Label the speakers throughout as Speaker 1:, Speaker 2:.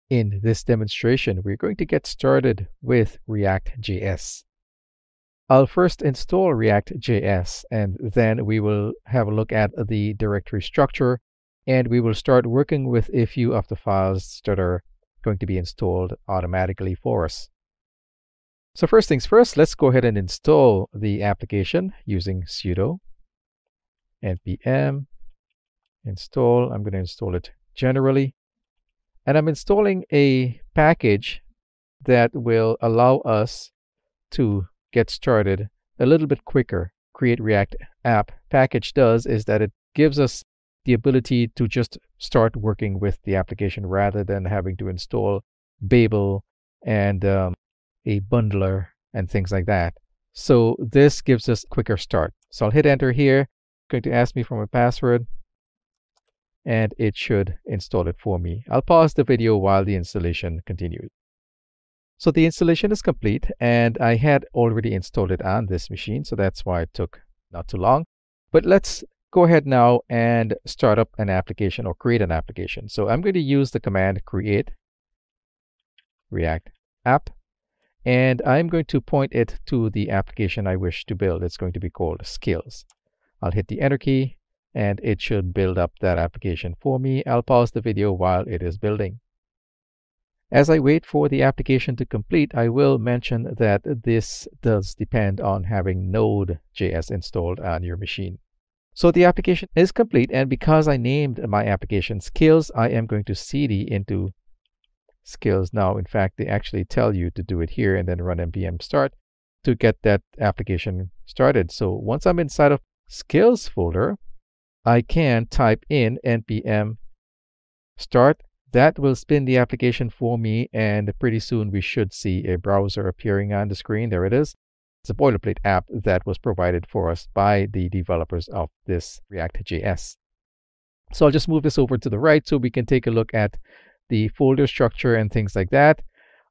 Speaker 1: In this demonstration, we're going to get started with React.js. I'll first install React.js, and then we will have a look at the directory structure, and we will start working with a few of the files that are going to be installed automatically for us. So first things first, let's go ahead and install the application using sudo npm install. I'm going to install it generally. And I'm installing a package that will allow us to get started a little bit quicker. Create React app package does is that it gives us the ability to just start working with the application rather than having to install Babel and a bundler and things like that. So this gives us a quicker start. So I'll hit enter here. It's going to ask me for my password, and it should install it for me. I'll pause the video while the installation continues. So the installation is complete, and I had already installed it on this machine, so that's why it took not too long. But let's go ahead now and start up an application or create an application. So I'm going to use the command create React app, and I'm going to point it to the application I wish to build. It's going to be called skills. I'll hit the enter key, and it should build up that application for me. I'll pause the video while it is building. As I wait for the application to complete, I will mention that this does depend on having Nodejs installed on your machine. So the application is complete, and because I named my application skills, I am going to cd into skills now. In fact, they actually tell you to do it here and then run npm start to get that application started. So once I'm inside of skills folder, I can type in npm start. That will spin the application for me, and pretty soon we should see a browser appearing on the screen. There it is. It's a boilerplate app that was provided for us by the developers of this React.js. So I'll just move this over to the right so we can take a look at the folder structure and things like that.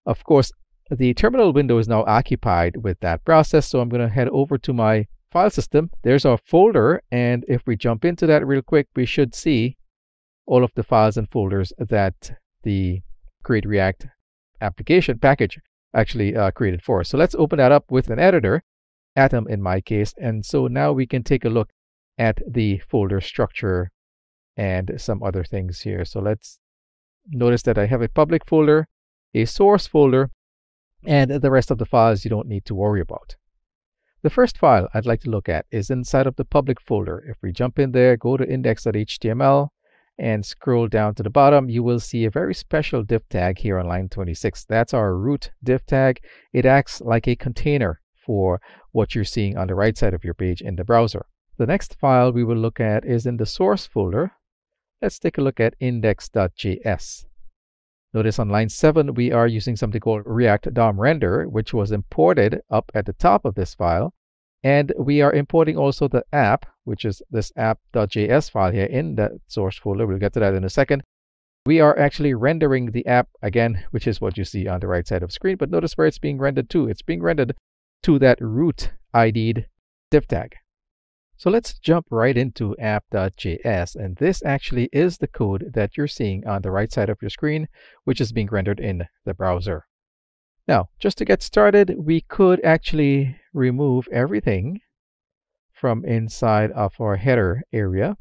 Speaker 1: Of course, the terminal window is now occupied with that process, so I'm going to head over to my file system. There's our folder, and if we jump into that real quick, we should see all of the files and folders that the Create React application package actually created for us. So let's open that up with an editor, Atom in my case, and so now we can take a look at the folder structure and some other things here. So let's notice that I have a public folder, a source folder, and the rest of the files you don't need to worry about. The first file I'd like to look at is inside of the public folder. If we jump in there, go to index.html, and scroll down to the bottom, you will see a very special div tag here on line 26. That's our root div tag. It acts like a container for what you're seeing on the right side of your page in the browser. The next file we will look at is in the source folder. Let's take a look at index.js. Notice on line 7, we are using something called React DOM render, which was imported up at the top of this file. And we are importing also the app, which is this app.js file here in that source folder. We'll get to that in a second. We are actually rendering the app again, which is what you see on the right side of the screen. But notice where it's being rendered to. It's being rendered to that root ID'd div tag. So let's jump right into app.js. And this actually is the code that you're seeing on the right side of your screen, which is being rendered in the browser. Now, just to get started, we could actually remove everything from inside of our header area.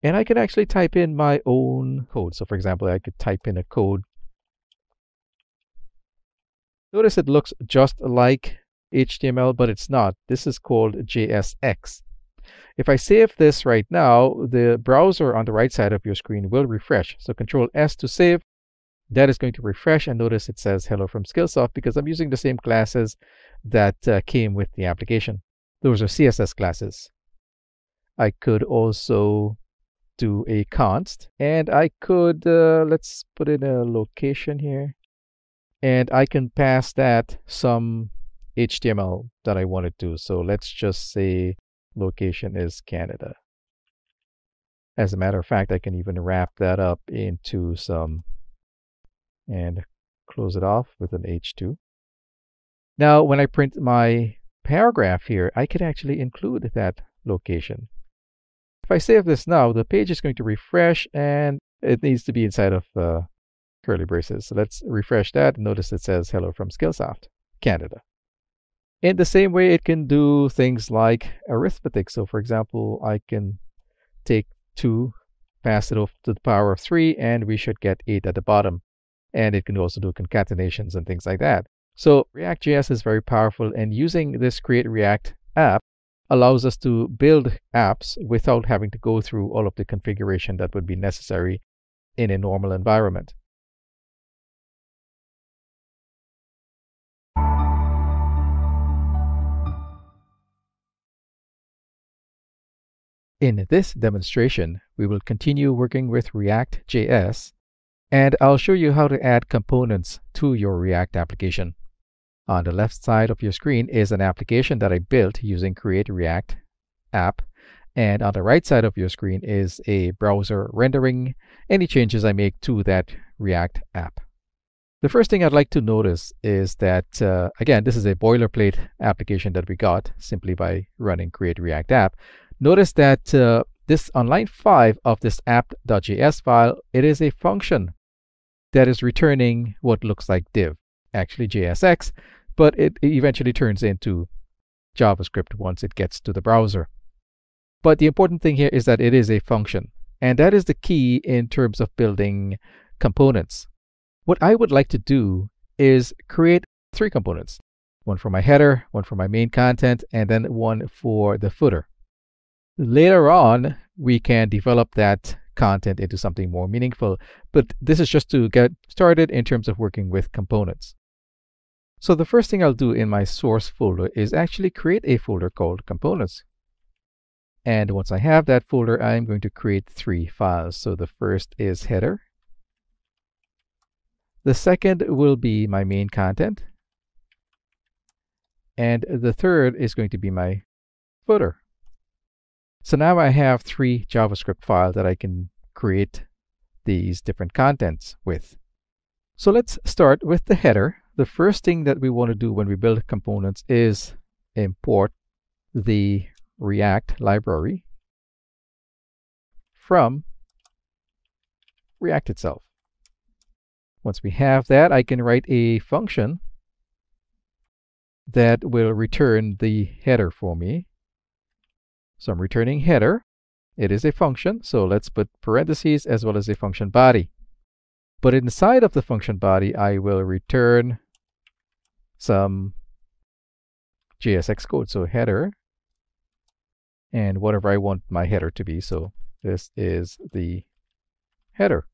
Speaker 1: And I can actually type in my own code. So for example, I could type in a code. Notice it looks just like HTML, but it's not. This is called JSX. If I save this right now, the browser on the right side of your screen will refresh. So Control S to save. That is going to refresh, and notice it says hello from Skillsoft because I'm using the same classes that came with the application. Those are CSS classes. I could also do a const, and I could, let's put in a location here, and I can pass that some HTML that I wanted to. So let's just say location is Canada. As a matter of fact, I can even wrap that up into some and close it off with an H2. Now, when I print my paragraph here, I can actually include that location. If I save this now, the page is going to refresh, and it needs to be inside of curly braces. So let's refresh that. Notice it says hello from Skillsoft, Canada. In the same way, it can do things like arithmetic. So for example, I can take 2, pass it off to the power of 3, and we should get 8 at the bottom. And it can also do concatenations and things like that. So React.js is very powerful, and using this Create React app allows us to build apps without having to go through all of the configuration that would be necessary in a normal environment. In this demonstration, we will continue working with React.js, and I'll show you how to add components to your React application. On the left side of your screen is an application that I built using Create React app, and on the right side of your screen is a browser rendering any changes I make to that React app. The first thing I'd like to notice is that, again, this is a boilerplate application that we got simply by running Create React app. Notice that this on line 5 of this app.js file, it is a function that is returning what looks like div, actually JSX, but it eventually turns into JavaScript once it gets to the browser. But the important thing here is that it is a function, and that is the key in terms of building components. What I would like to do is create 3 components, one for my header, one for my main content, and then one for the footer. Later on, we can develop that content into something more meaningful, but this is just to get started in terms of working with components. So the first thing I'll do in my source folder is actually create a folder called components. And once I have that folder, I'm going to create 3 files. So the first is header. The second will be my main content. And the third is going to be my footer. So now I have 3 JavaScript files that I can create these different contents with. So let's start with the header. The first thing that we want to do when we build components is import the React library from React itself. Once we have that, I can write a function that will return the header for me. So I'm returning header. It is a function, so let's put parentheses as well as a function body. But inside of the function body, I will return some JSX code. So header and whatever I want my header to be. So this is the header.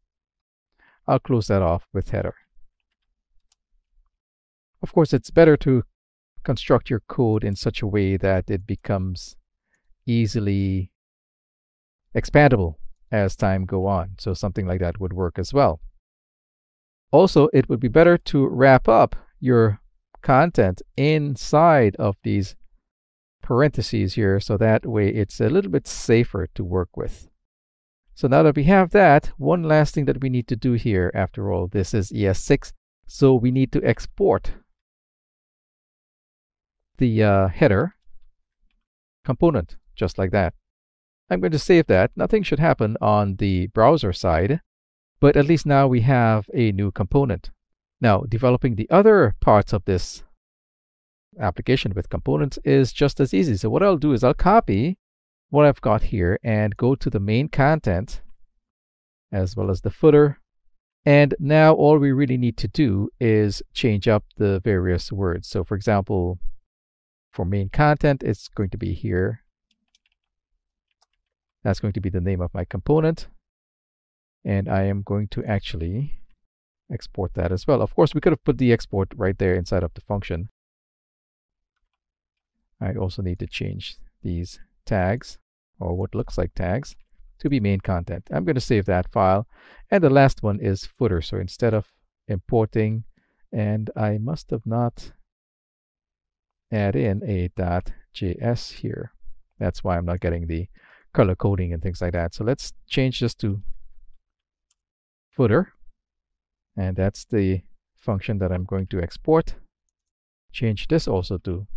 Speaker 1: I'll close that off with header. Of course, it's better to construct your code in such a way that it becomes easily expandable as time go on. So something like that would work as well. Also, it would be better to wrap up your content inside of these parentheses here, so that way it's a little bit safer to work with. So now that we have that, one last thing that we need to do here, after all, this is ES6, so we need to export the header component, just like that. I'm going to save that. Nothing should happen on the browser side, but at least now we have a new component. Now, developing the other parts of this application with components is just as easy. So what I'll do is I'll copy what I've got here and go to the main content as well as the footer. And now all we really need to do is change up the various words. So for example, for main content, it's going to be here. That's going to be the name of my component. And I am going to actually export that as well. Of course, we could have put the export right there inside of the function. I also need to change these tags, or what looks like tags, to be main content. I'm going to save that file. And the last one is footer. So instead of importing, and I must have not add in a .js here. That's why I'm not getting the color coding and things like that. So let's change this to footer. And that's the function that I'm going to export. Change this also to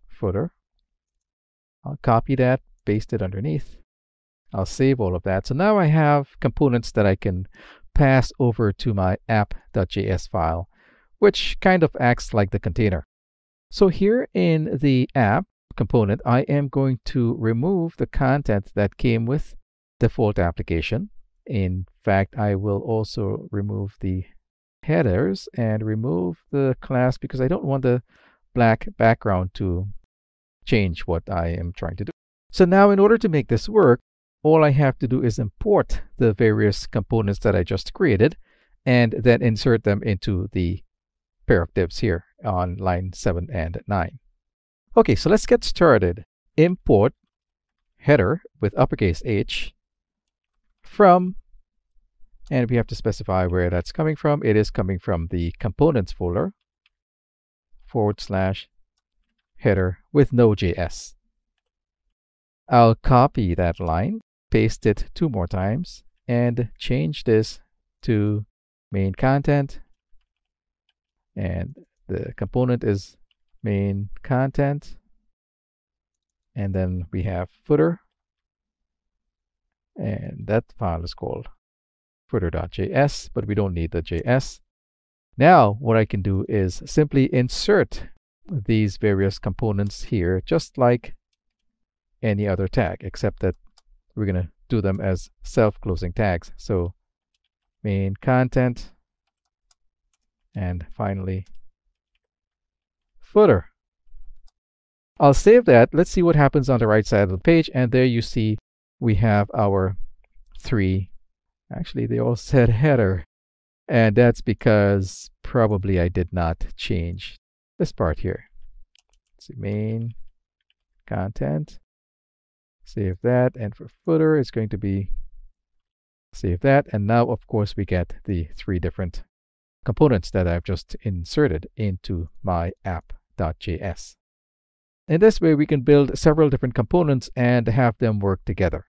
Speaker 1: footer. I'll copy that, paste it underneath. I'll save all of that. So now I have components that I can pass over to my app.js file, which kind of acts like the container. So here in the app component, I am going to remove the content that came with default application. In fact, I will also remove the headers and remove the class because I don't want the black background to change what I am trying to do. So now in order to make this work, all I have to do is import the various components that I just created and then insert them into the pair of divs here on line 7 and 9. Okay, so let's get started. Import header with uppercase H from, and we have to specify where that's coming from. It is coming from the components folder / header with Nodejs. I'll copy that line, paste it 2 more times, and change this to main content. And the component is main content. And then we have footer. And that file is called footer.js, but we don't need the JS. Now, what I can do is simply insert these various components here, just like any other tag, except that we're going to do them as self-closing tags. So main content, and finally footer. I'll save that. Let's see what happens on the right side of the page. And there you see we have our 3. Actually, they all said header. And that's because probably I did not change this part here. Let's see, main content. Save that. And for footer, it's going to be save that. And now, of course, we get the 3 different components that I've just inserted into my app.js. In this way, we can build several different components and have them work together.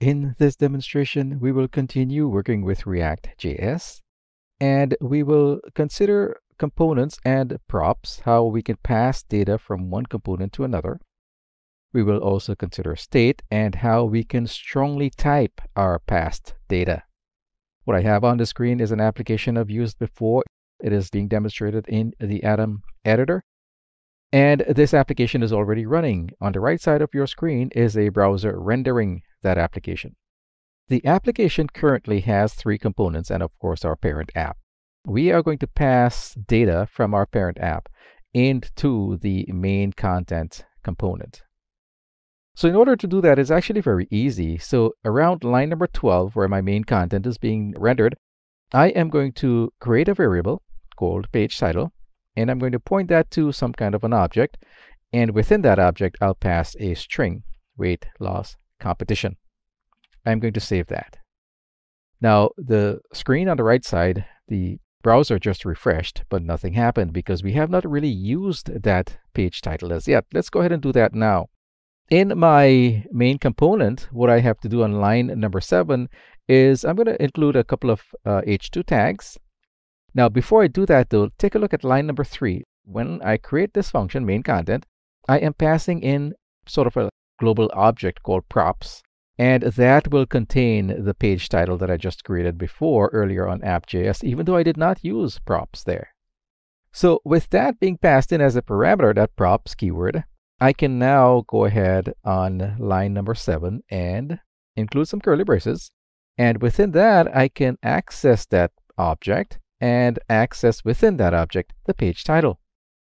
Speaker 1: In this demonstration, we will continue working with React.js, and we will consider components and props, how we can pass data from one component to another. We will also consider state and how we can strongly type our passed data. What I have on the screen is an application I've used before. It is being demonstrated in the Atom editor. And this application is already running. On the right side of your screen is a browser rendering that application. The application currently has 3 components and, of course, our parent app. We are going to pass data from our parent app into the main content component. So in order to do that, it's actually very easy. So around line number 12, where my main content is being rendered, I am going to create a variable called page title, and I'm going to point that to some kind of an object. And within that object, I'll pass a string, weight, loss, competition. I'm going to save that. Now, the screen on the right side, the browser just refreshed, but nothing happened because we have not really used that page title as yet. Let's go ahead and do that now. In my main component, what I have to do on line number 7 is I'm going to include a couple of h2 tags. Now, before I do that, though, take a look at line number 3. When I create this function, main content, I am passing in sort of a global object called props, and that will contain the page title that I just created before earlier on app.js, even though I did not use props there. So with that being passed in as a parameter, that props keyword, I can now go ahead on line number 7 and include some curly braces. And within that, I can access that object and access within that object the page title.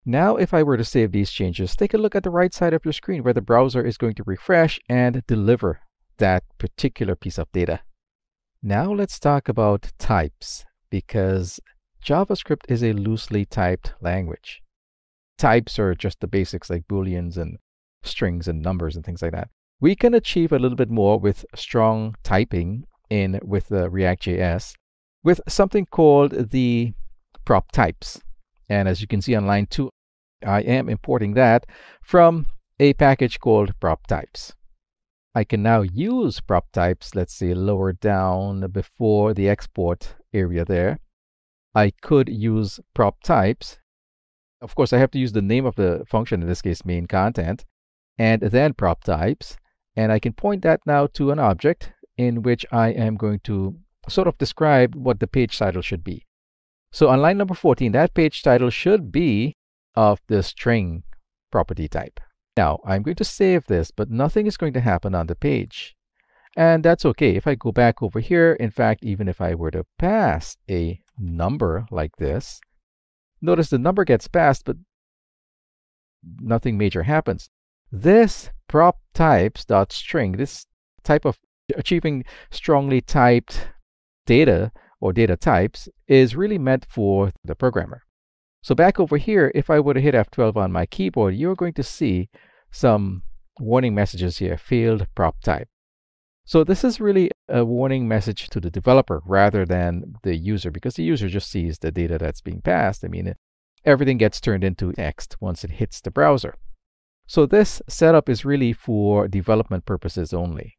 Speaker 1: Now, if I were to save these changes, take a look at the right side of your screen where the browser is going to refresh and deliver that particular piece of data. Now let's talk about types, because JavaScript is a loosely typed language. Types are just the basics like booleans and strings and numbers and things like that. We can achieve a little bit more with strong typing with React.js with something called the prop types. And as you can see on line 2, I am importing that from a package called prop types. I can now use prop types, let's say lower down before the export area there. I could use prop types. Of course, I have to use the name of the function, in this case, main content. and then prop types. And I can point that now to an object in which I am going to sort of describe what the page title should be. So on line number 14, that page title should be of the string property type. Now, I'm going to save this, but nothing is going to happen on the page. And that's okay. If I go back over here, in fact, even if I were to pass a number like this, notice the number gets passed, but nothing major happens. This prop types.string, this type of achieving strongly typed data or data types, is really meant for the programmer. So back over here, if I were to hit F12 on my keyboard, you're going to see some warning messages here, failed prop type. So this is really a warning message to the developer rather than the user, because the user just sees the data that's being passed. I mean, everything gets turned into text once it hits the browser. So this setup is really for development purposes only.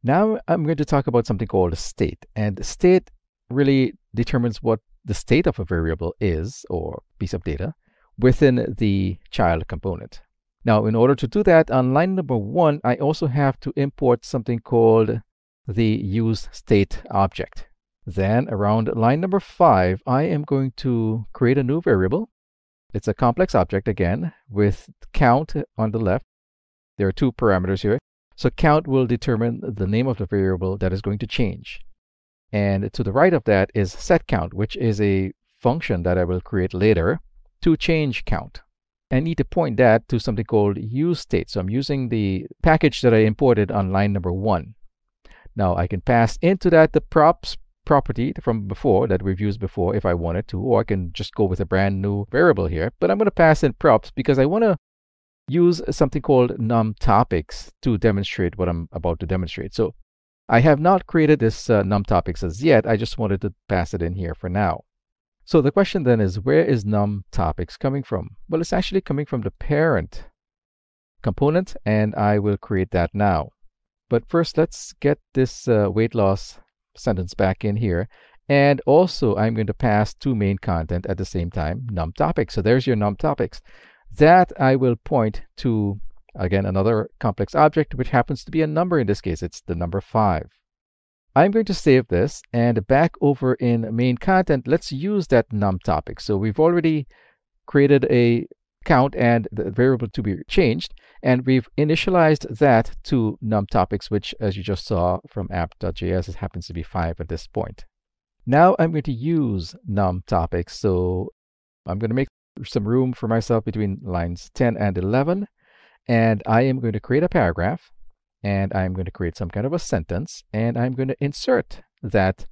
Speaker 1: Now I'm going to talk about something called state. And state really determines what the state of a variable is, or piece of data, within the child component. Now, in order to do that, on line number 1, I also have to import something called the useState object. Then around line number 5, I am going to create a new variable. It's a complex object again with count on the left. There are 2 parameters here. So count will determine the name of the variable that is going to change. And to the right of that is setCount, which is a function that I will create later to change count. I need to point that to something called useState. So I'm using the package that I imported on line number 1. Now I can pass into that the props property from before that we've used before if I wanted to, or I can just go with a brand new variable here. But I'm going to pass in props because I want to use something called numTopics to demonstrate what I'm about to demonstrate. So I have not created this numTopics as yet. I just wanted to pass it in here for now. So the question then is, where is numTopics coming from? Well, it's actually coming from the parent component, and I will create that now. But first, let's get this weight loss sentence back in here. And also, I'm going to pass 2 main content at the same time, numTopics. So there's your numTopics. That I will point to, again, another complex object, which happens to be a number in this case. It's the number 5. I'm going to save this, and back over in main content, let's use that numTopic. So we've already created a count and the variable to be changed, and we've initialized that to numTopics, which, as you just saw from app.js, it happens to be 5 at this point. Now I'm going to use numTopics. So I'm going to make some room for myself between lines 10 and 11, and I am going to create a paragraph. And I'm going to create some kind of a sentence, and I'm going to insert that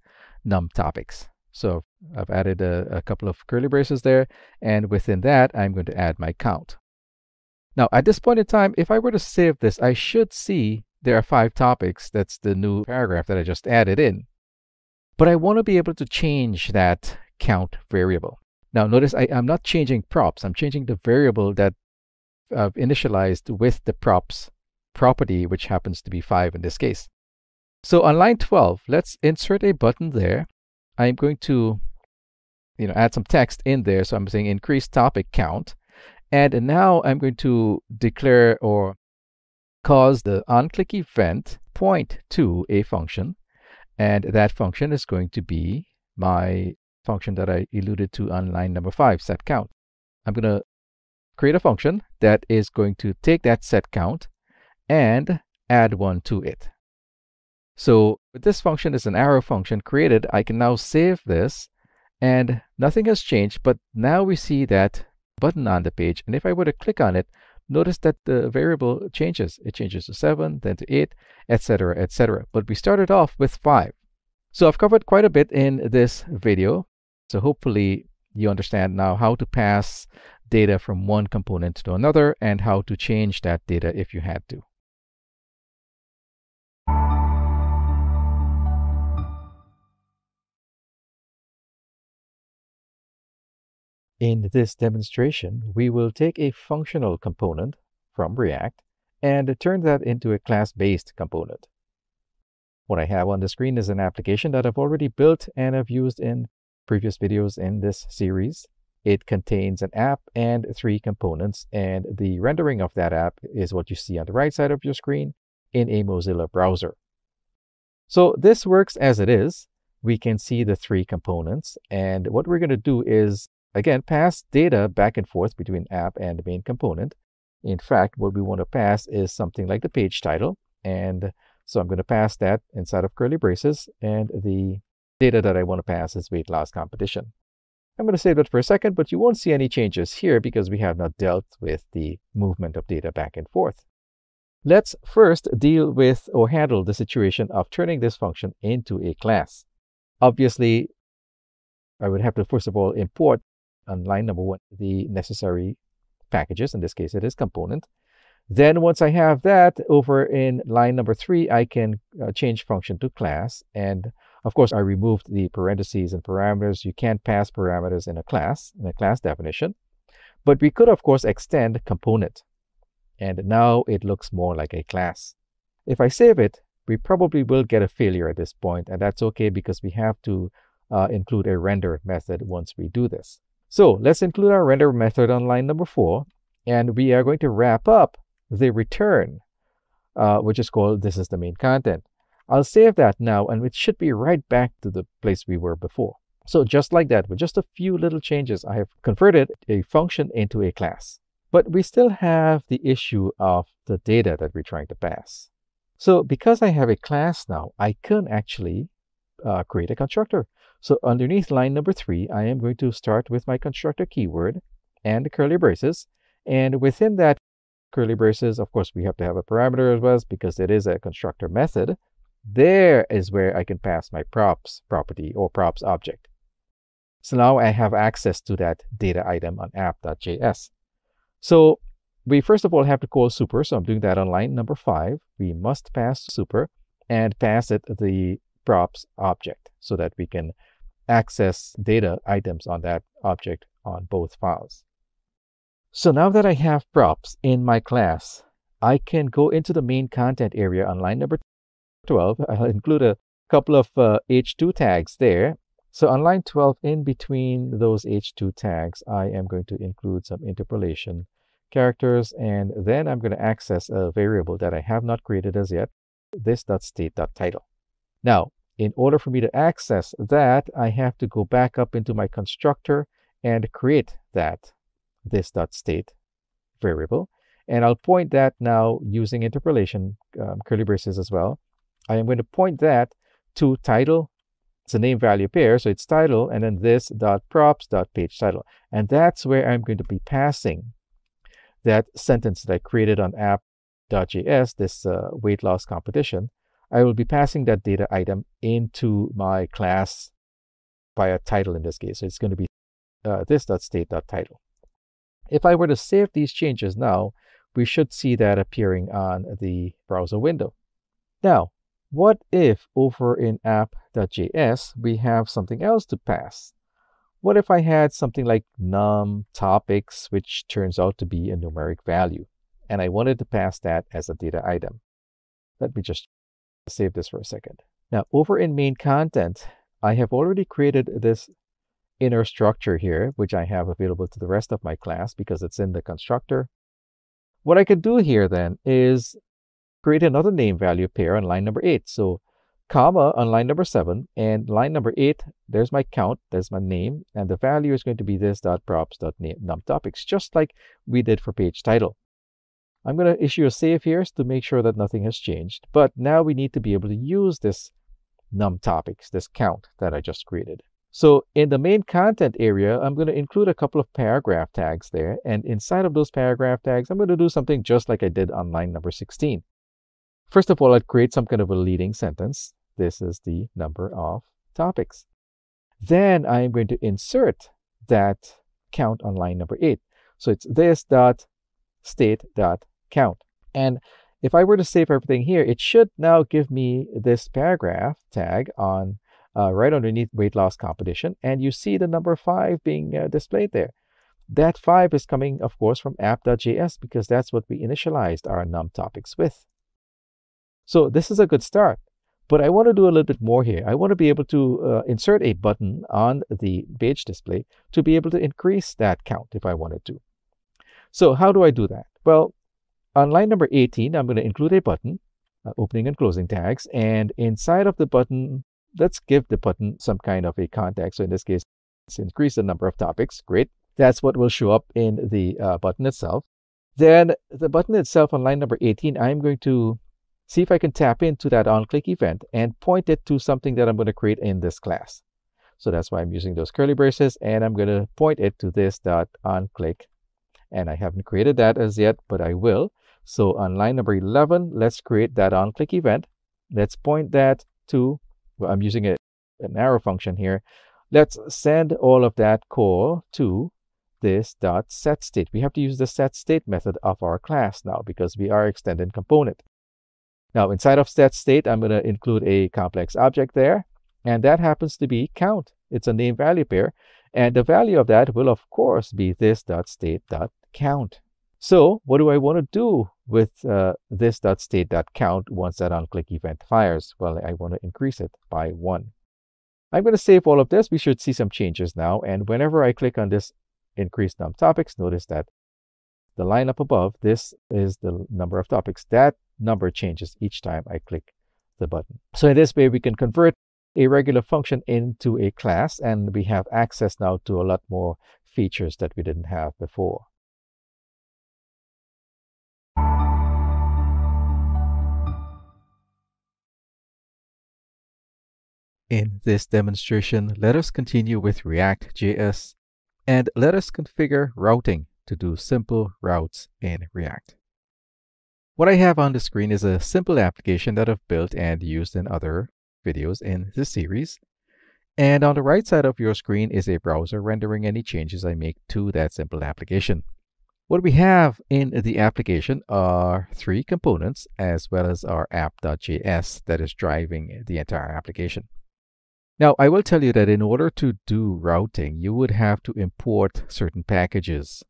Speaker 1: numTopics. So I've added a couple of curly braces there, and within that, I'm going to add my count. Now, at this point in time, if I were to save this, I should see there are 5 topics. That's the new paragraph that I just added in. But I want to be able to change that count variable. Now, notice I'm not changing props. I'm changing the variable that I've initialized with the props property, which happens to be 5 in this case. So on line 12, let's insert a button there. I'm going to add some text in there. So I'm saying increase topic count. And now I'm going to declare or cause the onClick event point to a function. And that function is going to be my function that I alluded to on line number 5, setCount. I'm going to create a function that is going to take that setCount and add 1 to it. So this function is an arrow function created. I can now save this, and nothing has changed, but now we see that button on the page. And if I were to click on it, notice that the variable changes. It changes to 7, then to 8, etc., etc. But we started off with 5. So I've covered quite a bit in this video. So hopefully you understand now how to pass data from one component to another and how to change that data if you had to. In this demonstration, we will take a functional component from React and turn that into a class-based component. What I have on the screen is an application that I've already built and I've used in previous videos in this series. It contains an app and 3 components, and the rendering of that app is what you see on the right side of your screen in a Mozilla browser. So this works as it is. We can see the 3 components, and what we're going to do is, again, pass data back and forth between app and the main component. In fact, what we want to pass is something like the page title, and so I'm going to pass that inside of curly braces, and the data that I want to pass is weight loss competition. I'm going to save it for a second, but you won't see any changes here because we have not dealt with the movement of data back and forth. Let's first deal with or handle the situation of turning this function into a class. Obviously, I would have to first of all import on line number 1 the necessary packages. In this case, it is component. Then once I have that, over in line number 3, I can change function to class. And of course, I removed the parentheses and parameters. You can't pass parameters in a class definition. But we could, of course, extend component. And now it looks more like a class. If I save it, we probably will get a failure at this point, and that's okay because we have to include a render method once we do this. So let's include our render method on line number 4, and we are going to wrap up the return, which is called this is the main content. I'll save that now, and it should be right back to the place we were before. So just like that, with just a few little changes, I have converted a function into a class. But we still have the issue of the data that we're trying to pass. So because I have a class now, I can actually create a constructor. So underneath line number 3, I am going to start with my constructor keyword and the curly braces. And within that curly braces, of course, we have to have a parameter as well because it is a constructor method. There is where I can pass my props property or props object. So now I have access to that data item on app.js. So we first of all have to call super. So I'm doing that on line number 5. We must pass super and pass it the props object so that we can access data items on that object on both files. So now that I have props in my class, I can go into the main content area on line number 12. I'll include a couple of h2 tags there. So on line 12, in between those h2 tags, I am going to include some interpolation characters, and then I'm going to access a variable that I have not created as yet, this.state.title. Now, in order for me to access that, I have to go back up into my constructor and create that this.state variable. And I'll point that now using interpolation, curly braces as well. I am going to point that to title. It's a name value pair, so it's title, and then this.props.page title. And that's where I'm going to be passing that sentence that I created on app.js, this weight loss competition. I will be passing that data item into my class via title in this case. So it's going to be this.state.title. If I were to save these changes now, we should see that appearing on the browser window. Now, what if over in app.js we have something else to pass? What if I had something like num topics, which turns out to be a numeric value, and I wanted to pass that as a data item? Let me just save this for a second. Now, over in main content, I have already created this inner structure here, which I have available to the rest of my class because it's in the constructor. What I could do here then is create another name value pair on line number 8. So comma on line number 7, and line number 8, there's my count, there's my name, and the value is going to be this.props.numTopics, just like we did for page title. I'm going to issue a save here to make sure that nothing has changed, but now we need to be able to use this numTopics, this count that I just created. So in the main content area, I'm going to include a couple of paragraph tags there, and inside of those paragraph tags, I'm going to do something just like I did on line number 16. First of all, I'd create some kind of a leading sentence. This is the number of topics. Then I'm going to insert that count on line number 8. So it's this.state.count. And if I were to save everything here, it should now give me this paragraph tag on right underneath weight loss competition. And you see the number 5 being displayed there. That 5 is coming, of course, from app.js because that's what we initialized our num topics with. So this is a good start. But I want to do a little bit more here. I want to be able to insert a button on the page display to be able to increase that count if I wanted to. So how do I do that? Well, on line number 18, I'm going to include a button, opening and closing tags. And inside of the button, let's give the button some kind of a context. So in this case, let's increase the number of topics. Great. That's what will show up in the button itself. Then the button itself on line number 18, I'm going to see if I can tap into that onClick event and point it to something that I'm going to create in this class. So that's why I'm using those curly braces, and I'm going to point it to this .onClick. And I haven't created that as yet, but I will. So on line number 11, let's create that onClick event. Let's point that to, well, I'm using an arrow function here. Let's send all of that call to this .setState. We have to use the setState method of our class now because we are extended component. Now inside of setState, I'm going to include a complex object there, and that happens to be count. It's a name value pair, and the value of that will of course be this .state.count. So what do I want to do with this .state.count once that onClick event fires? Well, I want to increase it by 1. I'm going to save all of this. We should see some changes now. And whenever I click on this increase num topics, notice that the line up above, this is the number of topics. That number changes each time I click the button. So in this way, we can convert a regular function into a class, and we have access now to a lot more features that we didn't have before. In this demonstration, let us continue with React.js, and let us configure routing to do simple routes in React. What I have on the screen is a simple application that I've built and used in other videos in this series. And on the right side of your screen is a browser rendering any changes I make to that simple application. What we have in the application are 3 components as well as our app.js that is driving the entire application. Now, I will tell you that in order to do routing, you would have to import certain packages.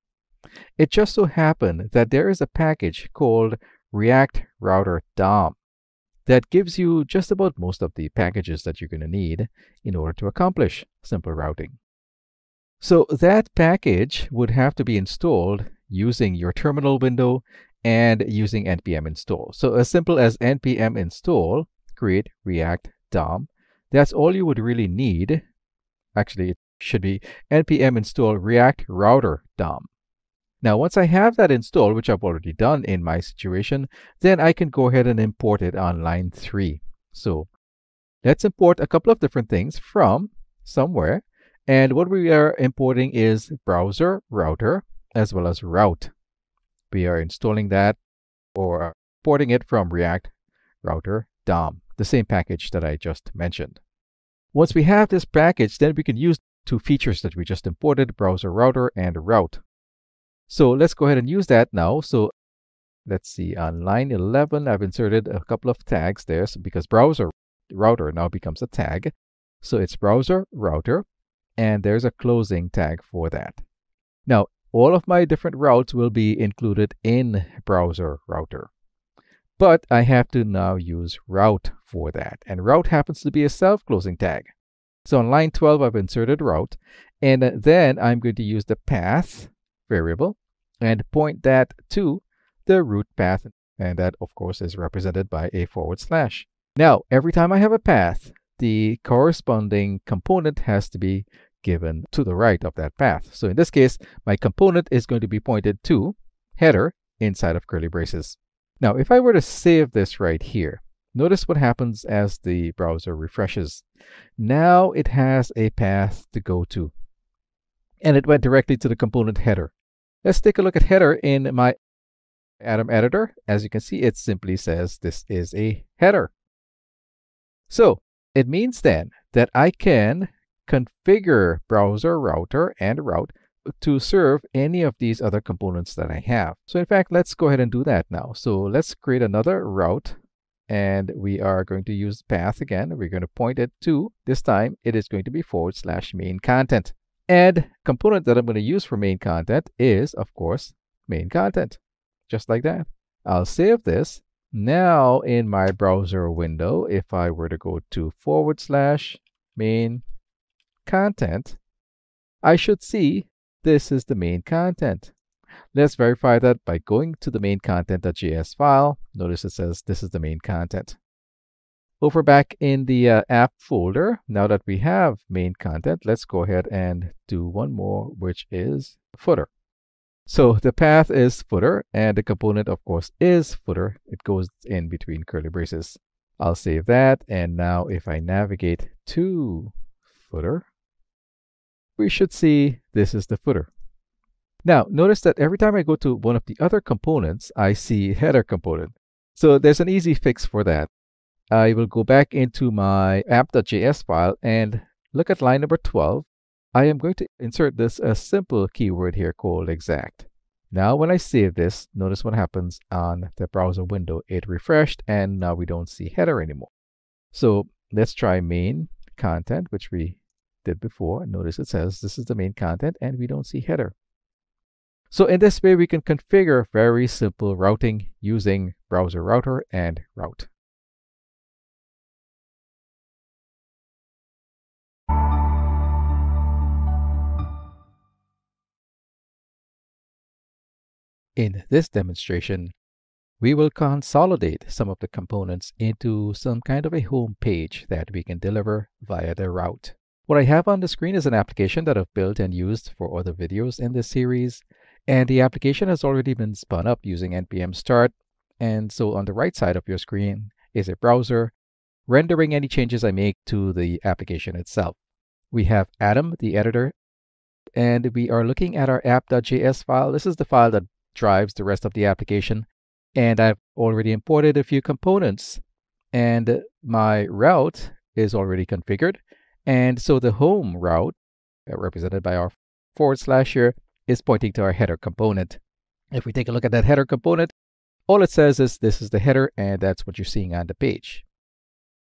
Speaker 1: It just so happened that there is a package called React Router DOM that gives you just about most of the packages that you're going to need in order to accomplish simple routing. So that package would have to be installed using your terminal window and using npm install. So as simple as npm install, create React DOM. That's all you would really need. Actually, it should be npm install React Router DOM. Now, once I have that installed, which I've already done in my situation, then I can go ahead and import it on line 3. So let's import a couple of different things from somewhere. And what we are importing is browser, router, as well as route. We are installing that or importing it from React Router DOM, the same package that I just mentioned. Once we have this package, then we can use 2 features that we just imported, browser, router, and route. So let's go ahead and use that now. So let's see, on line 11, I've inserted a couple of tags there because browser router now becomes a tag. So it's browser router, and there's a closing tag for that. Now, all of my different routes will be included in browser router. But I have to now use route for that. And route happens to be a self-closing tag. So on line 12, I've inserted route. And then I'm going to use the path variable and point that to the root path. And that, of course, is represented by a /. Now, every time I have a path, the corresponding component has to be given to the right of that path. So in this case, my component is going to be pointed to header inside of curly braces. Now, if I were to save this right here, notice what happens as the browser refreshes. Now it has a path to go to, and it went directly to the component header. Let's take a look at header in my Atom editor. As you can see, it simply says this is a header. So it means then that I can configure browser, router, and route to serve any of these other components that I have. So in fact, let's go ahead and do that now. So let's create another route, and we are going to use path again. We're going to point it to, this time, it is going to be /main content. And component that I'm going to use for main content is, of course, main content. Just like that. I'll save this. Now in my browser window, if I were to go to /main content, I should see this is the main content. Let's verify that by going to the main content.js file. Notice it says this is the main content. Over back in the app folder, now that we have main content, let's go ahead and do one more, which is footer. So the path is footer, and the component, of course, is footer. It goes in between curly braces. I'll save that, and now if I navigate to footer, we should see this is the footer. Now, notice that every time I go to one of the other components, I see header component. So there's an easy fix for that. I will go back into my app.js file and look at line number 12. I am going to insert this a simple keyword here called exact. Now, when I save this, notice what happens on the browser window. It refreshed, and now we don't see header anymore. So let's try main content, which we did before. Notice it says this is the main content, and we don't see header. So in this way, we can configure very simple routing using browser router and route. In this demonstration, we will consolidate some of the components into some kind of a home page that we can deliver via the route. What I have on the screen is an application that I've built and used for other videos in this series. And the application has already been spun up using npm start. And so on the right side of your screen is a browser rendering any changes I make to the application itself. We have Atom, the editor, and we are looking at our app.js file. This is the file that drives the rest of the application. And I've already imported a few components, and my route is already configured. And so the home route, represented by our / here, is pointing to our header component. If we take a look at that header component, all it says is this is the header, and that's what you're seeing on the page.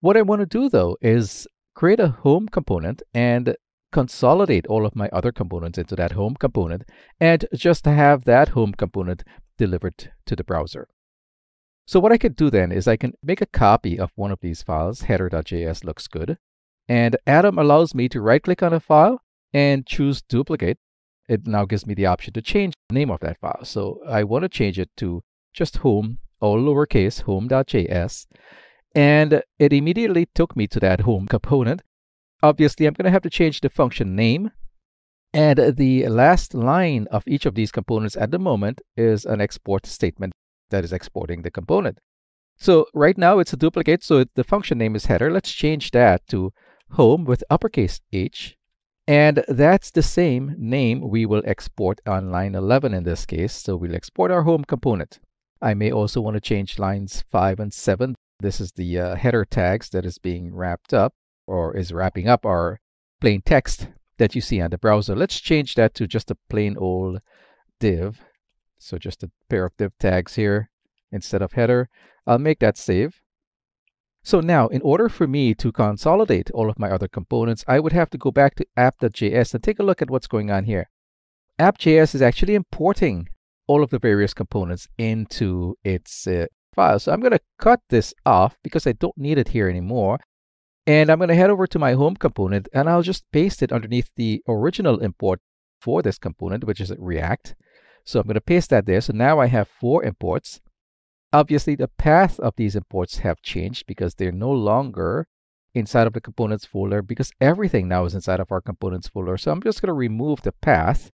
Speaker 1: What I want to do, though, is create a home component and consolidate all of my other components into that home component, and just have that home component delivered to the browser. So what I could do then is I can make a copy of one of these files. Header.js looks good. And Atom allows me to right-click on a file and choose duplicate. It now gives me the option to change the name of that file. So I want to change it to just home, all lowercase, home.js. And it immediately took me to that home component. Obviously, I'm going to have to change the function name. And the last line of each of these components at the moment is an export statement that is exporting the component. So right now it's a duplicate, so the function name is header. Let's change that to home with uppercase H. And that's the same name we will export on line 11 in this case. So we'll export our home component. I may also want to change lines 5 and 7. This is the header tags that is being wrapped up, or is wrapping up our plain text that you see on the browser. Let's change that to just a plain old div. So just a pair of div tags here instead of header. I'll make that save. So now, in order for me to consolidate all of my other components, I would have to go back to app.js and take a look at what's going on here. App.js is actually importing all of the various components into its file. So I'm going to cut this off because I don't need it here anymore. And I'm going to head over to my home component, and I'll just paste it underneath the original import for this component, which is React. So I'm going to paste that there. So now I have 4 imports. Obviously, the path of these imports have changed because they're no longer inside of the components folder, because everything now is inside of our components folder. So I'm just going to remove the path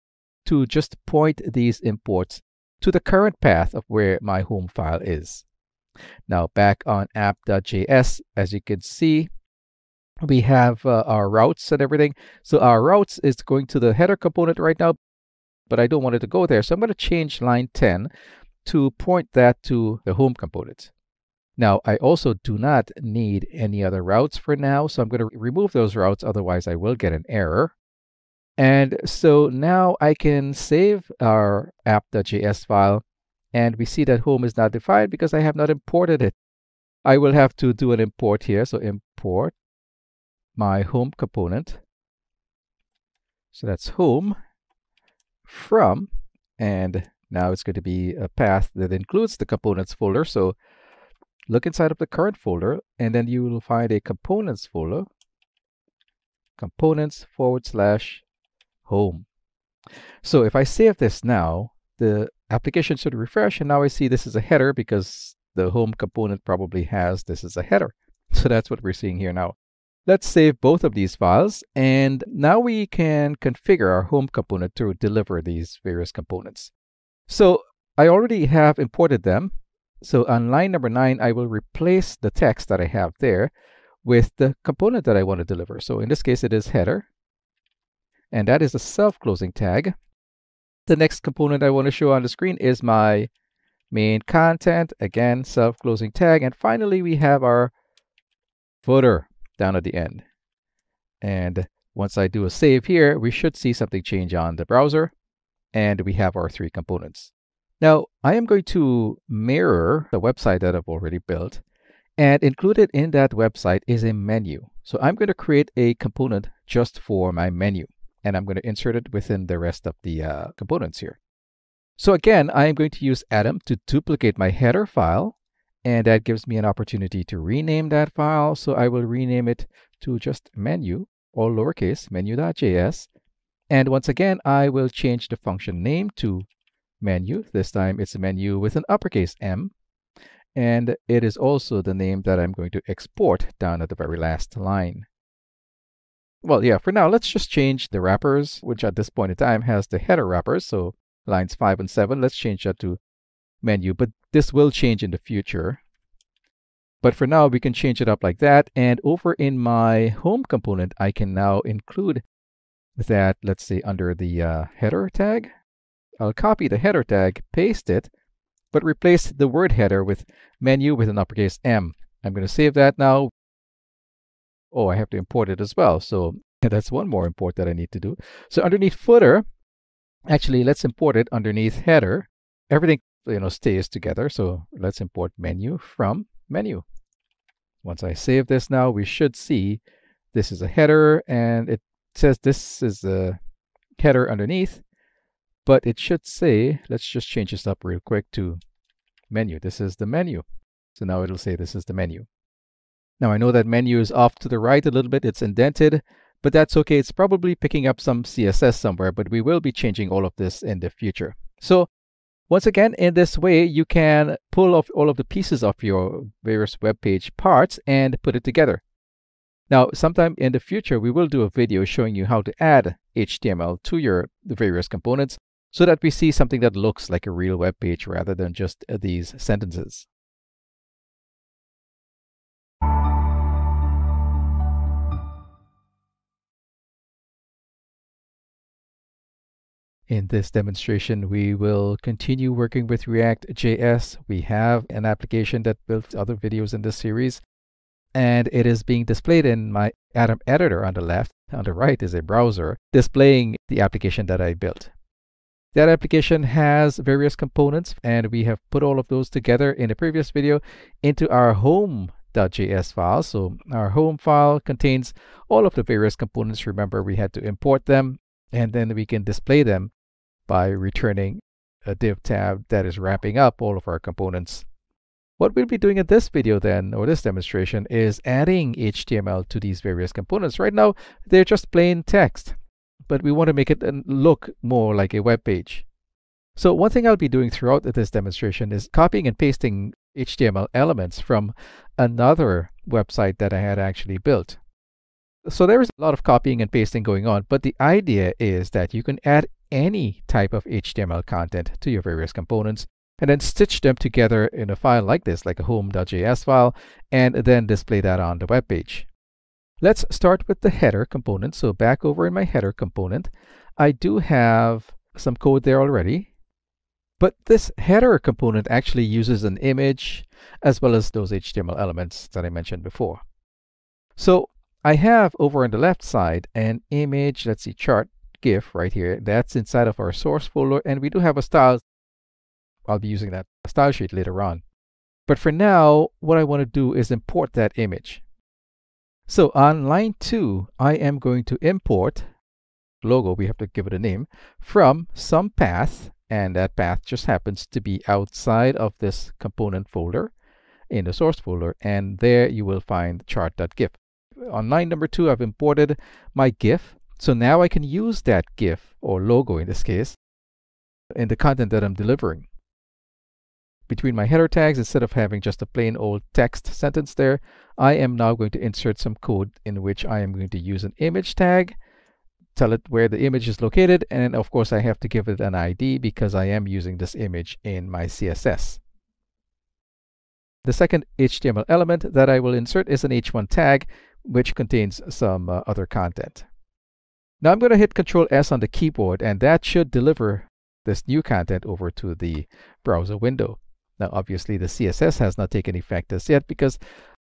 Speaker 1: to just point these imports to the current path of where my home file is. Now back on app.js, as you can see, we have our routes and everything. So our routes is going to the header component right now, but I don't want it to go there. So I'm going to change line 10 to point that to the home component. Now, I also do not need any other routes for now, so I'm going to remove those routes, otherwise I will get an error. And so now I can save our app.js file, and we see that home is not defined because I have not imported it. I will have to do an import here, so import my home component. So that's home from, and now it's going to be a path that includes the components folder. So look inside of the current folder, and then you will find a components folder, components/home. So if I save this now, the application should refresh, and now I see this is a header because the home component probably has this as a header. So that's what we're seeing here now. Let's save both of these files, and now we can configure our home component to deliver these various components. So I already have imported them. So on line number 9, I will replace the text that I have there with the component that I want to deliver. So in this case, it is header, and that is a self-closing tag. The next component I want to show on the screen is my main content, again, self-closing tag. And finally, we have our footer down at the end. And once I do a save here, we should see something change on the browser, and we have our 3 components. Now, I am going to mirror the website that I've already built, and included in that website is a menu. So I'm going to create a component just for my menu, and I'm going to insert it within the rest of the components here. So again, I am going to use Atom to duplicate my header file, and that gives me an opportunity to rename that file. So I will rename it to just menu, all lowercase, menu.js. And once again, I will change the function name to menu. This time it's a menu with an uppercase M. And it is also the name that I'm going to export down at the very last line. Well, yeah, for now, let's just change the wrappers, which at this point in time has the header wrappers. So lines 5 and 7, let's change that to menu, but this will change in the future. But for now, we can change it up like that. And over in my home component, I can now include that, let's say, under the header tag. I'll copy the header tag, paste it, but replace the word header with menu with an uppercase M. I'm going to save that now. Oh, I have to import it as well. So that's one more import that I need to do. So underneath footer, actually, let's import it underneath header. Everything stays together. So let's import menu from menu. Once I save this now, we should see this is a header, and it says this is a header underneath, but it should say, let's just change this up real quick to menu. This is the menu. So now it'll say this is the menu. Now I know that menu is off to the right a little bit. It's indented, but that's okay. It's probably picking up some CSS somewhere, but we will be changing all of this in the future. So once again, in this way, you can pull off all of the pieces of your various web page parts and put it together. Now, sometime in the future, we will do a video showing you how to add HTML to the various components so that we see something that looks like a real web page rather than just these sentences. In this demonstration, we will continue working with React.js. We have an application that built other videos in this series, and it is being displayed in my Atom editor on the left. On the right is a browser displaying the application that I built. That application has various components, and we have put all of those together in a previous video into our home.js file. So our home file contains all of the various components. Remember, we had to import them, and then we can display them by returning a div tab that is wrapping up all of our components. What we'll be doing in this video then, or this demonstration, is adding HTML to these various components. Right now, they're just plain text, but we want to make it look more like a web page. So one thing I'll be doing throughout this demonstration is copying and pasting HTML elements from another website that I had actually built. So there is a lot of copying and pasting going on, but the idea is that you can add any type of HTML content to your various components and then stitch them together in a file like this, like a home.js file, and then display that on the web page. Let's start with the header component. So back over in my header component, I do have some code there already, but this header component actually uses an image as well as those HTML elements that I mentioned before. So I have over on the left side an image, let's see, chart GIF right here. That's inside of our source folder, and we do have a style. I'll be using that style sheet later on. But for now, what I want to do is import that image. So on line 2, I am going to import logo, we have to give it a name, from some path, and that path just happens to be outside of this component folder. in the source folder, and there you will find chart.gif. On line number 2, I've imported my GIF. So now I can use that GIF, or logo in this case, in the content that I'm delivering. Between my header tags, instead of having just a plain old text sentence there, I am now going to insert some code in which I am going to use an image tag, tell it where the image is located, and of course I have to give it an ID because I am using this image in my CSS. The second HTML element that I will insert is an h1 tag, which contains some other content. Now I'm going to hit Ctrl S on the keyboard, and that should deliver this new content over to the browser window. Now obviously the CSS has not taken effect as yet because,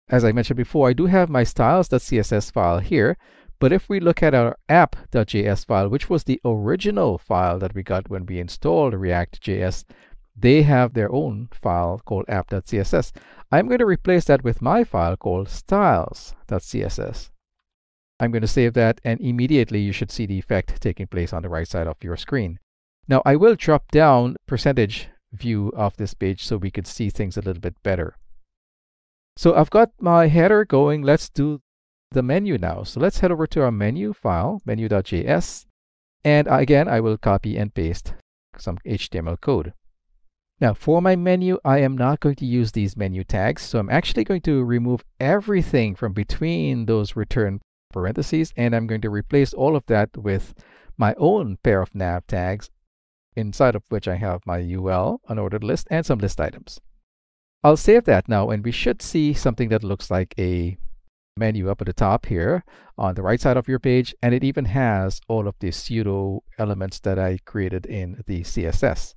Speaker 1: as I mentioned before, I do have my styles.css file here. But if we look at our app.js file, which was the original file that we got when we installed React.js, they have their own file called app.css. I'm going to replace that with my file called styles.css. I'm going to save that, and immediately you should see the effect taking place on the right side of your screen. Now I will drop down percentage view of this page so we could see things a little bit better. So I've got my header going. Let's do the menu now. So let's head over to our menu file, menu.js, and again I will copy and paste some HTML code. Now for my menu, I am not going to use these menu tags, so I'm actually going to remove everything from between those return parentheses, and I'm going to replace all of that with my own pair of nav tags, inside of which I have my UL, unordered list, and some list items. I'll save that now, and we should see something that looks like a menu up at the top here on the right side of your page, and it even has all of the pseudo elements that I created in the CSS.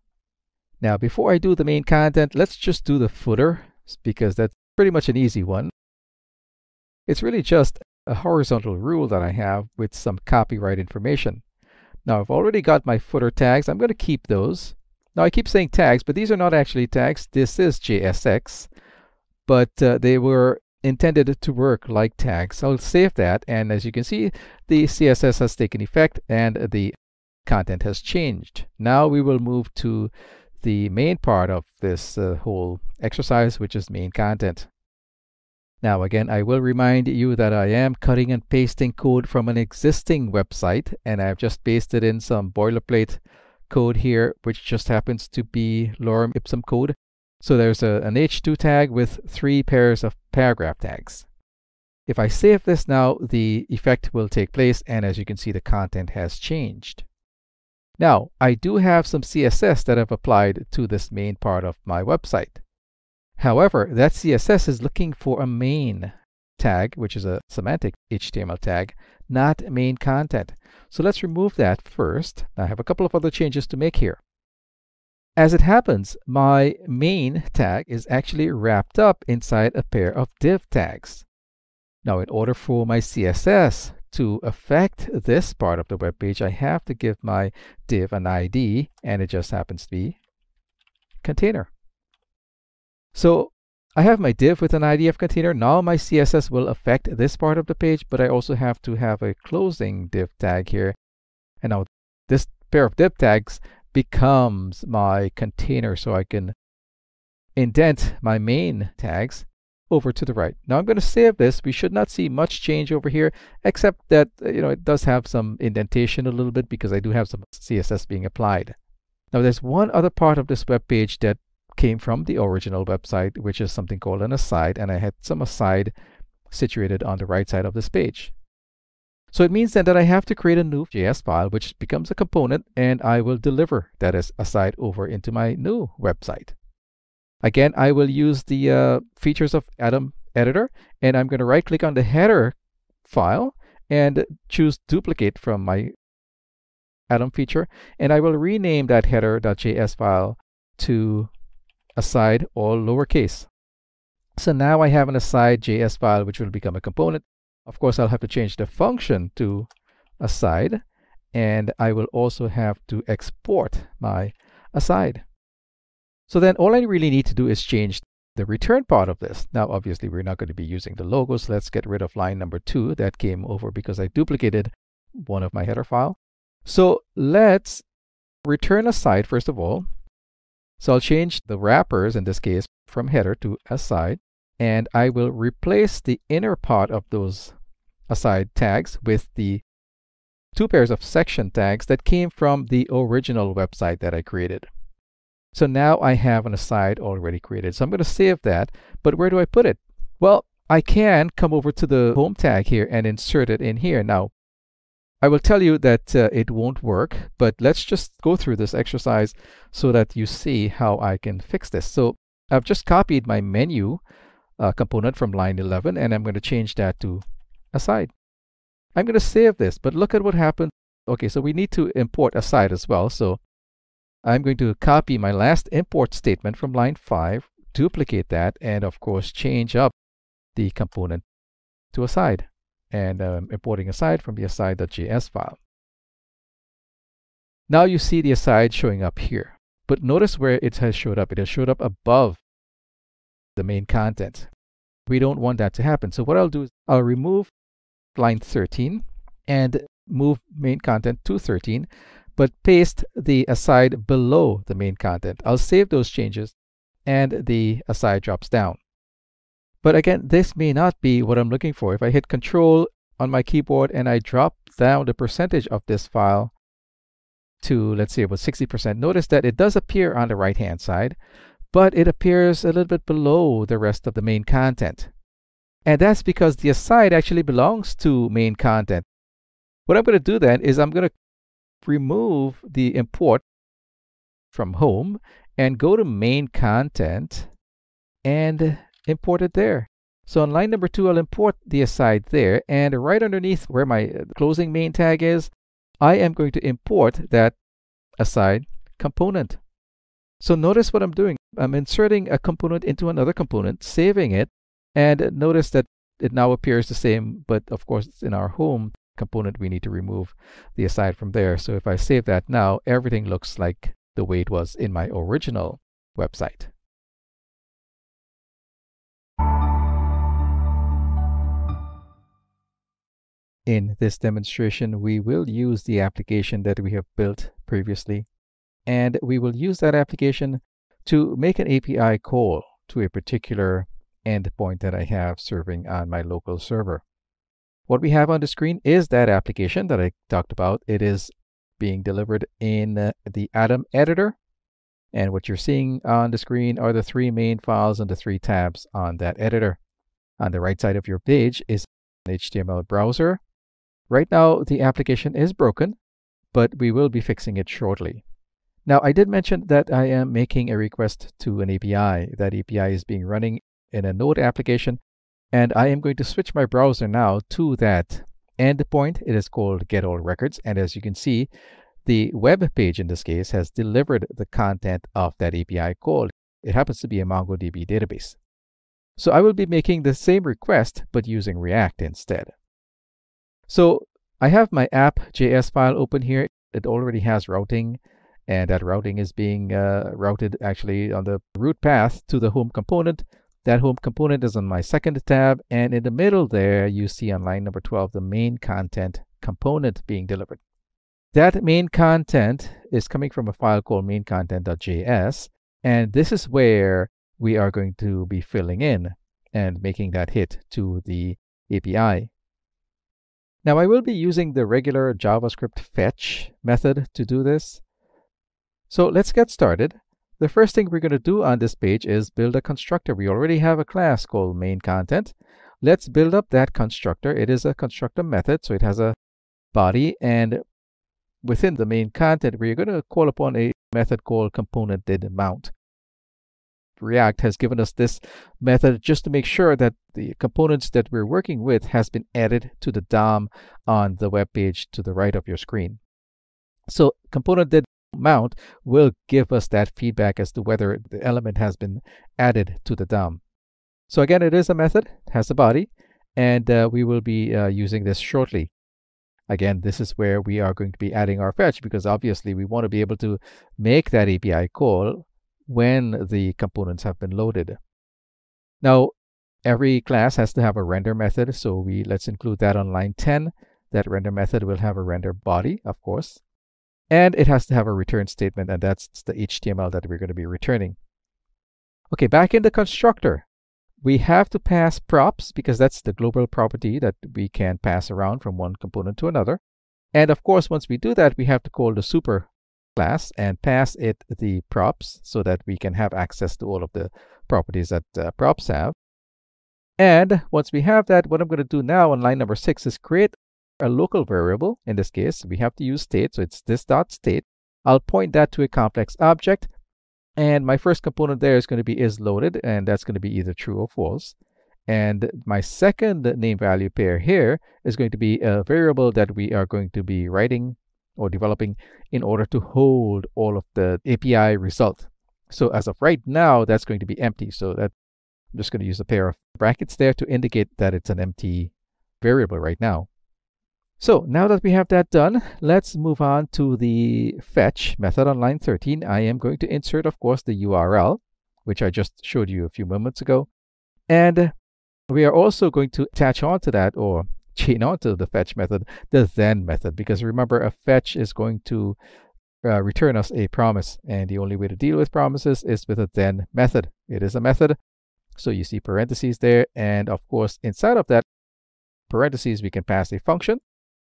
Speaker 1: Now before I do the main content, let's just do the footer, because that's pretty much an easy one. It's really just a horizontal rule that I have with some copyright information. Now I've already got my footer tags. I'm going to keep those. Now I keep saying tags, but these are not actually tags. This is JSX, but they were intended to work like tags. I'll save that, and as you can see, the CSS has taken effect and the content has changed. Now we will move to the main part of this whole exercise, which is main content. Now again, I will remind you that I am cutting and pasting code from an existing website, and I've just pasted in some boilerplate code here, which just happens to be lorem ipsum code. So there's an h2 tag with 3 pairs of paragraph tags. If I save this now, the effect will take place, and as you can see, the content has changed. Now, I do have some CSS that I've applied to this main part of my website. However, that CSS is looking for a main tag, which is a semantic HTML tag, not main content. So let's remove that first. I have a couple of other changes to make here. As it happens, my main tag is actually wrapped up inside a pair of div tags. Now, in order for my CSS to affect this part of the web page, I have to give my div an ID, and it just happens to be container. So I have my div with an ID of container. Now my CSS will affect this part of the page, but I also have to have a closing div tag here. And now this pair of div tags becomes my container, so I can indent my main tags over to the right. Now I'm going to save this. We should not see much change over here, except that it does have some indentation a little bit because I do have some CSS being applied. Now there's one other part of this web page that came from the original website, which is something called an aside, and I had some aside situated on the right side of this page. So it means then that I have to create a new JS file, which becomes a component, and I will deliver that as aside over into my new website. Again, I will use the features of Atom Editor, and I'm going to right click on the header file and choose duplicate from my Atom feature, and I will rename that header.js file to aside, all lowercase. So now I have an aside JS file which will become a component. Of course, I'll have to change the function to aside, and I will also have to export my aside. So then all I really need to do is change the return part of this. Now obviously we're not going to be using the logos. Let's get rid of line number 2 that came over because I duplicated one of my header file. So let's return aside first of all. So I'll change the wrappers in this case from header to aside. and I will replace the inner part of those aside tags with the 2 pairs of section tags that came from the original website that I created. So now I have an aside already created. So I'm going to save that, but where do I put it? Well, I can come over to the home tag here and insert it in here. Now, I will tell you that it won't work, but let's just go through this exercise so that you see how I can fix this. So I've just copied my menu component from line 11, and I'm going to change that to aside. I'm going to save this, but look at what happened. Okay, so we need to import aside as well. So I'm going to copy my last import statement from line 5, duplicate that, and of course change up the component to aside. And importing aside from the aside.js file. Now you see the aside showing up here. But notice where it has showed up. It has showed up above the main content. We don't want that to happen. So what I'll do is I'll remove line 13 and move main content to 13, but paste the aside below the main content. I'll save those changes and the aside drops down. But again, this may not be what I'm looking for. If I hit Control on my keyboard and I drop down the percentage of this file to, let's say, about 60%, notice that it does appear on the right-hand side, but it appears a little bit below the rest of the main content. And that's because the aside actually belongs to main content. What I'm going to do then is I'm going to remove the import from home and go to main content and import it there. So on line number 2, I'll import the aside there, and right underneath where my closing main tag is, I am going to import that aside component. So notice what I'm doing. I'm inserting a component into another component, saving it, and notice that it now appears the same, but of course in our home component we need to remove the aside from there. So if I save that now, everything looks like the way it was in my original website. In this demonstration, we will use the application that we have built previously, and we will use that application to make an API call to a particular endpoint that I have serving on my local server. What we have on the screen is that application that I talked about. It is being delivered in the Atom editor, and what you're seeing on the screen are the 3 main files and the 3 tabs on that editor. On the right side of your page is an HTML browser. Right now, the application is broken, but we will be fixing it shortly. Now, I did mention that I am making a request to an API. That API is being running in a Node application, and I am going to switch my browser now to that endpoint. It is called Get All Records, and as you can see, the web page in this case has delivered the content of that API call. It happens to be a MongoDB database. So I will be making the same request, but using React instead. So I have my app.js file open here. It already has routing, and that routing is being routed actually on the route path to the home component. That home component is on my second tab, and in the middle there you see on line number 12 the main content component being delivered. That main content is coming from a file called maincontent.js, and this is where we are going to be filling in and making that hit to the API. Now I will be using the regular JavaScript fetch method to do this. So let's get started. The first thing we're going to do on this page is build a constructor. We already have a class called mainContent. Let's build up that constructor. It is a constructor method, so it has a body, and within the main content we're going to call upon a method called componentDidMount. React has given us this method just to make sure that the components that we're working with has been added to the DOM on the web page to the right of your screen. So componentDidMount will give us that feedback as to whether the element has been added to the DOM. So again, it is a method, it has a body, and we will be using this shortly. Again, this is where we are going to be adding our fetch, because obviously we want to be able to make that API call when the components have been loaded. Now, every class has to have a render method, so let's include that on line 10. That render method will have a render body, of course, and it has to have a return statement, and that's the HTML that we're going to be returning. Okay, back in the constructor, we have to pass props because that's the global property that we can pass around from one component to another. And of course, once we do that, we have to call the super class and pass it the props so that we can have access to all of the properties that props have. And once we have that, what I'm going to do now on line number 6 is create a local variable. In this case, we have to use state, so it's this dot state. I'll point that to a complex object, and my first component there is going to be is loaded, and that's going to be either true or false. And my second name value pair here is going to be a variable that we are going to be writing or developing in order to hold all of the API result. So as of right now, that's going to be empty. So that I'm just going to use a pair of brackets there to indicate that it's an empty variable right now. So now that we have that done, let's move on to the fetch method on line 13. I am going to insert, of course, the URL, which I just showed you a few moments ago. And we are also going to attach onto that, or chain onto the fetch method, the then method, because remember, a fetch is going to return us a promise. And the only way to deal with promises is with a then method. It is a method. So you see parentheses there. And of course, inside of that parentheses, we can pass a function.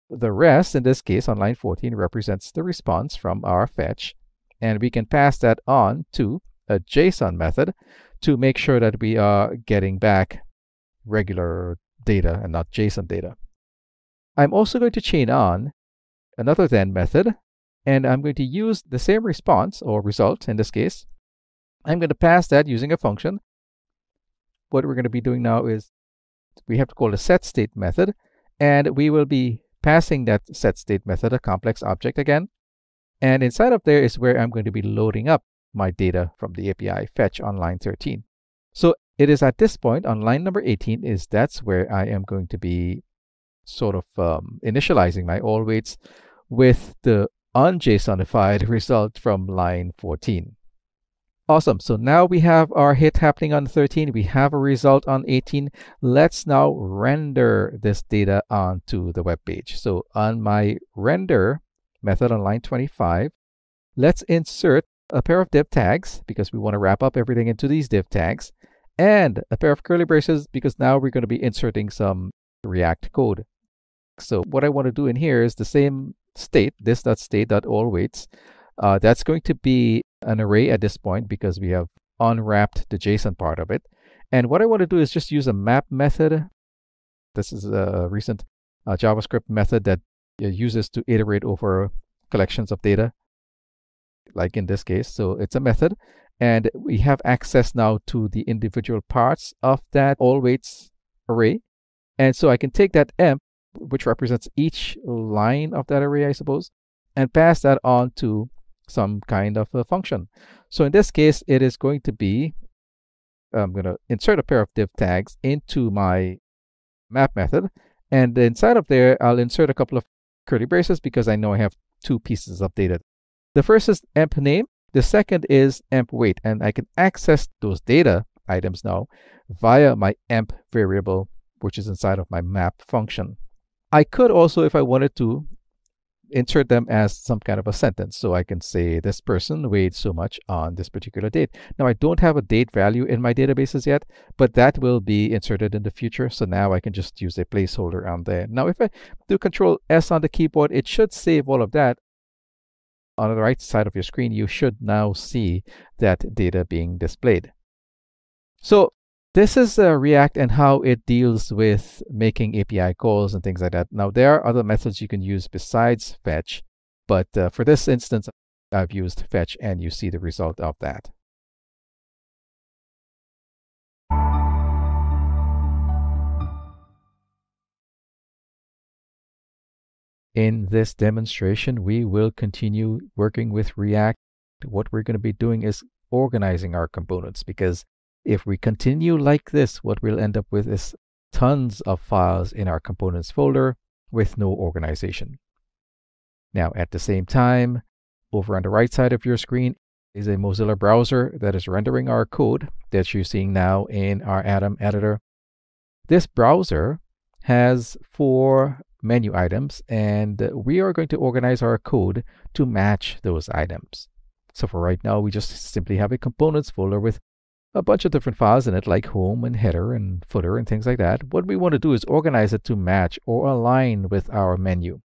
Speaker 1: The rest, in this case, on line 14, represents the response from our fetch. And we can pass that on to a JSON method to make sure that we are getting back regular data and not JSON data. I'm also going to chain on another then method, and I'm going to use the same response or result in this case. I'm going to pass that using a function. What we're going to be doing now is we have to call the setState method, and we will be passing that setState method a complex object again. And inside of there is where I'm going to be loading up my data from the API fetch on line 13. So it is at this point on line number 18 that's where I am going to be sort of initializing my all waits with the unJSONified result from line 14. Awesome. So now we have our hit happening on 13. We have a result on 18. Let's now render this data onto the web page. So on my render method on line 25, let's insert a pair of div tags because we want to wrap up everything into these div tags, and a pair of curly braces because now we're going to be inserting some React code. So what I want to do in here is the same state, this.state.allWaits. That's going to be an array at this point because we have unwrapped the JSON part of it. And what I want to do is just use a map method. This is a recent JavaScript method that uses to iterate over collections of data, like in this case. So it's a method, and we have access now to the individual parts of that allWaits array. And so I can take that emp, which represents each line of that array, I suppose, and pass that on to some kind of a function. So in this case, it is going to be, I'm going to insert a pair of div tags into my map method. And inside of there, I'll insert a couple of curly braces because I know I have two pieces of data. The first is emp name. The second is emp weight. And I can access those data items now via my emp variable, which is inside of my map function. I could also, if I wanted to, insert them as some kind of a sentence. So I can say this person weighed so much on this particular date. Now I don't have a date value in my databases yet, but that will be inserted in the future. So now I can just use a placeholder on there. Now if I do Control S on the keyboard, it should save all of that. On the right side of your screen, you should now see that data being displayed. So this is React and how it deals with making API calls and things like that. Now, there are other methods you can use besides fetch, but for this instance, I've used fetch, and you see the result of that. In this demonstration, we will continue working with React. What we're going to be doing is organizing our components, because if we continue like this, what we'll end up with is tons of files in our components folder with no organization. Now, at the same time, over on the right side of your screen is a Mozilla browser that is rendering our code that you're seeing now in our Atom editor. This browser has 4 menu items, and we are going to organize our code to match those items. So for right now, we just simply have a components folder with a bunch of different files in it, like home and header and footer and things like that. What we want to do is organize it to match or align with our menu.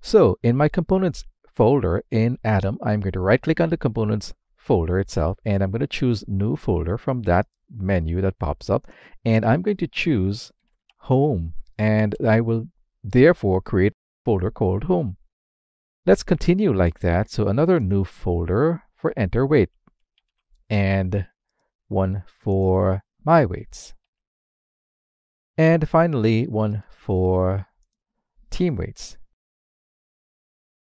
Speaker 1: So in my components folder in Atom, I'm going to right-click on the components folder itself, and I'm going to choose new folder from that menu that pops up, and I'm going to choose home, and I will therefore create a folder called home. Let's continue like that. So another new folder for enter weight, and one for my weights, and finally one for team weights.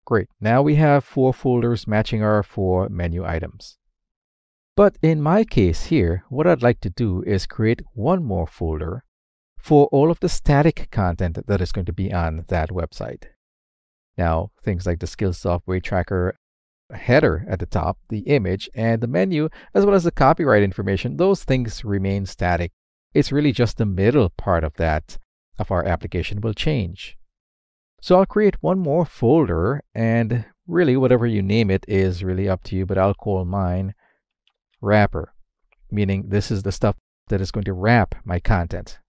Speaker 1: Great. Now we have 4 folders matching our 4 menu items. But in my case here, what I'd like to do is create one more folder for all of the static content that is going to be on that website. Now, things like the skill software tracker header at the top, the image, and the menu, as well as the copyright information, those things remain static. It's really just the middle part of our application will change. So I'll create one more folder, and really whatever you name it is really up to you, but I'll call mine wrapper, meaning this is the stuff that is going to wrap my content.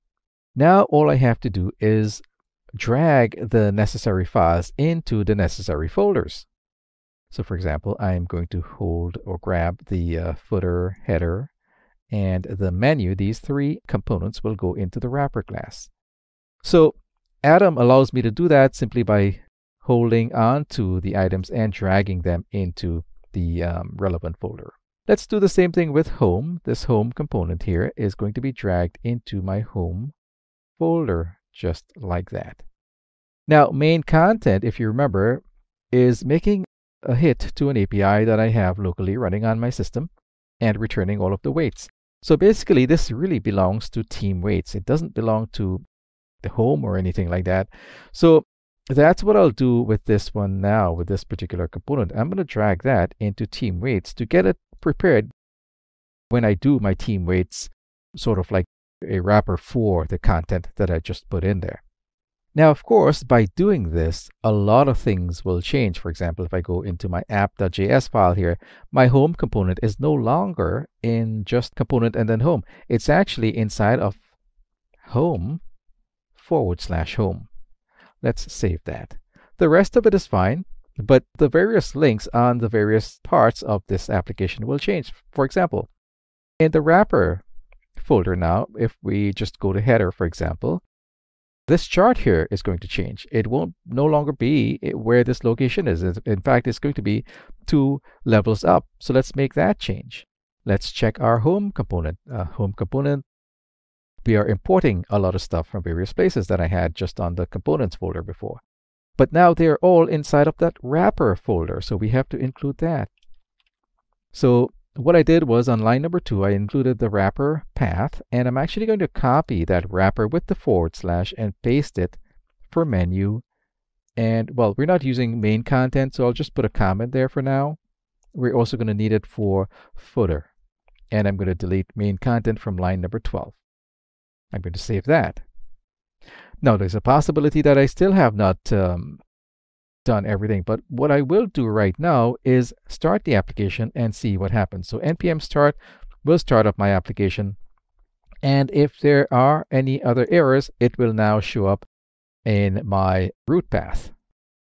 Speaker 1: Now all I have to do is drag the necessary files into the necessary folders. So for example, I'm going to hold or grab the footer, header, and the menu. These 3 components will go into the wrapper class. So Atom allows me to do that simply by holding on to the items and dragging them into the relevant folder. Let's do the same thing with home. This home component here is going to be dragged into my home folder, just like that. Now, main content, if you remember, is making a hit to an API that I have locally running on my system and returning all of the weights. So basically, this really belongs to team weights. It doesn't belong to the home or anything like that. So that's what I'll do with this one now, with this particular component. I'm going to drag that into team weights to get it prepared when I do my team weights, sort of like a wrapper for the content that I just put in there. Now, of course, by doing this, a lot of things will change. For example, if I go into my app.js file here, my home component is no longer in just component and then home. It's actually inside of home /home. Let's save that. The rest of it is fine, but the various links on the various parts of this application will change. For example, in the wrapper folder now, if we just go to header, for example, this chart here is going to change. It won't no longer be where this location is. In fact, it's going to be 2 levels up. So let's make that change. Let's check our home component. We are importing a lot of stuff from various places that I had just on the components folder before. But now they're all inside of that wrapper folder, so we have to include that. So what I did was on line number 2, I included the wrapper path, and I'm actually going to copy that wrapper with the / and paste it for menu. And well, we're not using main content, so I'll just put a comment there for now. We're also going to need it for footer. And I'm going to delete main content from line number 12. I'm going to save that. Now, there's a possibility that I still have not done everything, but what I will do right now is start the application and see what happens. So npm start will start up my application, and if there are any other errors, it will now show up in my root path.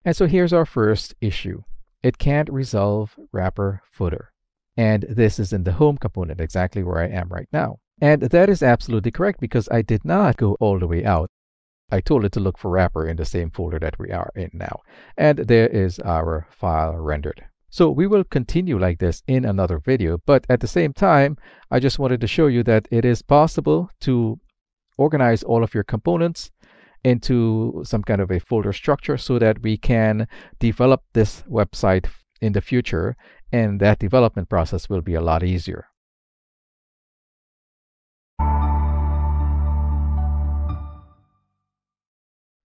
Speaker 1: And so here's our first issue. It can't resolve wrapper footer. And this is in the home component, exactly where I am right now. And that is absolutely correct because I did not go all the way out. I told it to look for wrapper in the same folder that we are in now. And there is our file rendered. So we will continue like this in another video, but at the same time, I just wanted to show you that it is possible to organize all of your components into some kind of a folder structure so that we can develop this website in the future, and that development process will be a lot easier.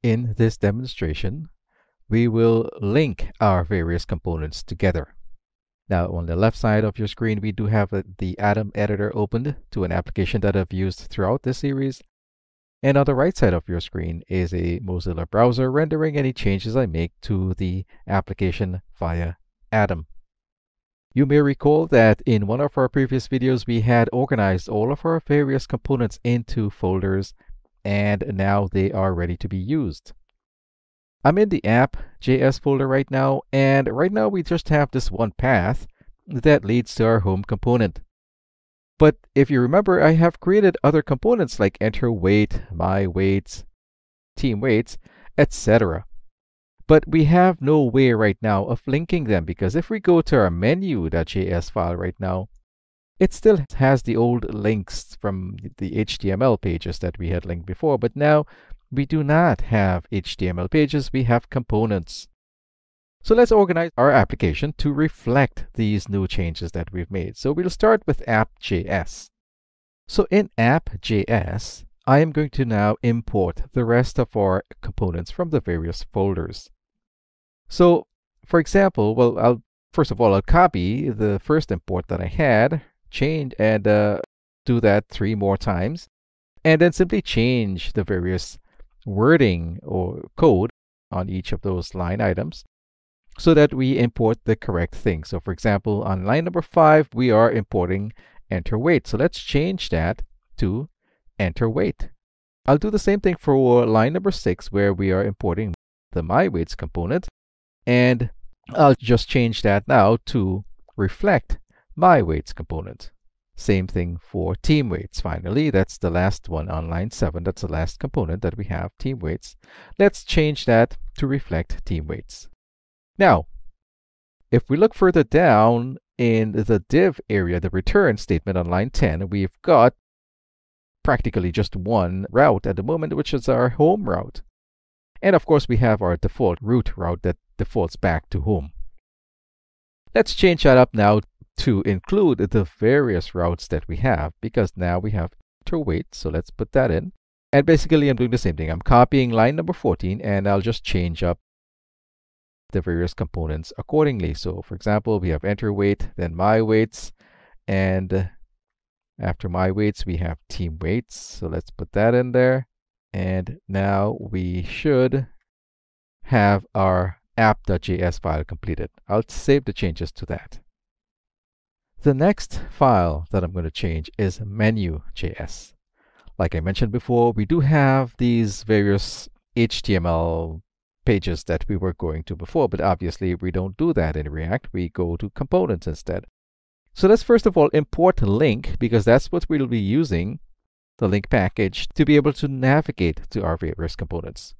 Speaker 1: In this demonstration, we will link our various components together. Now, on the left side of your screen, we do have the Atom editor opened to an application that I've used throughout this series. And on the right side of your screen is a Mozilla browser rendering any changes I make to the application via Atom. You may recall that in one of our previous videos, we had organized all of our various components into folders, and now they are ready to be used. I'm in the app.js folder right now, and right now we just have this one path that leads to our home component. But if you remember, I have created other components like enter weight, my weights, team weights, etc. But we have no way right now of linking them, because if we go to our menu.js file right now, it still has the old links from the HTML pages that we had linked before, but now we do not have HTML pages, we have components. So let's organize our application to reflect these new changes that we've made. So we'll start with app.js. So in app.js, I am going to now import the rest of our components from the various folders. So for example, well, first of all, I'll copy the first import that I had, change and do that 3 more times, and then simply change the various wording or code on each of those line items so that we import the correct thing. So for example, on line number 5, we are importing enter weight. So let's change that to enter weight. I'll do the same thing for line number 6, where we are importing the my weights component, and I'll just change that now to reflect my weights component. Same thing for team weights. Finally, that's the last one on line 7. That's the last component that we have, team weights. Let's change that to reflect team weights. Now, if we look further down in the div area, the return statement on line 10, we've got practically just one route at the moment, which is our home route. And of course, we have our default root route that defaults back to home. Let's change that up now to include the various routes that we have, because now we have enter weight. So let's put that in. And basically, I'm doing the same thing. I'm copying line number 14, and I'll just change up the various components accordingly. So for example, we have enter weight, then my weights, and after my weights, we have team weights. So let's put that in there. And now we should have our app.js file completed. I'll save the changes to that. The next file that I'm going to change is menu.js. Like I mentioned before, we do have these various HTML pages that we were going to before, but obviously we don't do that in React. We go to components instead. So let's first of all import link, because that's what we'll be using, the link package, to be able to navigate to our various components.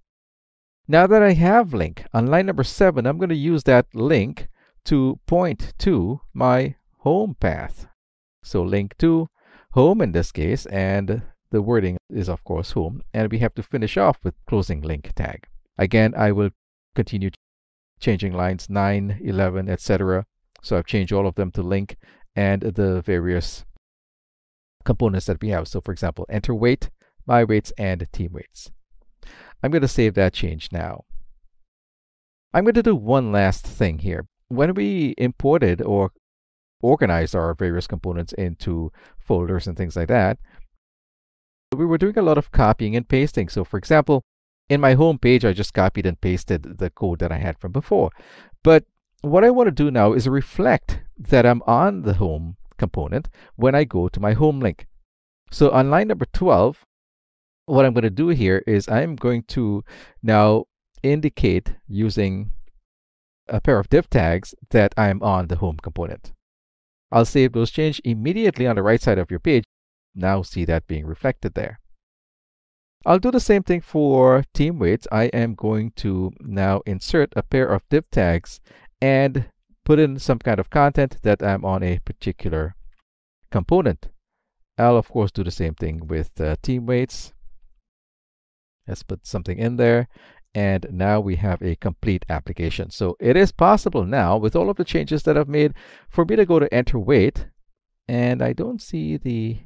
Speaker 1: Now that I have link, on line number 7, I'm going to use that link to point to my home path. So link to home in this case, and the wording is of course home, and we have to finish off with closing link tag. Again, I will continue changing lines 9, 11, etc. So I've changed all of them to link and the various components that we have. So for example, enter weight, my weights, and team weights. I'm going to save that change now. I'm going to do one last thing here. When we imported or organized our various components into folders and things like that, we were doing a lot of copying and pasting. So for example, in my home page, I just copied and pasted the code that I had from before. But what I want to do now is reflect that I'm on the home component when I go to my home link. So on line number 12, what I'm going to do here is I'm going to now indicate using a pair of div tags that I'm on the home component. I'll save those changes immediately on the right side of your page. Now see that being reflected there. I'll do the same thing for team weights. I am going to now insert a pair of div tags and put in some kind of content that I'm on a particular component. I'll of course do the same thing with team weights. Let's put something in there, and now we have a complete application. So it is possible now, with all of the changes that I've made, for me to go to enter weight, and I don't see the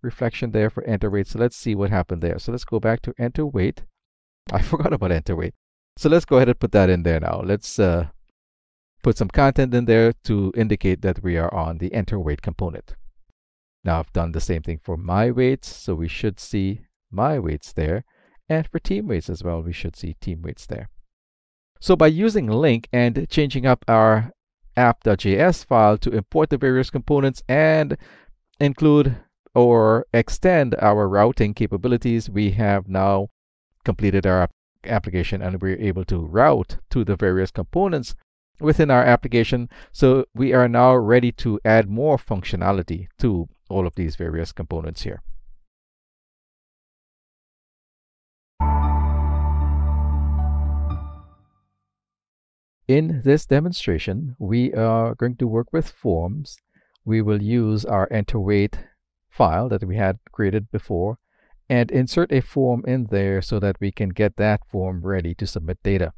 Speaker 1: reflection there for enter weight. So let's see what happened there. So let's go back to enter weight. I forgot about enter weight. So let's go ahead and put that in there now. Let's put some content in there to indicate that we are on the enter weight component. Now I've done the same thing for my weights, so we should see my weights there. And for team weights as well, we should see team weights there. So by using link and changing up our app.js file to import the various components and include or extend our routing capabilities. We have now completed our application and we're able to route to the various components within our application. So we are now ready to add more functionality to all of these various components here. In this demonstration, we are going to work with forms. We will use our enter weight file that we had created before and insert a form in there so that we can get that form ready to submit data.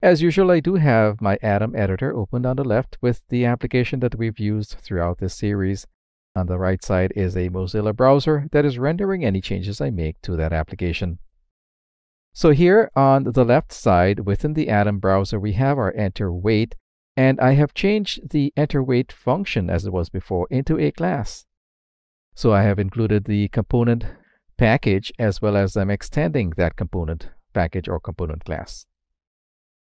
Speaker 1: As usual, I do have my Atom editor opened on the left with the application that we've used throughout this series. On the right side is a Mozilla browser that is rendering any changes I make to that application. So here on the left side within the Atom browser, we have our enter weight, and I have changed the enter weight function as it was before into a class. So I have included the component package as well as I'm extending that component package or component class.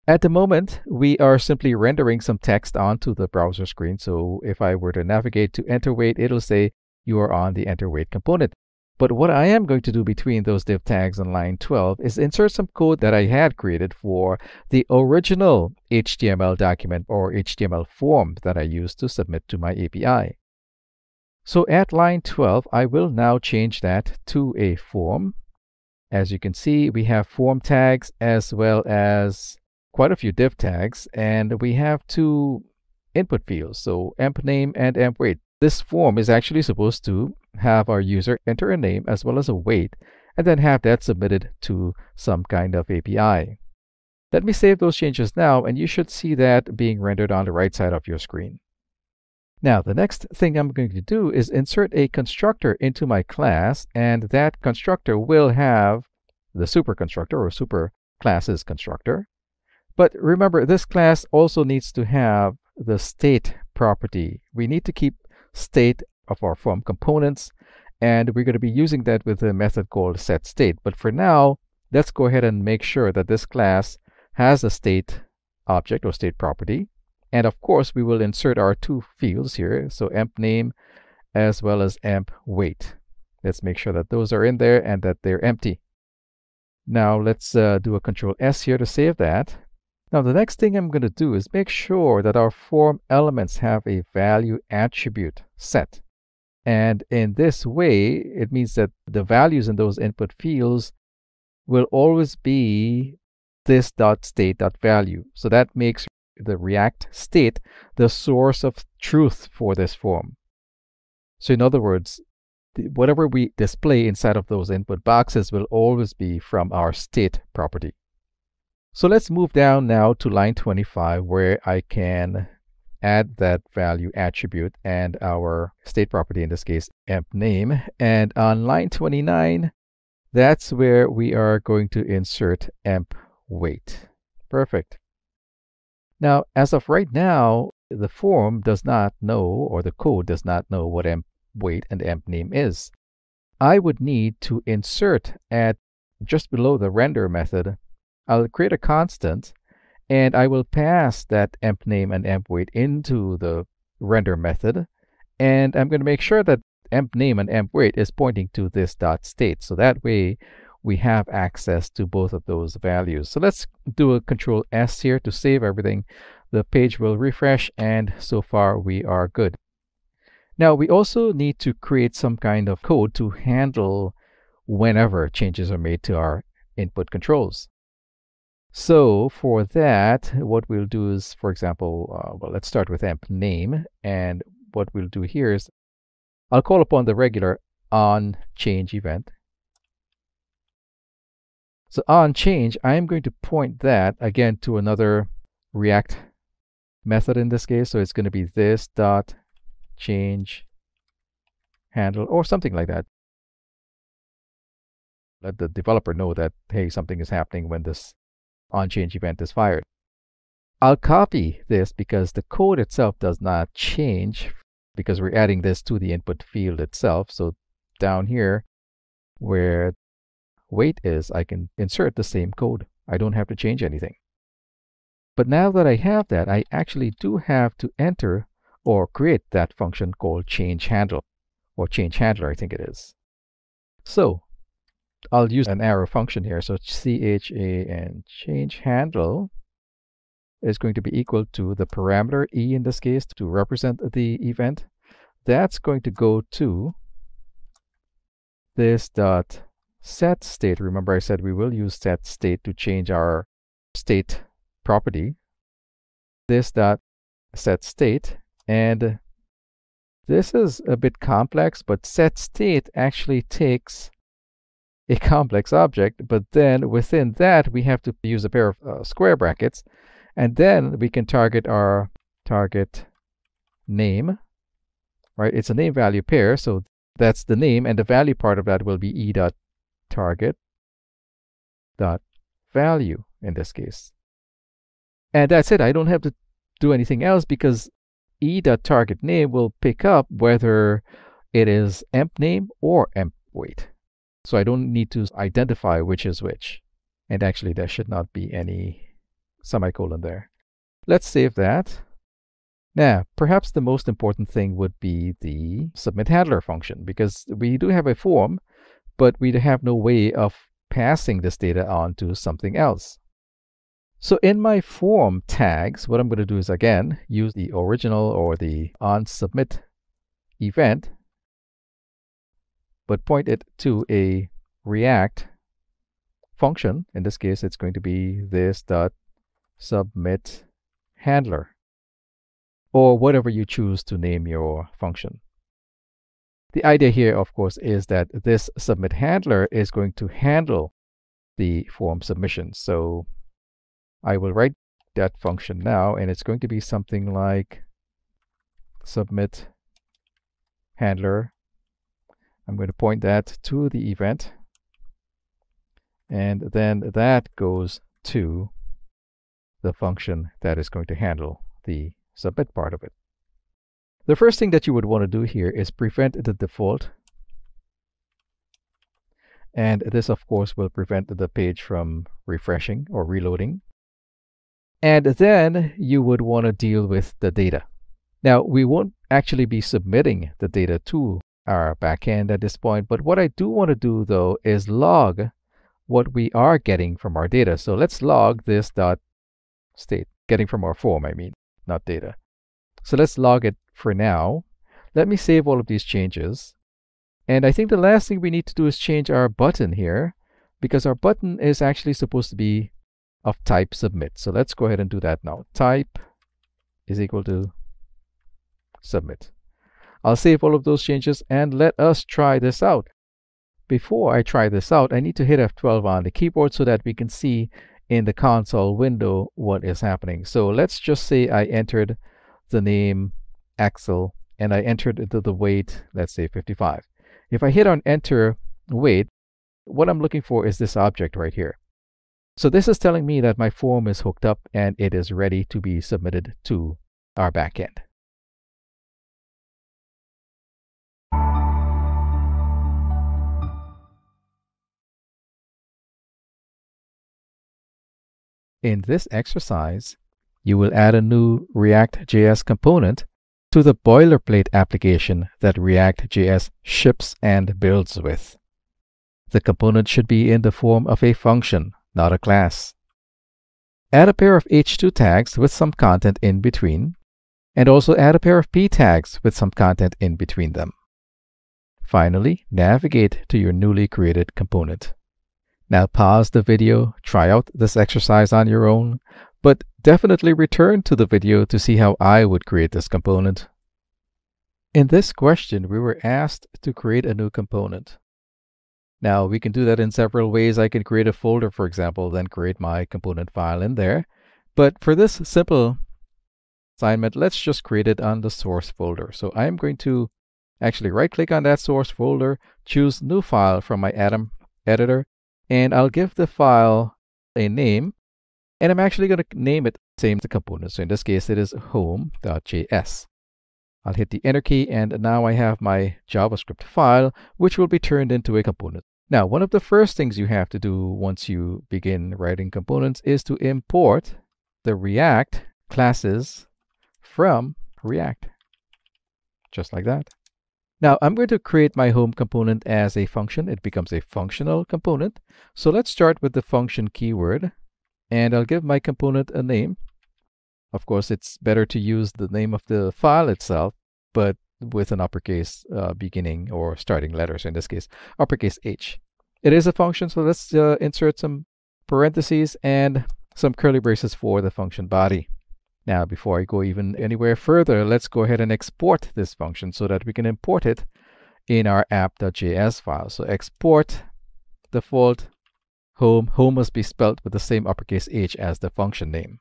Speaker 1: At the moment, we are simply rendering some text onto the browser screen. So if I were to navigate to enter weight, it'll say you are on the enter weight component. But what I am going to do between those div tags on line 12 is insert some code that I had created for the original HTML document or HTML form that I used to submit to my API. So at line 12, I will now change that to a form. As you can see, we have form tags as well as quite a few div tags, and we have two input fields, so emp name and emp weight. This form is actually supposed to have our user enter a name as well as a weight, and then have that submitted to some kind of API. Let me save those changes now, and you should see that being rendered on the right side of your screen. Now, the next thing I'm going to do is insert a constructor into my class, and that constructor will have the super constructor or super classes constructor. But remember, this class also needs to have the state property. We need to keep state of our form components, and we're going to be using that with a method called setState. But for now, let's go ahead and make sure that this class has a state object or state property. And of course, we will insert our two fields here, so emp name as well as emp weight. Let's make sure that those are in there and that they're empty. Now let's do a Control S here to save that. Now the next thing I'm going to do is make sure that our form elements have a value attribute set. And in this way, it means that the values in those input fields will always be this.state.value. So that makes the React state the source of truth for this form. So in other words, whatever we display inside of those input boxes will always be from our state property. So let's move down now to line 25, where I can add that value attribute and our state property, in this case emp name. And on line 29, that's where we are going to insert emp weight. Perfect. Now, as of right now, the form does not know, or the code does not know what emp weight and emp name is. I would need to insert at just below the render method. I'll create a constant, and I will pass that emp name and emp weight into the render method. And I'm going to make sure that emp name and emp weight is pointing to this dot state. So that way, we have access to both of those values. So let's do a Control S here to save everything. The page will refresh, and so far we are good. Now we also need to create some kind of code to handle whenever changes are made to our input controls. So for that, what we'll do is, for example, well, let's start with emp name. And what we'll do here is I'll call upon the regular onChange event. So on change, I'm going to point that again to another React method in this case. So it's going to be this dot change handle or something like that. Let the developer know that, hey, something is happening when this onChange event is fired. I'll copy this because the code itself does not change because we're adding this to the input field itself. So down here where weight is, I can insert the same code. I don't have to change anything. But now that I have that, I actually do have to enter or create that function called change handle, or change handler, I think it is. So I'll use an arrow function here. So CHA and change handle is going to be equal to the parameter E in this case to represent the event. That's going to go to this dot set state. Remember I said we will use set state to change our state property. This dot set state, and this is a bit complex, but set state actually takes a complex object, but then within that we have to use a pair of square brackets, and then we can target our target name, right? It's a name value pair, so that's the name, and the value part of that will be e.target.value in this case. And that's it. I don't have to do anything else because e.target name will pick up whether it is emp name or emp weight. So I don't need to identify which is which. And actually there should not be any semicolon there. Let's save that. Now, perhaps the most important thing would be the submit handler function, because we do have a form, but we have no way of passing this data on to something else. So in my form tags, what I'm going to do is again use the original or the onSubmit event, but point it to a React function. In this case, it's going to be this dot submit handler, or whatever you choose to name your function. The idea here, of course, is that this submit handler is going to handle the form submission. So I will write that function now, and it's going to be something like submit handler. I'm going to point that to the event, and then that goes to the function that is going to handle the submit part of it. The first thing that you would want to do here is prevent the default, and this of course will prevent the page from refreshing or reloading. And then you would want to deal with the data. Now, we won't actually be submitting the data to our backend at this point, but what I do want to do though is log what we are getting from our data. So let's log this dot state, getting from our form, I mean, not data. So let's log it for now. Let me save all of these changes. And I think the last thing we need to do is change our button here, because our button is actually supposed to be of type submit. So let's go ahead and do that now. Type is equal to submit. I'll save all of those changes and let us try this out. Before I try this out, I need to hit F12 on the keyboard so that we can see in the console window what is happening. So let's just say I entered the name Axel and I entered the weight, let's say 55. If I hit on enter weight, what I'm looking for is this object right here. So this is telling me that my form is hooked up and it is ready to be submitted to our backend. In this exercise, you will add a new React.js component to the boilerplate application that React.js ships and builds with. The component should be in the form of a function, not a class. Add a pair of h2 tags with some content in between, and also add a pair of p tags with some content in between them. Finally, navigate to your newly created component. Now pause the video, try out this exercise on your own, but definitely return to the video to see how I would create this component. In this question, we were asked to create a new component. Now, we can do that in several ways. I can create a folder, for example, then create my component file in there. But for this simple assignment, let's just create it on the source folder. So I'm going to actually right-click on that source folder, choose New File from my Atom editor, and I'll give the file a name. And I'm actually going to name it same as the component. So in this case, it is home.js. I'll hit the Enter key, and now I have my JavaScript file, which will be turned into a component. Now, one of the first things you have to do once you begin writing components is to import the React classes from React, just like that. Now I'm going to create my home component as a function. It becomes a functional component. So let's start with the function keyword, and I'll give my component a name. Of course, it's better to use the name of the file itself, but with an uppercase beginning or starting letters, in this case, uppercase H. It is a function, so let's insert some parentheses and some curly braces for the function body. Now, before I go even anywhere further, let's go ahead and export this function so that we can import it in our app.js file. So export default home. Home must be spelled with the same uppercase H as the function name.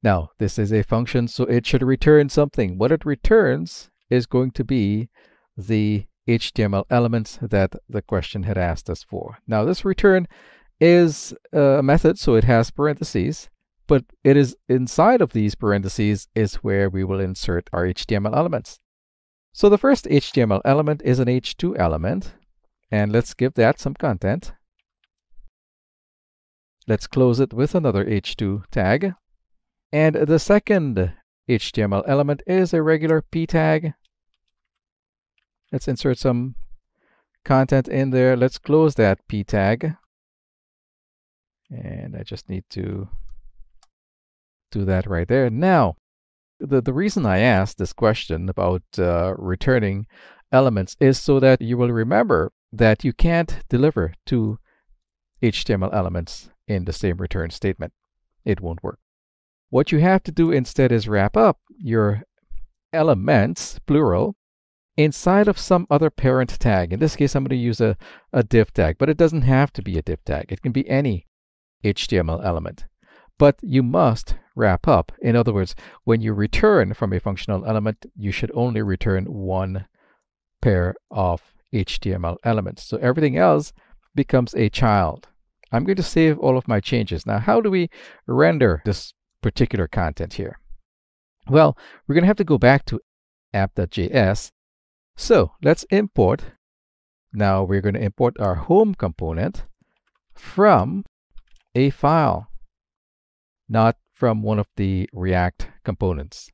Speaker 1: Now, this is a function, so it should return something. What it returns is going to be the HTML elements that the question had asked us for. Now, this return is a method, so it has parentheses, but it is inside of these parentheses is where we will insert our HTML elements. So the first HTML element is an H2 element, and let's give that some content. Let's close it with another H2 tag. And the second HTML element is a regular P tag. Let's insert some content in there. Let's close that P tag. And I just need to do that right there. Now, the reason I asked this question about returning elements is so that you will remember that you can't deliver two HTML elements in the same return statement. It won't work. What you have to do instead is wrap up your elements, plural, inside of some other parent tag. In this case, I'm going to use a div tag, but it doesn't have to be a div tag. It can be any HTML element. But you must wrap up. In other words, when you return from a functional element, you should only return one pair of HTML elements. So everything else becomes a child. I'm going to save all of my changes. Now, how do we render this particular content here? Well, we're going to have to go back to app.js. So let's import. Now we're going to import our home component from a file, not from one of the React components.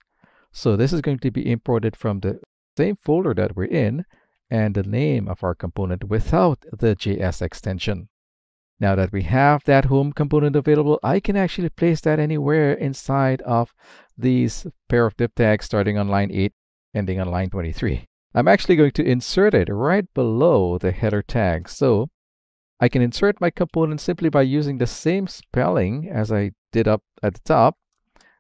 Speaker 1: So this is going to be imported from the same folder that we're in and the name of our component without the JS extension. Now that we have that home component available, I can actually place that anywhere inside of these pair of div tags starting on line 8, ending on line 23. I'm actually going to insert it right below the header tag. So I can insert my component simply by using the same spelling as I did up at the top.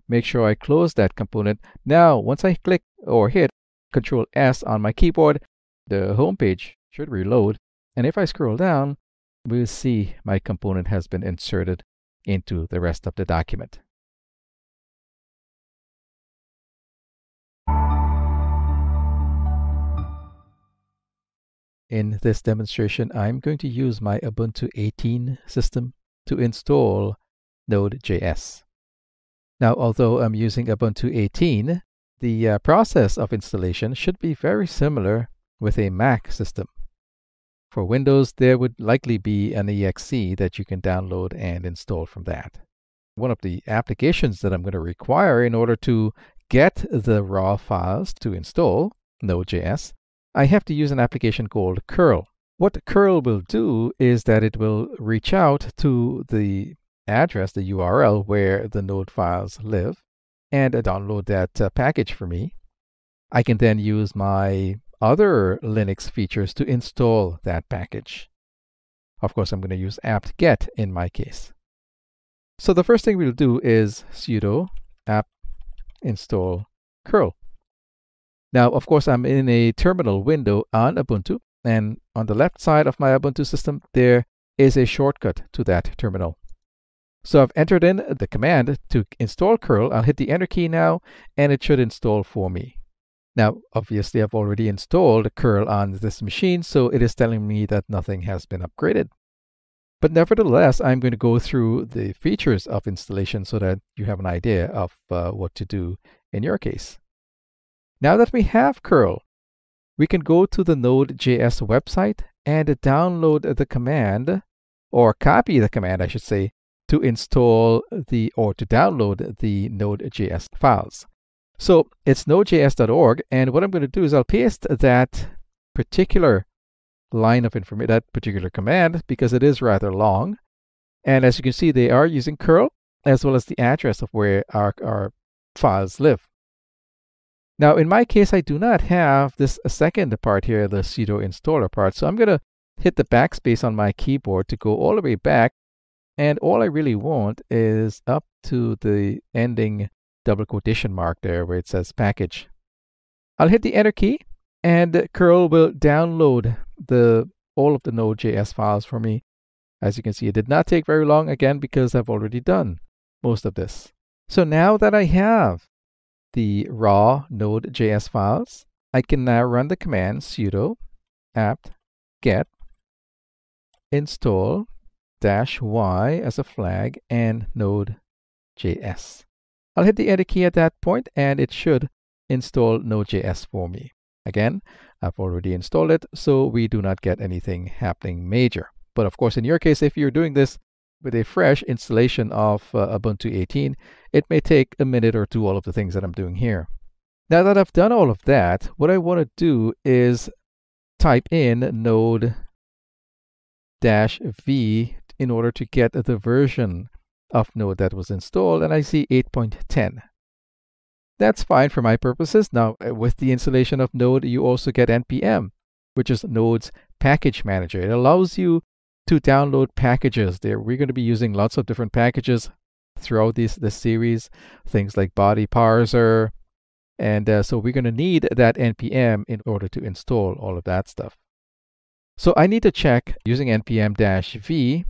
Speaker 1: Make sure I close that component. Now, once I click or hit Control S on my keyboard, the home page should reload. And if I scroll down, we'll see my component has been inserted into the rest of the document. In this demonstration, I'm going to use my Ubuntu 18 system to install Nodejs. Now, although I'm using Ubuntu 18, the process of installation should be very similar with a Mac system. For Windows, there would likely be an exe that you can download and install from that. One of the applications that I'm going to require in order to get the raw files to install Node.js, I have to use an application called curl. What curl will do is that it will reach out to the address, the URL where the Node files live, and download that package for me. I can then use my other Linux features to install that package. Of course, I'm going to use apt-get in my case. So the first thing we'll do is sudo apt install curl. Now, of course, I'm in a terminal window on Ubuntu, and on the left side of my Ubuntu system, there is a shortcut to that terminal. So I've entered in the command to install curl. I'll hit the enter key now, and it should install for me. Now, obviously, I've already installed curl on this machine, so it is telling me that nothing has been upgraded. But nevertheless, I'm going to go through the features of installation so that you have an idea of what to do in your case. Now that we have curl, we can go to the Node.js website and download the command, or copy the command, I should say, to to install or to download the Node.js files. So it's nodejs.org, and what I'm going to do is I'll paste that particular line of information, that particular command, because it is rather long. And as you can see, they are using curl as well as the address of where our files live. Now, in my case, I do not have this second part here, the sudo installer part. So I'm going to hit the backspace on my keyboard to go all the way back. And all I really want is up to the ending double quotation mark there where it says package. I'll hit the enter key, and curl will download all of the Node.js files for me. As you can see, it did not take very long, again, because I've already done most of this. So now that I have the raw Node.js files, I can now run the command sudo apt get install -y as a flag and Node.js. I'll hit the enter key at that point, and it should install Node.js for me. Again, I've already installed it, so we do not get anything happening major. But of course, in your case, if you're doing this with a fresh installation of Ubuntu 18, it may take a minute or two, all of the things that I'm doing here. Now that I've done all of that, what I want to do is type in node-v in order to get the version of Node that was installed, and I see 8.10. That's fine for my purposes. Now, with the installation of Node, you also get Npm, which is Node's package manager. It allows you to download packages. We're going to be using lots of different packages throughout this series, things like body parser, and so we're going to need that Npm in order to install all of that stuff. So I need to check using npm-v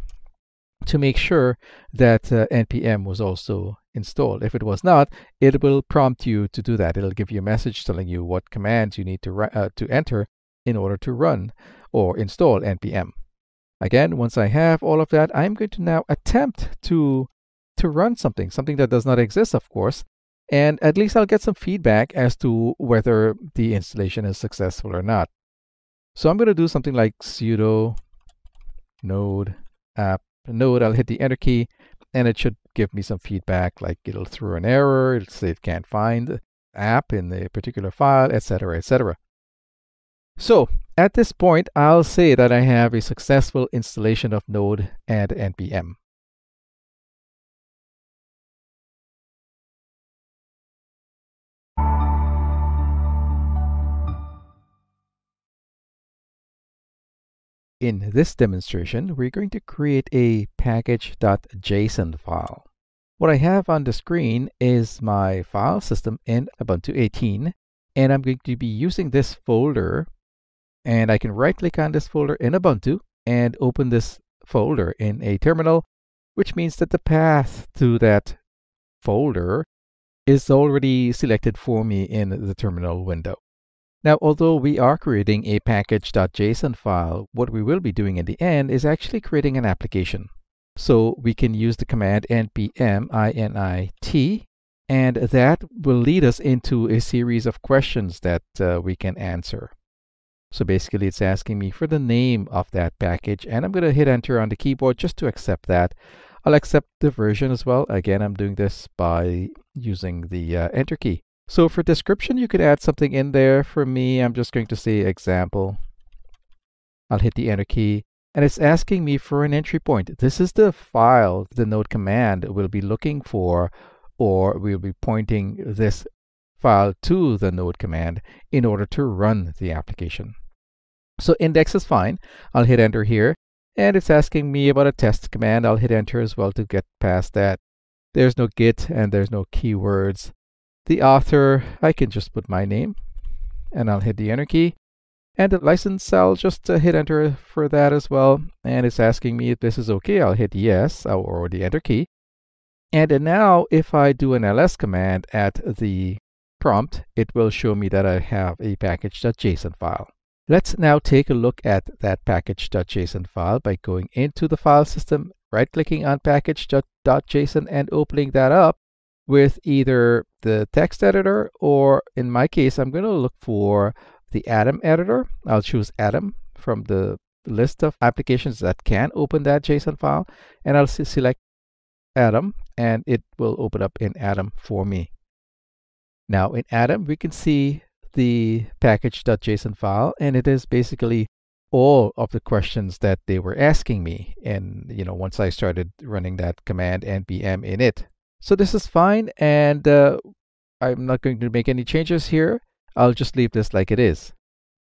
Speaker 1: to make sure that npm was also installed. If it was not, it will prompt you to do that. It'll give you a message telling you what commands you need to enter in order to run or install npm. Again, once I have all of that, I'm going to now attempt to run something that does not exist, of course, and at least I'll get some feedback as to whether the installation is successful or not. So I'm going to do something like sudo node app node. I'll hit the enter key, and it should give me some feedback, like it'll throw an error, it'll say it can't find app in the particular file, etc., etc. So at this point, I'll say that I have a successful installation of Node and npm. In this demonstration, we're going to create a package.json file. What I have on the screen is my file system in Ubuntu 18, and I'm going to be using this folder, and I can right-click on this folder in Ubuntu and open this folder in a terminal, which means that the path to that folder is already selected for me in the terminal window. Now, although we are creating a package.json file, what we will be doing in the end is actually creating an application. So we can use the command npm init, and that will lead us into a series of questions that we can answer. So basically, it's asking me for the name of that package, and I'm going to hit enter on the keyboard just to accept that. I'll accept the version as well. Again, I'm doing this by using the enter key. So for description, you could add something in there. For me, I'm just going to say example. I'll hit the enter key, and it's asking me for an entry point. This is the file the node command will be looking for, or we'll be pointing this file to the node command in order to run the application. So index is fine. I'll hit enter here, and it's asking me about a test command. I'll hit enter as well to get past that. There's no git and there's no keywords. The author, I can just put my name, and I'll hit the enter key. And the license, I'll just hit enter for that as well. And it's asking me if this is okay. I'll hit yes, or the enter key. And now if I do an ls command at the prompt, it will show me that I have a package.json file. Let's now take a look at that package.json file by going into the file system, right-clicking on package.json and opening that up with either the text editor, or in my case, I'm going to look for the Atom editor. I'll choose Atom from the list of applications that can open that JSON file, and I'll select Atom, and it will open up in Atom for me. Now in Atom, we can see the package.json file, and it is basically all of the questions that they were asking me. And once I started running that command npm init. So this is fine, and I'm not going to make any changes here. I'll just leave this like it is.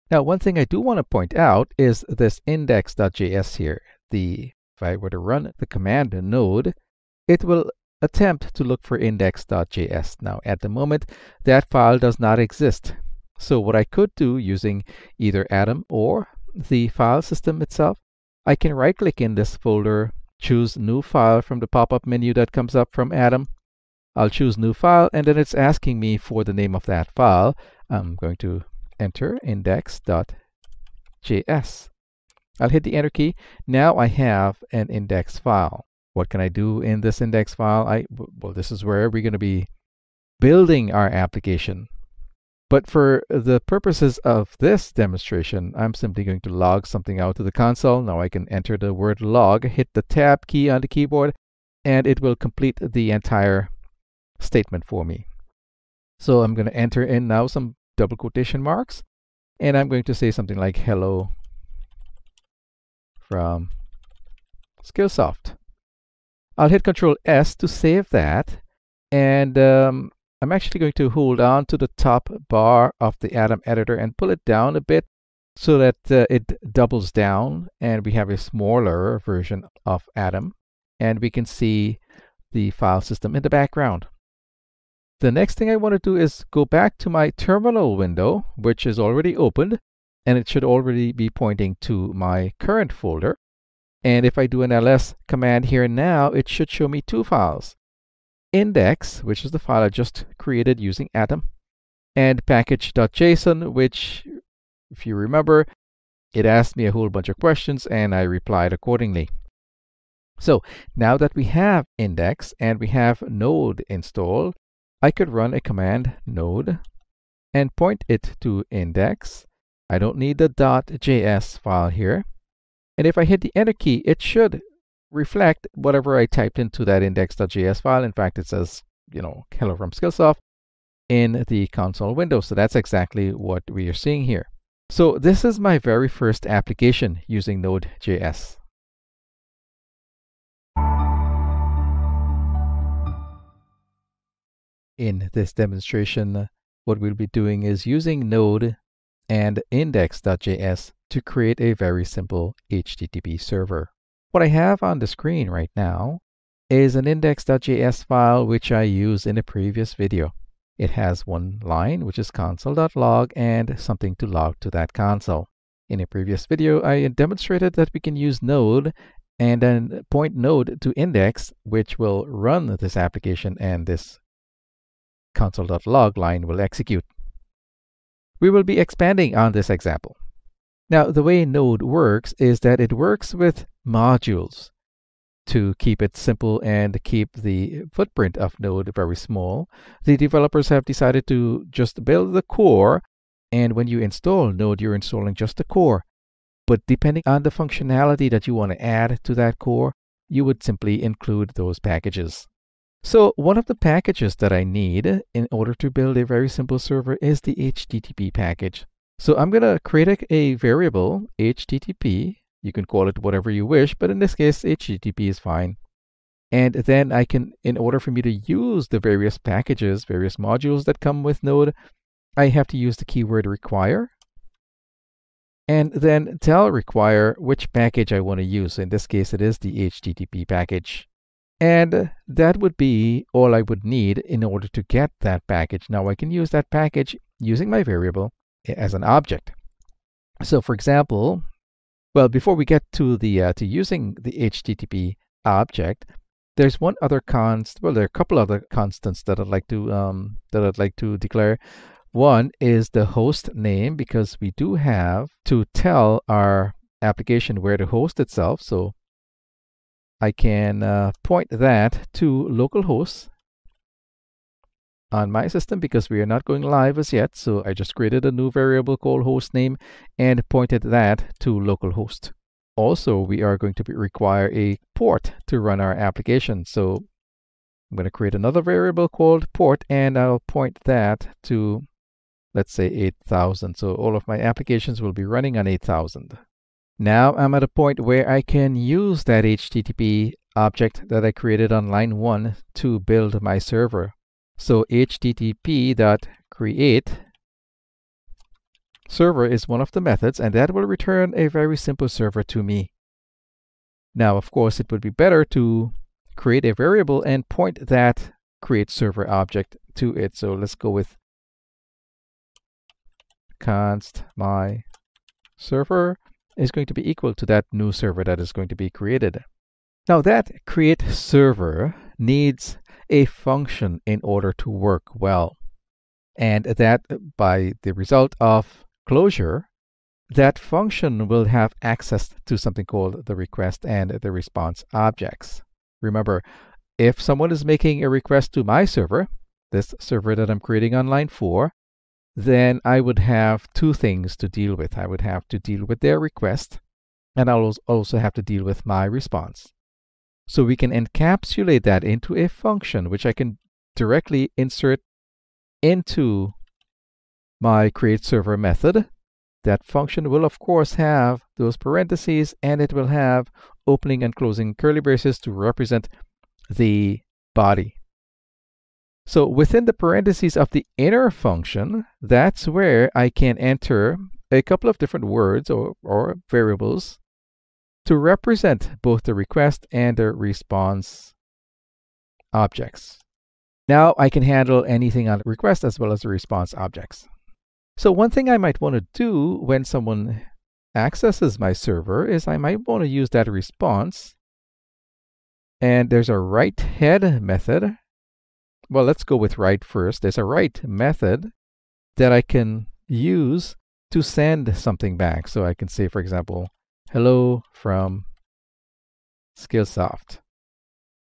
Speaker 1: Now, one thing I do want to point out is this index.js here. If I were to run the command node, it will attempt to look for index.js. Now, at the moment, that file does not exist. So what I could do using either Atom or the file system itself, I can right-click in this folder, choose New File from the pop-up menu that comes up from Atom. I'll choose New File, and then it's asking me for the name of that file. I'm going to enter index.js. I'll hit the Enter key. Now I have an index file. What can I do in this index file? Well, this is where we're going to be building our application. But for the purposes of this demonstration, I'm simply going to log something out to the console. Now I can enter the word log, hit the Tab key on the keyboard, and it will complete the entire statement for me. So I'm going to enter in now some double quotation marks, and I'm going to say something like hello from Skillsoft. I'll hit Control S to save that, and I'm actually going to hold on to the top bar of the Atom editor and pull it down a bit so that it doubles down and we have a smaller version of Atom, and we can see the file system in the background. The next thing I want to do is go back to my terminal window, which is already opened, and it should already be pointing to my current folder. And if I do an ls command here now, it should show me two files. Index, which is the file I just created using Atom, and package.json, which, if you remember, it asked me a whole bunch of questions and I replied accordingly. So now that we have index and we have node installed, I could run a command node and point it to index. I don't need the .js file here. And if I hit the Enter key, it should reflect whatever I typed into that index.js file. In fact, it says, hello from Skillsoft in the console window. So that's exactly what we are seeing here. So this is my very first application using Nodejs. In this demonstration, what we'll be doing is using Node and index.js to create a very simple HTTP server. What I have on the screen right now is an index.js file which I used in a previous video. It has one line, which is console.log, and something to log to that console. In a previous video, I demonstrated that we can use Node and then point Node to index, which will run this application, and this console.log line will execute. We will be expanding on this example. Now, the way Node works is that it works with modules. To keep it simple and keep the footprint of Node very small, the developers have decided to just build the core, and when you install Node, you're installing just the core. But depending on the functionality that you want to add to that core, you would simply include those packages. So one of the packages that I need in order to build a very simple server is the HTTP package. So I'm going to create a variable, HTTP. You can call it whatever you wish, but in this case, HTTP is fine. And then I can, in order for me to use the various packages, various modules that come with Node, I have to use the keyword require. And then tell require which package I want to use. In this case, it is the HTTP package. And that would be all I would need in order to get that package. Now I can use that package using my variable as an object. So for example, well, before we get to the to using the HTTP object, there's one other const. Well, there are a couple other constants that I'd like to declare. One is the host name, because we do have to tell our application where to host itself. So I can point that to localhost on my system, because we are not going live as yet. So I just created a new variable called hostname and pointed that to localhost. Also, we are going to require a port to run our application. So I'm going to create another variable called port, and I'll point that to, let's say, 8000. So all of my applications will be running on 8000. Now I'm at a point where I can use that HTTP object that I created on line 1 to build my server. So http.create server is one of the methods, and that will return a very simple server to me. Now, of course, it would be better to create a variable and point that create server object to it. So let's go with const my server is going to be equal to that new server that is going to be created. Now that create server needs a function in order to work well. And that by the result of closure, that function will have access to something called the request and the response objects. Remember, if someone is making a request to my server, this server that I'm creating on line 4, then I would have two things to deal with. I would have to deal with their request, and I'll also have to deal with my response. So we can encapsulate that into a function, which I can directly insert into my create server method. That function will, of course, have those parentheses, and it will have opening and closing curly braces to represent the body. So within the parentheses of the inner function, that's where I can enter a couple of different words or variables to represent both the request and the response objects. Now I can handle anything on the request as well as the response objects. So one thing I might want to do when someone accesses my server is I might want to use that response. And there's a write head method. Well, let's go with write first. There's a write method that I can use to send something back. So I can say, for example, hello from Skillsoft.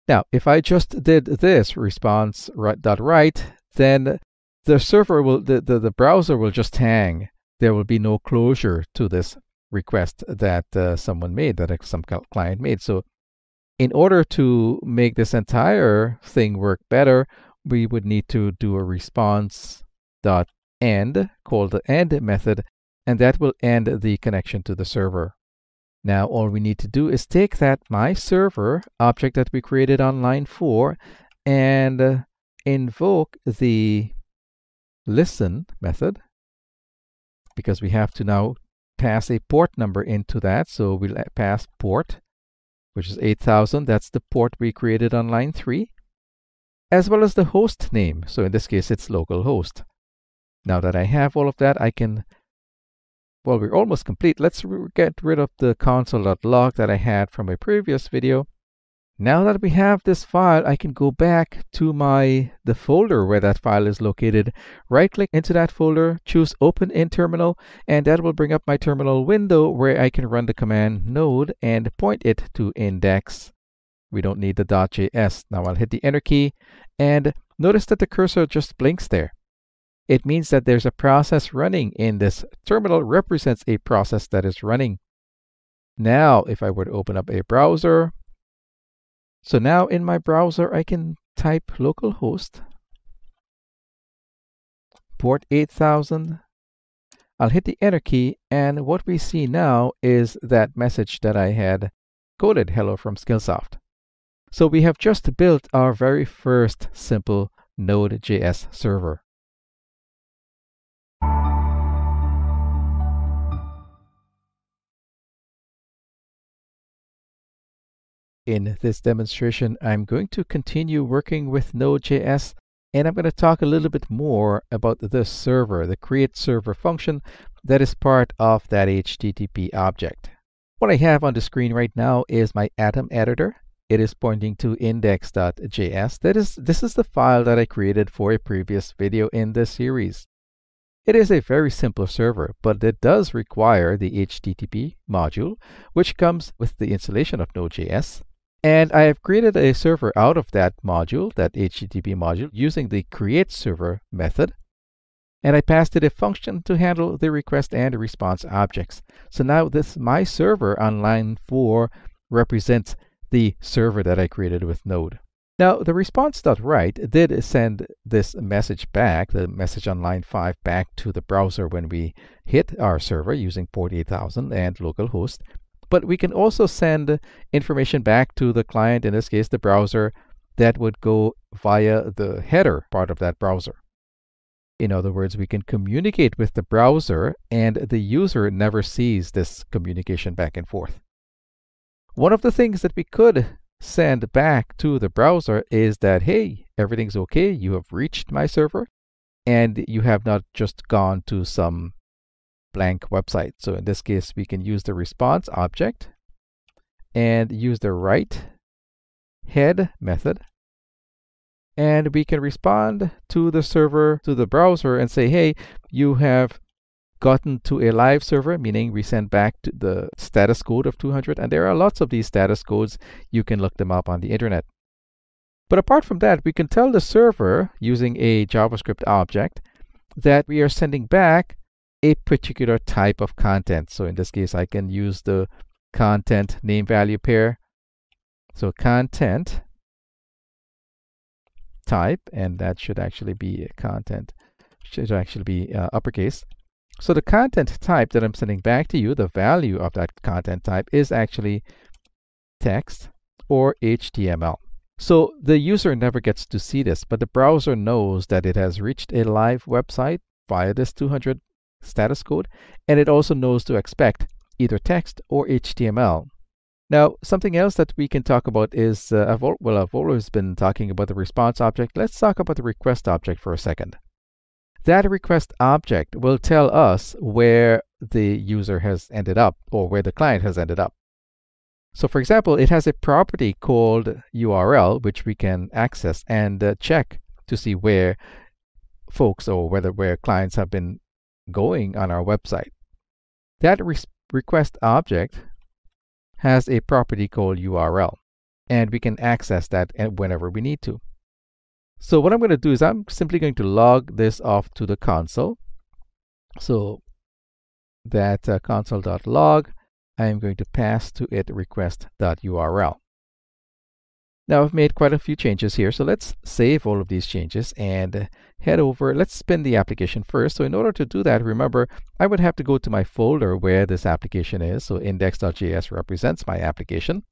Speaker 1: Now, if I just did this response.write, then the server will, the browser will just hang. There will be no closure to this request that someone made, that some client made. So in order to make this entire thing work better, we would need to do a response.end called the end method, and that will end the connection to the server. Now all we need to do is take that my server object that we created on line 4 and invoke the listen method, because we have to now pass a port number into that. So we'll pass port, which is 8000. That's the port we created on line 3, as well as the host name. So in this case, it's localhost. Now that I have all of that, I can, well, we're almost complete. Let's get rid of the console.log that I had from a previous video. Now that we have this file, I can go back to the folder where that file is located, right-click into that folder, choose Open in Terminal, and that will bring up my terminal window where I can run the command node and point it to index. We don't need the .js. Now I'll hit the Enter key, and notice that the cursor just blinks there. It means that there's a process running in this terminal, represents a process that is running. Now, if I were to open up a browser, so now in my browser, I can type localhost, port 8000. I'll hit the Enter key, and what we see now is that message that I had coded, hello from Skillsoft. So we have just built our very first simple Node.js server. In this demonstration, I'm going to continue working with Node.js, and I'm going to talk a little bit more about the server, the create server function that is part of that HTTP object. What I have on the screen right now is my Atom editor. It is pointing to index.js. This is the file that I created for a previous video in this series. It is a very simple server, but it does require the HTTP module, which comes with the installation of Node.js. And I have created a server out of that module, that HTTP module, using the create server method. And I passed it a function to handle the request and the response objects. So now this my server on line 4 represents the server that I created with Node. Now, the response.write did send this message back, the message on line 5, back to the browser when we hit our server using port 8000 and localhost. But we can also send information back to the client, in this case the browser, that would go via the header part of that browser. In other words, we can communicate with the browser and the user never sees this communication back and forth. One of the things that we could send back to the browser is that, hey, everything's okay, you have reached my server, and you have not just gone to some blank website. So in this case, we can use the response object and use the write head method, and we can respond to the server, to the browser, and say, hey, you have gotten to a live server, meaning we send back to the status code of 200, and there are lots of these status codes. You can look them up on the internet. But apart from that, we can tell the server using a JavaScript object that we are sending back a particular type of content. So in this case, I can use the content name value pair. So content type, and that should actually be content, should actually be uppercase. So the content type that I'm sending back to you, the value of that content type, is actually text or HTML. So the user never gets to see this, but the browser knows that it has reached a live website via this 200 status code, and it also knows to expect either text or HTML. Now, something else that we can talk about is, I've always been talking about the response object. Let's talk about the request object for a second. That request object will tell us where the user has ended up, or where the client has ended up. So for example, it has a property called URL, which we can access and check to see where folks, or where clients have been going on our website. That request object has a property called URL, and we can access that whenever we need to. So what I'm going to do is I'm simply going to log this off to the console. So that console.log, I'm going to pass to it request.url. Now I've made quite a few changes here, so let's save all of these changes and head over. Let's spin the application first. So in order to do that, remember, I would have to go to my folder where this application is. So index.js represents my application.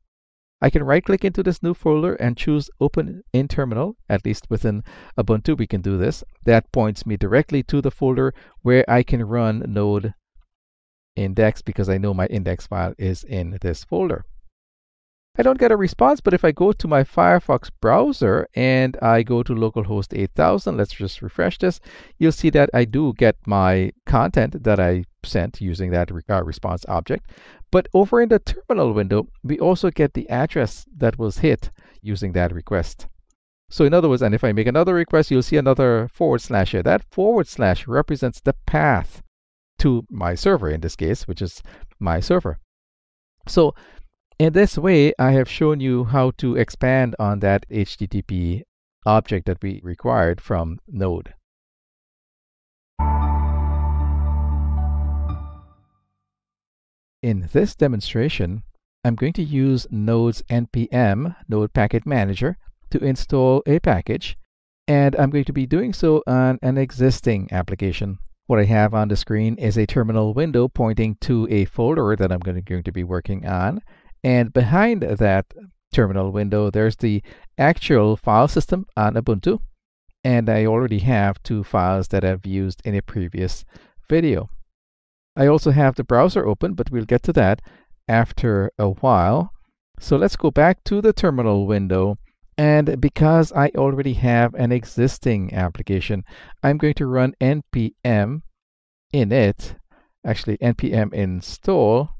Speaker 1: I can right-click into this new folder and choose Open in Terminal. At least within Ubuntu, we can do this. That points me directly to the folder where I can run node index, because I know my index file is in this folder. I don't get a response, but if I go to my Firefox browser and I go to localhost 8000, let's just refresh this, you'll see that I do get my content that I sent using that response object. But over in the terminal window, we also get the address that was hit using that request. So in other words, and if I make another request, you'll see another / here. That / represents the path to my server, in this case, which is my server. So in this way, I have shown you how to expand on that HTTP object that we required from Node. In this demonstration, I'm going to use Node's npm, Node Package Manager, to install a package, and I'm going to be doing so on an existing application. What I have on the screen is a terminal window pointing to a folder that I'm going to be working on. And behind that terminal window, there's the actual file system on Ubuntu. And I already have 2 files that I've used in a previous video. I also have the browser open, but we'll get to that after a while. So let's go back to the terminal window. And because I already have an existing application, I'm going to run npm init, actually npm install,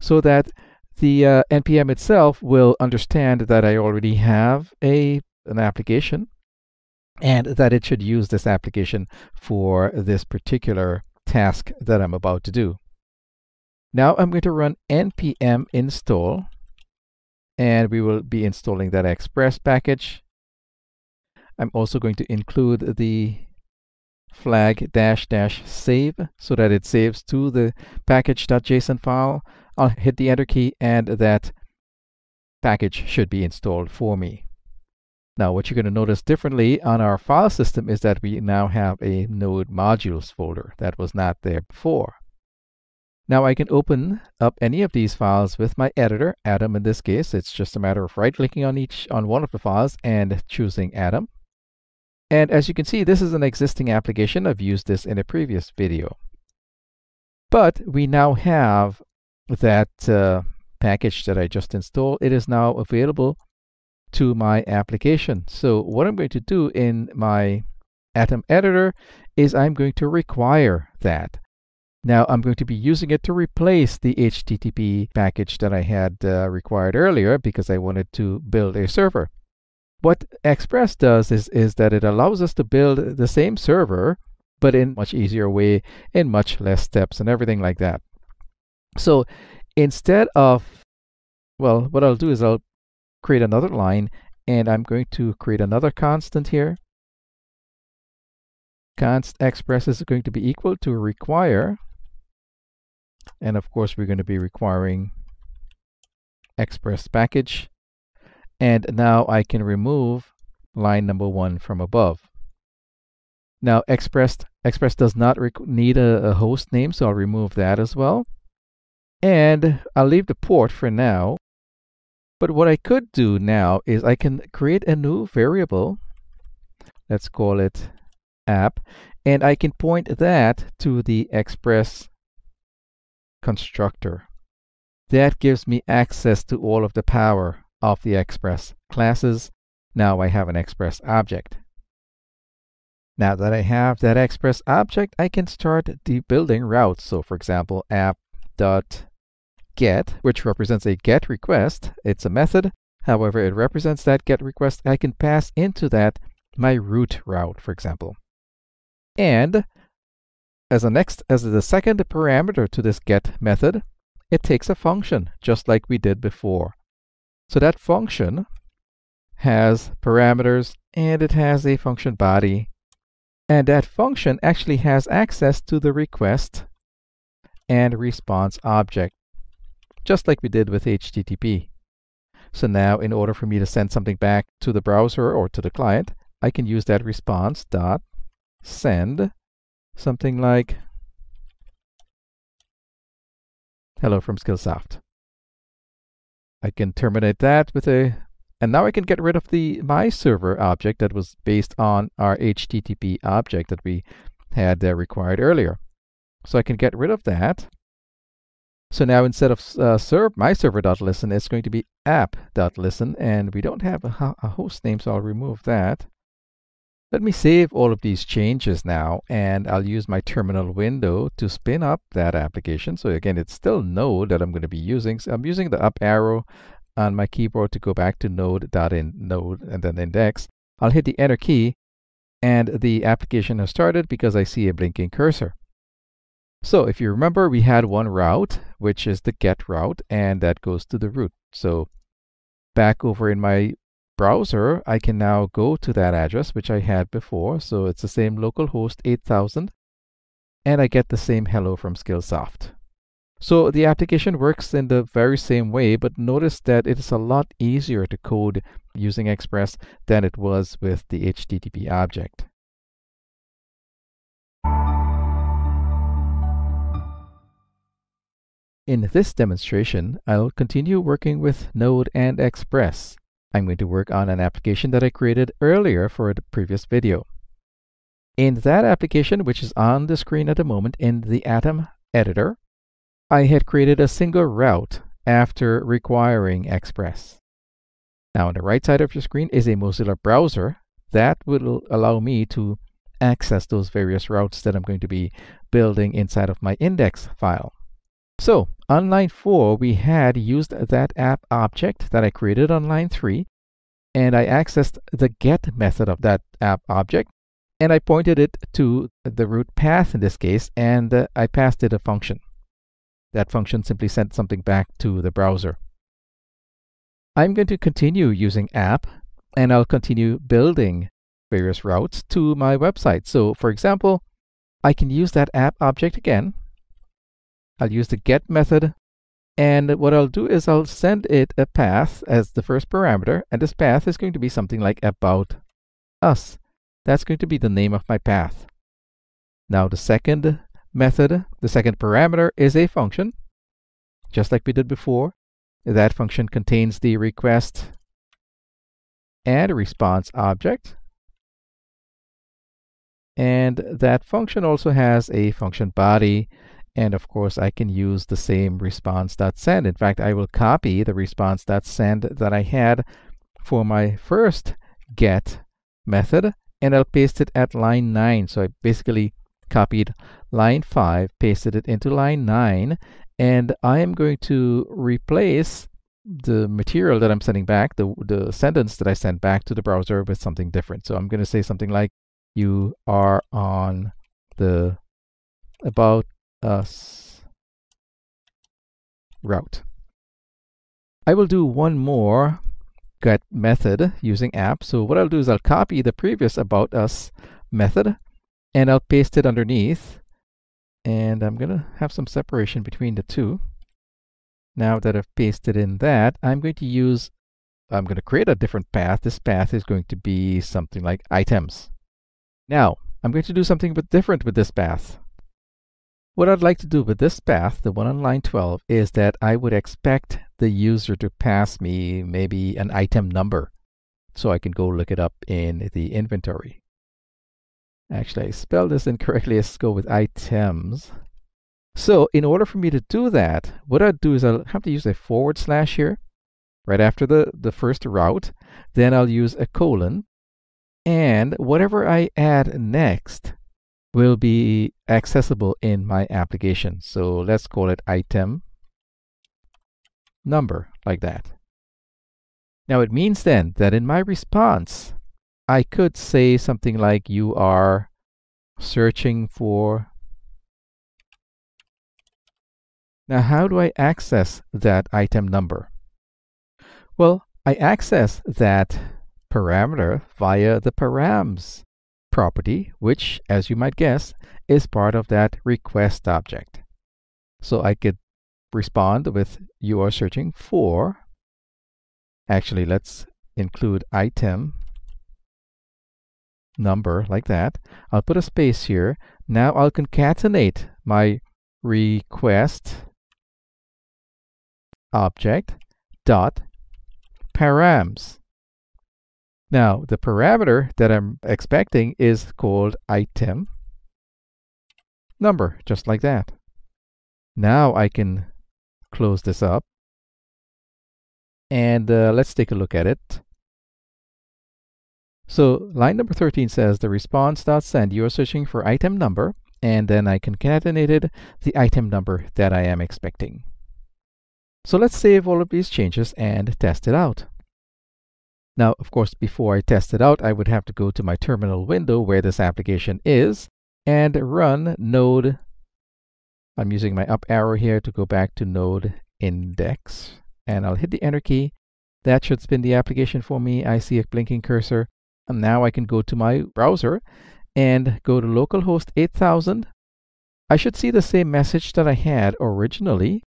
Speaker 1: so that the npm itself will understand that I already have an application and that it should use this application for this particular task that I'm about to do. Now I'm going to run npm install, and we will be installing that Express package. I'm also going to include the flag -- save so that it saves to the package.json file. I'll hit the enter key and that package should be installed for me. Now, what you're going to notice differently on our file system is that we now have a Node modules folder that was not there before. Now I can open up any of these files with my editor, Atom in this case. It's just a matter of right-clicking on one of the files and choosing Atom. And as you can see, this is an existing application. I've used this in a previous video. But we now have that package that I just installed. It is now available to my application. So what I'm going to do in my Atom editor is I'm going to require that. Now I'm going to be using it to replace the HTTP package that I had required earlier because I wanted to build a server. What Express does is that it allows us to build the same server, but in a much easier way, in much less steps and everything like that. So instead of, well, what I'll do is I'll create another line, and I'm going to create another constant here. Const express is going to be equal to require, and of course we're going to be requiring express package. And now I can remove line number 1 from above. Now Express does not need a host name, so I'll remove that as well. And I'll leave the port for now. But what I could do now is I can create a new variable. Let's call it app. And I can point that to the Express constructor. That gives me access to all of the power of the Express classes. Now I have an Express object. Now that I have that Express object, I can start building routes. So for example, app.get, which represents a GET request. It's a method. However, it represents that GET request. I can pass into that my route route, for example. And as the second parameter to this GET method, it takes a function, just like we did before. So that function has parameters, and it has a function body. And that function actually has access to the request and response object, just like we did with HTTP. So now, in order for me to send something back to the browser or to the client, I can use that response dot send something like hello from Skillsoft. I can terminate that with and now I can get rid of the my server object that was based on our HTTP object that we had required earlier. So I can get rid of that. So now instead of my server.listen, it's going to be app.listen, and we don't have a host name, so I'll remove that. Let me save all of these changes now, and I'll use my terminal window to spin up that application. So again, it's still Node that I'm going to be using. So I'm using the up arrow on my keyboard to go back to node and then index. I'll hit the enter key, and the application has started because I see a blinking cursor. So if you remember, we had one route, which is the GET route, and that goes to the root. So back over in my browser, I can now go to that address, which I had before. So it's the same localhost 8000, and I get the same hello from Skillsoft. So the application works in the very same way, but notice that it is a lot easier to code using Express than it was with the HTTP object. In this demonstration, I'll continue working with Node and Express. I'm going to work on an application that I created earlier for the previous video. In that application, which is on the screen at the moment in the Atom editor, I had created a single route after requiring Express. Now on the right side of your screen is a Mozilla browser that will allow me to access those various routes that I'm going to be building inside of my index file. So on line 4, we had used that app object that I created on line 3, and I accessed the GET method of that app object, and I pointed it to the root path in this case, and I passed it a function. That function simply sent something back to the browser. I'm going to continue using app, and I'll continue building various routes to my website. So for example, I can use that app object again. I'll use the GET method And what I'll do is I'll send it a path as the first parameter, and this path is going to be something like about us. That's going to be the name of my path. Now the second method, the second parameter is a function, just like we did before. That function contains the request and response object. And that function also has a function body. And of course, I can use the same response.send. In fact, I will copy the response.send that I had for my first get method, and I'll paste it at line 9. So I basically copied line 5, pasted it into line 9, and I am going to replace the material that I'm sending back, the sentence that I sent back to the browser, with something different. So I'm going to say something like, you are on the about us route. I will do one more get method using app. So what I'll do is I'll copy the previous about us method and I'll paste it underneath. And I'm going to have some separation between the two. Now that I've pasted in that, I'm going to create a different path. This path is going to be something like items. Now, I'm going to do something different with this path. What I'd like to do with this path, the one on line 12, is that I would expect the user to pass me maybe an item number, so I can go look it up in the inventory. Actually, I spelled this incorrectly. Let's go with items. So in order for me to do that, what I'll do is I'll have to use a / here, right after the first route. Then I'll use a colon. And whatever I add next will be accessible in my application. So let's call it item number, like that. Now it means then that in my response, I could say something like, you are searching for. Now how do I access that item number? Well, I access that parameter via the params property, which, as you might guess, is part of that request object. So I could respond with, you are searching for. Actually, let's include item number, like that. I'll put a space here. Now I'll concatenate my request object dot params. Now, the parameter that I'm expecting is called item number, just like that. Now I can close this up. And let's take a look at it. So line number 13 says the response.send, you are searching for item number, and then I concatenated the item number that I am expecting. So let's save all of these changes and test it out. Now, of course, before I test it out, I would have to go to my terminal window where this application is and run node. I'm using my up arrow here to go back to node index, and I'll hit the enter key. That should spin the application for me. I see a blinking cursor, and now I can go to my browser and go to localhost 8000. I should see the same message that I had originally,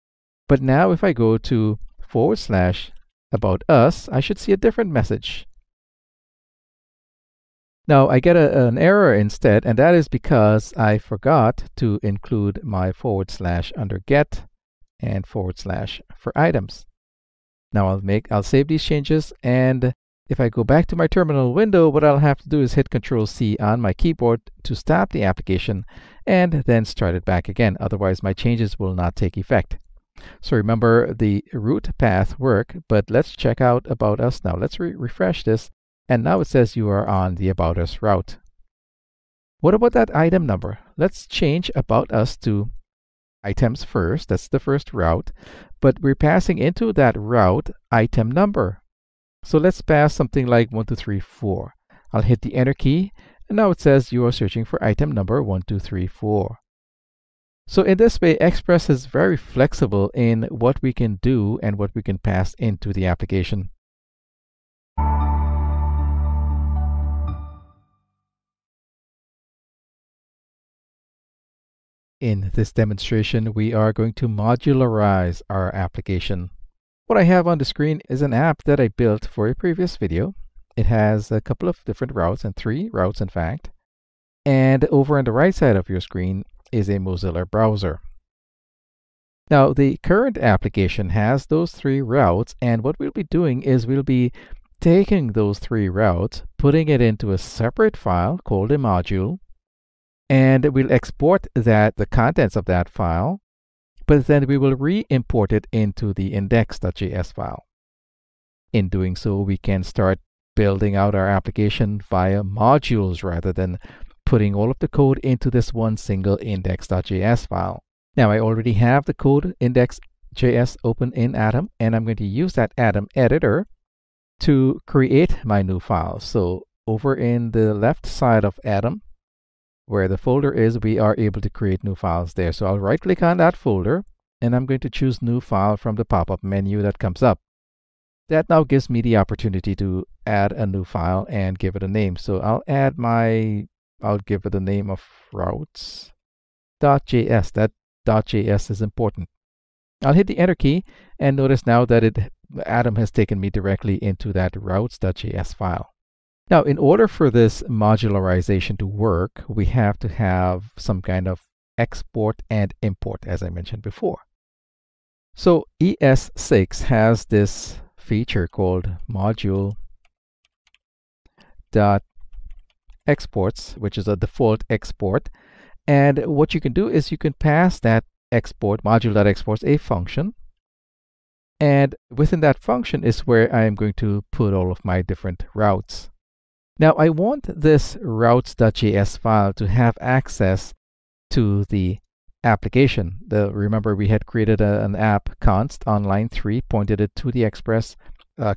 Speaker 1: but now if I go to / about us, I should see a different message. Now I get an error instead, and that is because I forgot to include my / under get and / for items. Now I'll save these changes, and if I go back to my terminal window, what I'll have to do is hit Control-C on my keyboard to stop the application and then start it back again. Otherwise, my changes will not take effect. So remember, the root path work, but let's check out about us now. Let's refresh this, and now it says you are on the about us route. What about that item number? Let's change about us to items first. That's the first route, but we're passing into that route item number. So let's pass something like 1, 2, 3, 4. I'll hit the enter key, and now it says you are searching for item number 1, 2, 3, 4. So in this way, Express is very flexible in what we can do and what we can pass into the application. In this demonstration, we are going to modularize our application. What I have on the screen is an app that I built for a previous video. It has a couple of different routes, and 3 routes in fact. And over on the right side of your screen is a Mozilla browser. Now, the current application has those 3 routes, and what we'll be doing is we'll be taking those 3 routes, putting it into a separate file called a module, and we'll export the contents of that file, but then we will re-import it into the index.js file. In doing so, we can start building out our application via modules rather than putting all of the code into this one single index.js file. Now, I already have the code index.js open in Atom, and I'm going to use that Atom editor to create my new file. So over in the left side of Atom, where the folder is, we are able to create new files there. So I'll right-click on that folder, and I'm going to choose New File from the pop-up menu that comes up. That now gives me the opportunity to add a new file and give it a name. So I'll give it a name of routes.js. That .js is important. I'll hit the Enter key, and notice now that Atom has taken me directly into that routes.js file. Now, in order for this modularization to work, we have to have some kind of export and import, as I mentioned before. So ES6 has this feature called module.exports, which is a default export. And what you can do is you can pass that export, module.exports, a function. And within that function is where I am going to put all of my different routes. Now, I want this routes.js file to have access to the application. Remember, we had created an app const on line 3, pointed it to the Express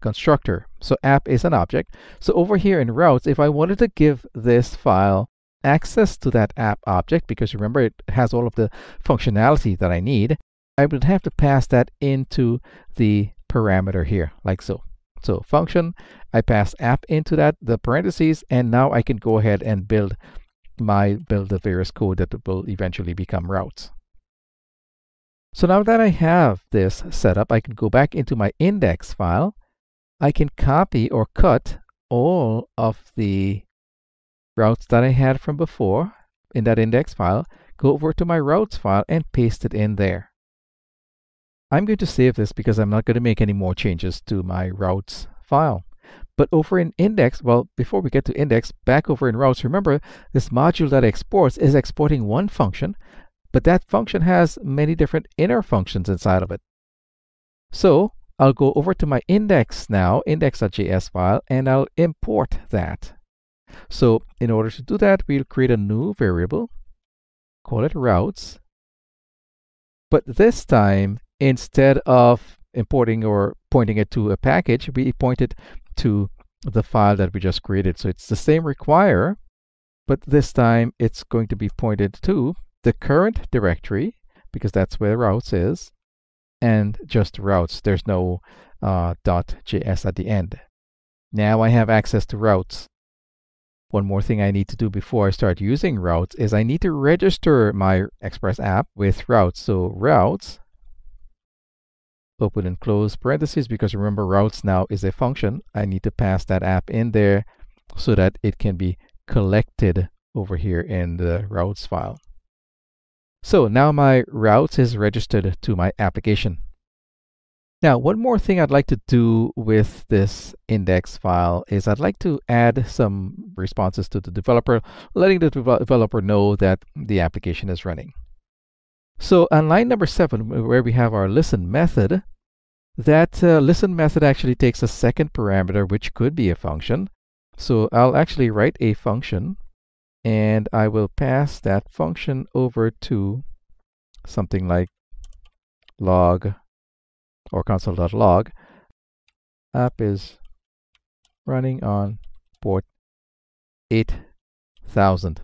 Speaker 1: constructor. So app is an object. So over here in routes, if I wanted to give this file access to that app object, because remember, it has all of the functionality that I need, I would have to pass that into the parameter here, like so. So function, I pass app into the parentheses, and now I can go ahead and build the various code that will eventually become routes. So now that I have this set up, I can go back into my index file. I can copy or cut all of the routes that I had from before in that index file, go over to my routes file and paste it in there. I'm going to save this because I'm not going to make any more changes to my routes file. But over in index, well, before we get to index, back over in routes, remember this module.exports is exporting one function, but that function has many different inner functions inside of it. So I'll go over to my index now, index.js file, and I'll import that. So in order to do that, we'll create a new variable, call it routes. But this time, instead of importing or pointing it to a package, we point it to the file that we just created. So it's the same require, but this time it's going to be pointed to the current directory, because that's where routes is, and just routes. There's no .js at the end. Now I have access to routes. One more thing I need to do before I start using routes is I need to register my Express app with routes. So routes, open and close parentheses, because remember routes now is a function. I need to pass that app in there so that it can be collected over here in the routes file. So now my routes is registered to my application. Now, one more thing I'd like to do with this index file is I'd like to add some responses to the developer, letting the developer know that the application is running. So on line number 7, where we have our listen method, that listen method actually takes a second parameter, which could be a function. So I'll actually write a function, and I will pass that function over to something like log or console.log. App is running on port 8000.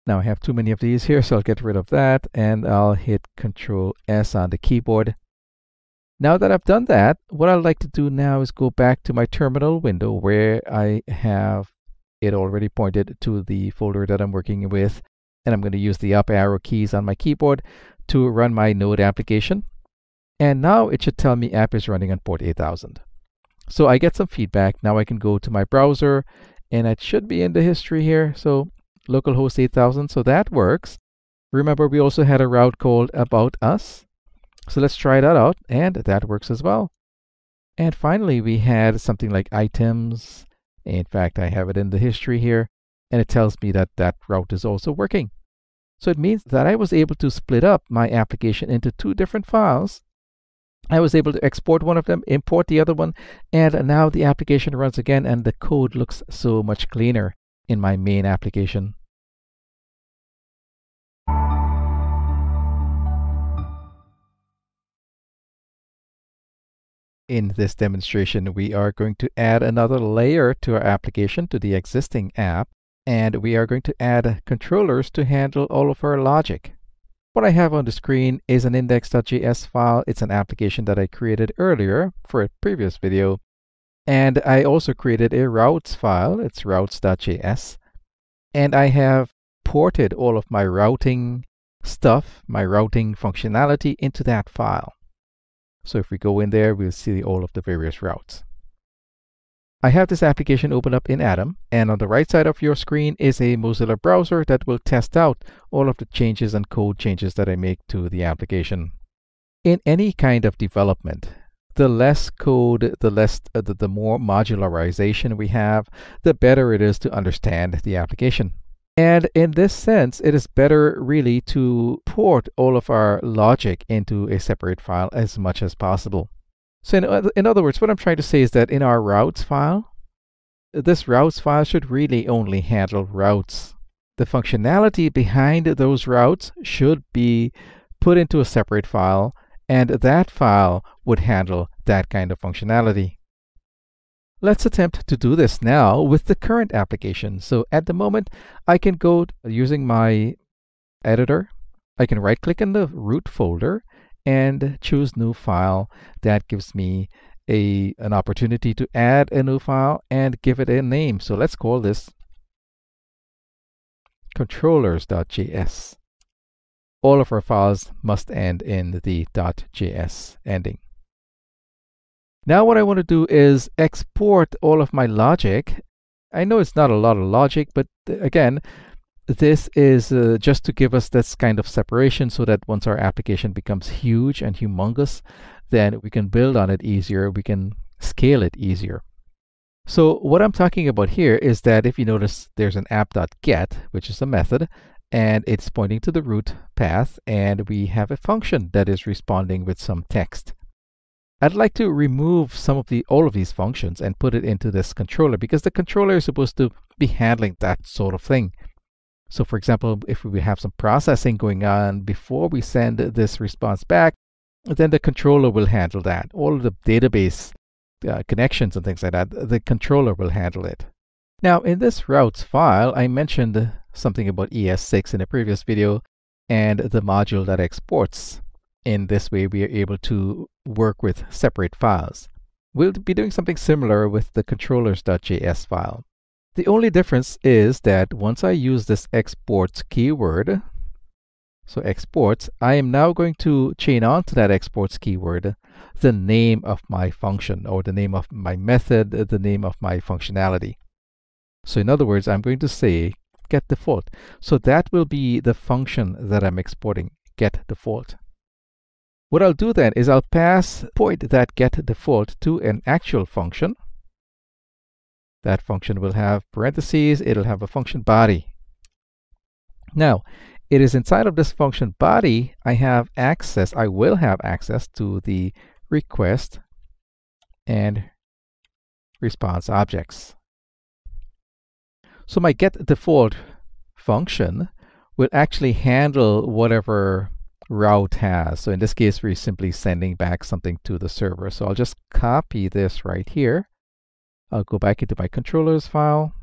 Speaker 1: Now I have too many of these here, so I'll get rid of that, and I'll hit Control S on the keyboard. Now that I've done that, what I'd like to do now is go back to my terminal window where I have it already pointed to the folder that I'm working with, and I'm going to use the up arrow keys on my keyboard to run my Node application. And now it should tell me app is running on port 8000. So I get some feedback. Now I can go to my browser, and it should be in the history here. So localhost 8000, so that works. Remember, we also had a route called about us. So let's try that out, and that works as well. And finally, we had something like items. In fact, I have it in the history here, and it tells me that that route is also working. So it means that I was able to split up my application into two different files. I was able to export one of them, import the other one, and now the application runs again, and the code looks so much cleaner in my main application. In this demonstration, we are going to add another layer to our application, to the existing app, and we are going to add controllers to handle all of our logic. What I have on the screen is an index.js file. It's an application that I created earlier for a previous video. And I also created a routes file. It's routes.js. And I have ported all of my routing stuff, my routing functionality into that file. So if we go in there, we'll see all of the various routes. I have this application open up in Atom, and on the right side of your screen is a Mozilla browser that will test out all of the changes and code changes that I make to the application. In any kind of development, the less code, the more modularization we have, the better it is to understand the application. And in this sense, it is better really to port all of our logic into a separate file as much as possible. So in other words, what I'm trying to say is that in our routes file, this routes file should really only handle routes. The functionality behind those routes should be put into a separate file, and that file would handle that kind of functionality. Let's attempt to do this now with the current application. So at the moment, I can go using my editor. I can right-click in the root folder and choose new file. That gives me an opportunity to add a new file and give it a name. So let's call this controllers.js. All of our files must end in the .js ending. Now what I want to do is export all of my logic. I know it's not a lot of logic, but again, this is just to give us this kind of separation so that once our application becomes huge and humongous, then we can build on it easier, we can scale it easier. So what I'm talking about here is that if you notice there's an app.get, which is a method, and it's pointing to the root path, and we have a function that is responding with some text. I'd like to remove all of these functions and put it into this controller, because the controller is supposed to be handling that sort of thing. So for example, if we have some processing going on before we send this response back, then the controller will handle that. All of the database connections and things like that, the controller will handle it. Now in this routes file, I mentioned something about ES6 in a previous video and the module that exports. In this way, we are able to work with separate files. We'll be doing something similar with the controllers.js file. The only difference is that once I use this exports keyword, so exports, I am now going to chain on to that exports keyword the name of my function, or the name of my method, the name of my functionality. So in other words, I'm going to say get default. So that will be the function that I'm exporting, get default. What I'll do then is I'll point that get default to an actual function. That function will have parentheses, it'll have a function body. Now, it is inside of this function body, I will have access to the request and response objects. So my get default function will actually handle whatever route has. So in this case, we're simply sending back something to the server. So I'll just copy this right here. I'll go back into my controllers file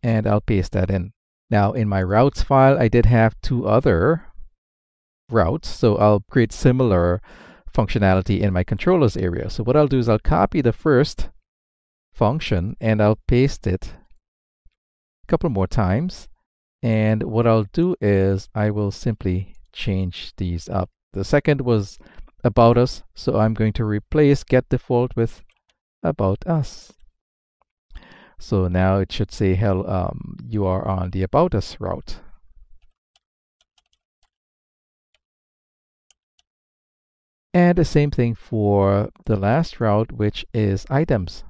Speaker 1: and I'll paste that in. Now in my routes file, I did have two other routes. So I'll create similar functionality in my controllers area. So what I'll do is I'll copy the first function and I'll paste it a couple more times. And what I'll do is I will simply change these up. The second was about us, so I'm going to replace get default with about us. So now it should say, hell, you are on the about us route. And the same thing for the last route, which is items.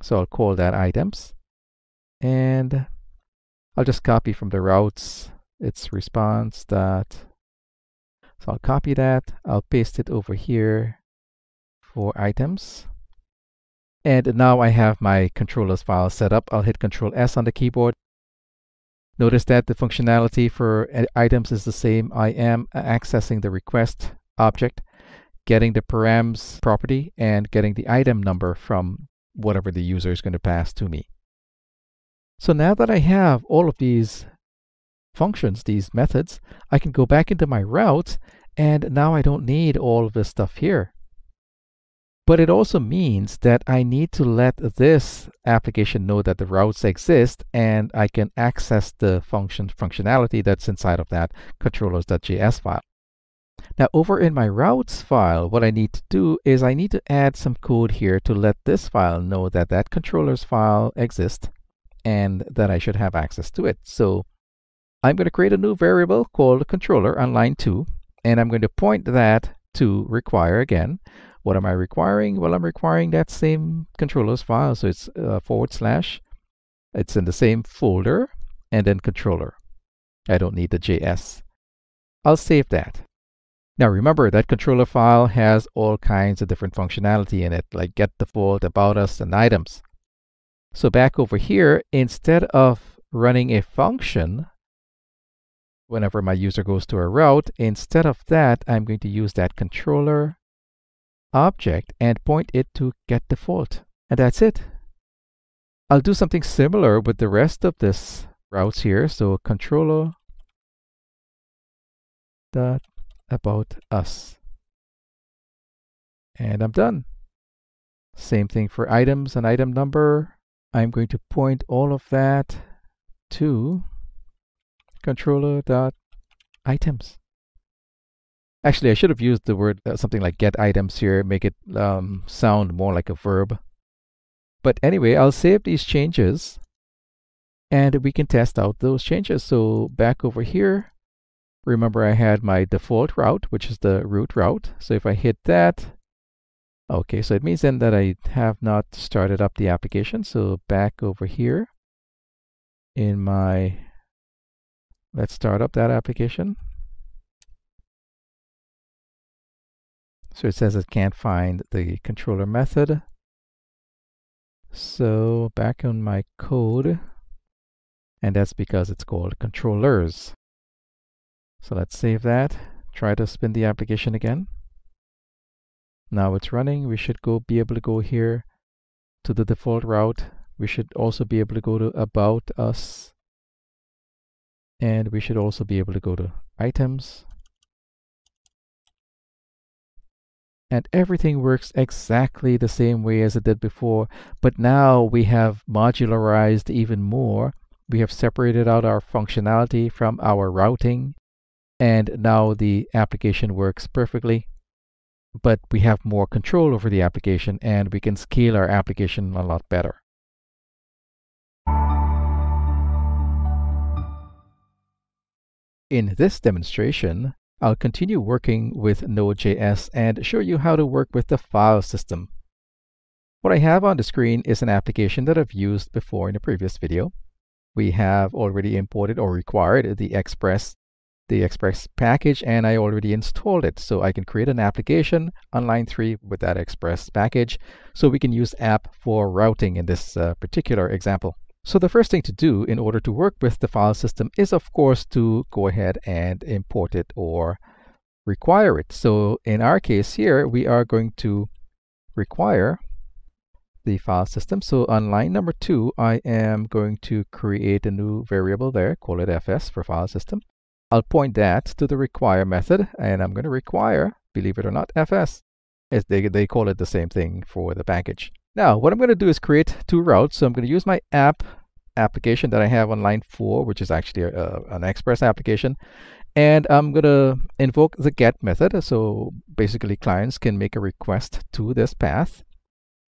Speaker 1: So I'll call that items. And I'll just copy from the routes its response that. So I'll copy that. I'll paste it over here for items. And now I have my controllers file set up. I'll hit Control S on the keyboard. Notice that the functionality for items is the same. I am accessing the request object, getting the params property, and getting the item number from whatever the user is going to pass to me. So now that I have all of these functions, these methods, I can go back into my route, and now I don't need all of this stuff here. But it also means that I need to let this application know that the routes exist, and I can access the functionality that's inside of that controllers.js file. Now over in my routes file, what I need to do is I need to add some code here to let this file know that that controllers file exists and that I should have access to it. So I'm going to create a new variable called controller on line 2, and I'm going to point that to require again. What am I requiring? Well, I'm requiring that same controllers file. So it's / it's in the same folder, and then controller. I don't need the JS. I'll save that. Now remember, that controller file has all kinds of different functionality in it, like get default, about us, and items. So back over here, instead of running a function whenever my user goes to a route, instead of that, I'm going to use that controller object and point it to get default. And that's it. I'll do something similar with the rest of this routes here. So controller dot about us. And I'm done. Same thing for items and item number. I'm going to point all of that to controller.items. Actually, I should have used the word something like get items here, make it sound more like a verb. But anyway, I'll save these changes and we can test out those changes. So back over here, remember I had my default route, which is the root route. So if I hit that, okay, so it means then that I have not started up the application. So back over here in my, let's start up that application. So it says it can't find the controller method. So back on my code, and that's because it's called controllers. So let's save that. Try to spin the application again. Now it's running. We should be able to go here to the default route. We should also be able to go to about us. And we should also be able to go to items. And everything works exactly the same way as it did before. But now we have modularized even more. We have separated out our functionality from our routing. And now the application works perfectly. But we have more control over the application, and we can scale our application a lot better. In this demonstration, I'll continue working with Node.js and show you how to work with the file system. What I have on the screen is an application that I've used before in a previous video. We have already imported or required the Express package, and I already installed it. So I can create an application on line 3 with that Express package. So we can use app for routing in this particular example. So the first thing to do in order to work with the file system is, of course, to go ahead and import it or require it. So in our case here, we are going to require the file system. So on line number 2, I am going to create a new variable there, call it fs for file system. I'll point that to the require method, and I'm going to require, believe it or not, fs. As they call it the same thing for the package. Now, what I'm going to do is create 2 routes. So I'm going to use my app application that I have on line 4, which is actually an Express application. And I'm going to invoke the get method. So basically, clients can make a request to this path.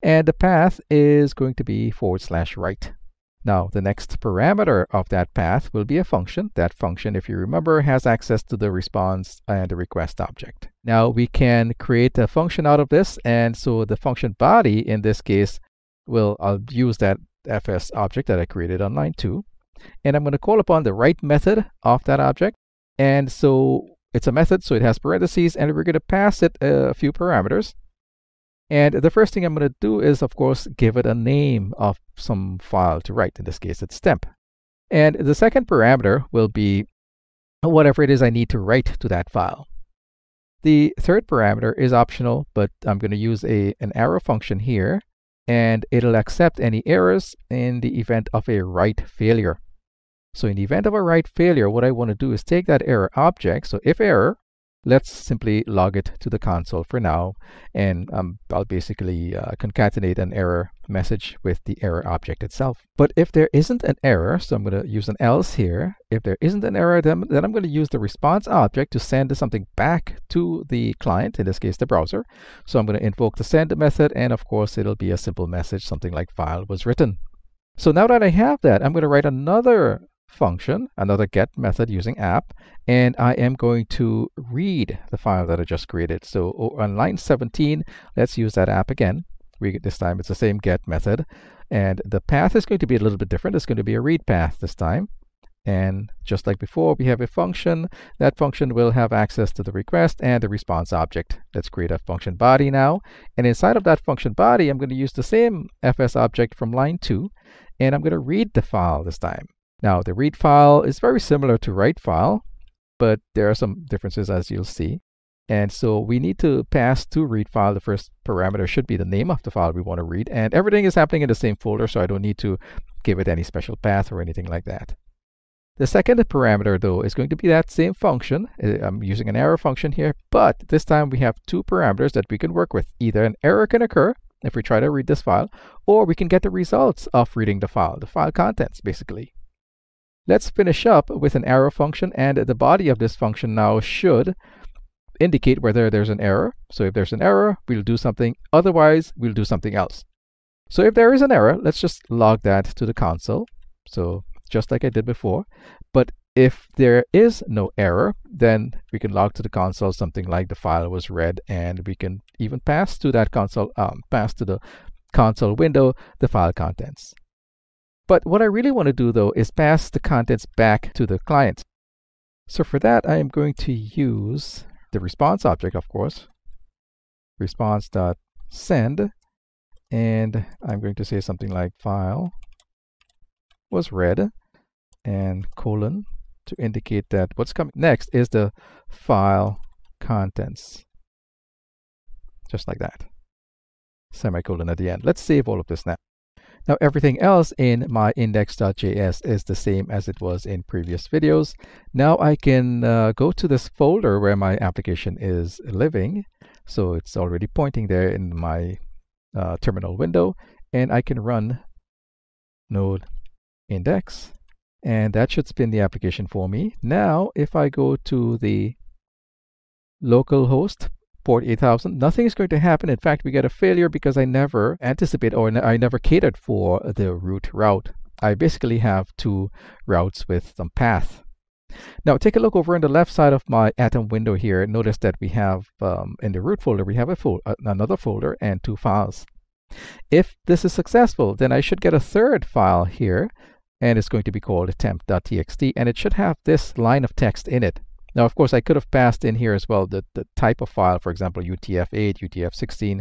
Speaker 1: And the path is going to be /write. Now, the next parameter of that path will be a function. That function, if you remember, has access to the response and the request object. Now, we can create a function out of this. And so the function body, in this case, I'll use that fs object that I created on line 2. And I'm going to call upon the write method of that object. And so it's a method, so it has parentheses, and we're going to pass it a few parameters. And the first thing I'm going to do is, of course, give it a name of some file to write. In this case, it's temp. And the second parameter will be whatever it is I need to write to that file. The third parameter is optional, but I'm going to use an arrow function here, and it'll accept any errors in the event of a write failure. So in the event of a write failure, what I want to do is take that error object. So if error, let's simply log it to the console for now. And I'll basically concatenate an error message with the error object itself. But if there isn't an error, so I'm going to use an else here. If there isn't an error, then I'm going to use the response object to send something back to the client, in this case, the browser. So I'm going to invoke the send method. And of course, it'll be a simple message, something like file was written. So now that I have that, I'm going to write another function, another get method using app, and I am going to read the file that I just created. So on line 17, let's use that app again. This time it's the same get method, and the path is going to be a little bit different. It's going to be a read path this time. And just like before, we have a function. That function will have access to the request and the response object. Let's create a function body now. And inside of that function body, I'm going to use the same fs object from line 2, and I'm going to read the file this time. Now, the read file is very similar to write file, but there are some differences, as you'll see. And so we need to pass to read file. The first parameter should be the name of the file we want to read. And everything is happening in the same folder, so I don't need to give it any special path or anything like that. The second parameter, though, is going to be that same function. I'm using an arrow function here, but this time we have two parameters that we can work with. Either an error can occur if we try to read this file, or we can get the results of reading the file contents, basically. Let's finish up with an arrow function, and the body of this function now should indicate whether there's an error. So if there's an error, we'll do something. Otherwise, we'll do something else. So if there is an error, let's just log that to the console. So just like I did before. But if there is no error, then we can log to the console something like the file was read, and we can even pass to that console, pass to the console window the file contents. But what I really want to do, though, is pass the contents back to the client. So for that, I am going to use the response object, of course, response.send, and I'm going to say something like file was read, and colon, to indicate that what's coming next is the file contents. Just like that. Semicolon at the end. Let's save all of this now. Now, everything else in my index.js is the same as it was in previous videos. Now I can go to this folder where my application is living. So it's already pointing there in my terminal window, and I can run node index, and that should spin the application for me. Now, if I go to the localhost port 8000, nothing is going to happen. In fact, we get a failure because I never anticipate, or I never catered for the root route. I basically have two routes with some path. Now, take a look over on the left side of my Atom window here. Notice that we have, in the root folder, we have another folder and two files. If this is successful, then I should get a third file here, and it's going to be called temp.txt, and it should have this line of text in it. Now, of course, I could have passed in here as well the type of file, for example, UTF-8, UTF-16.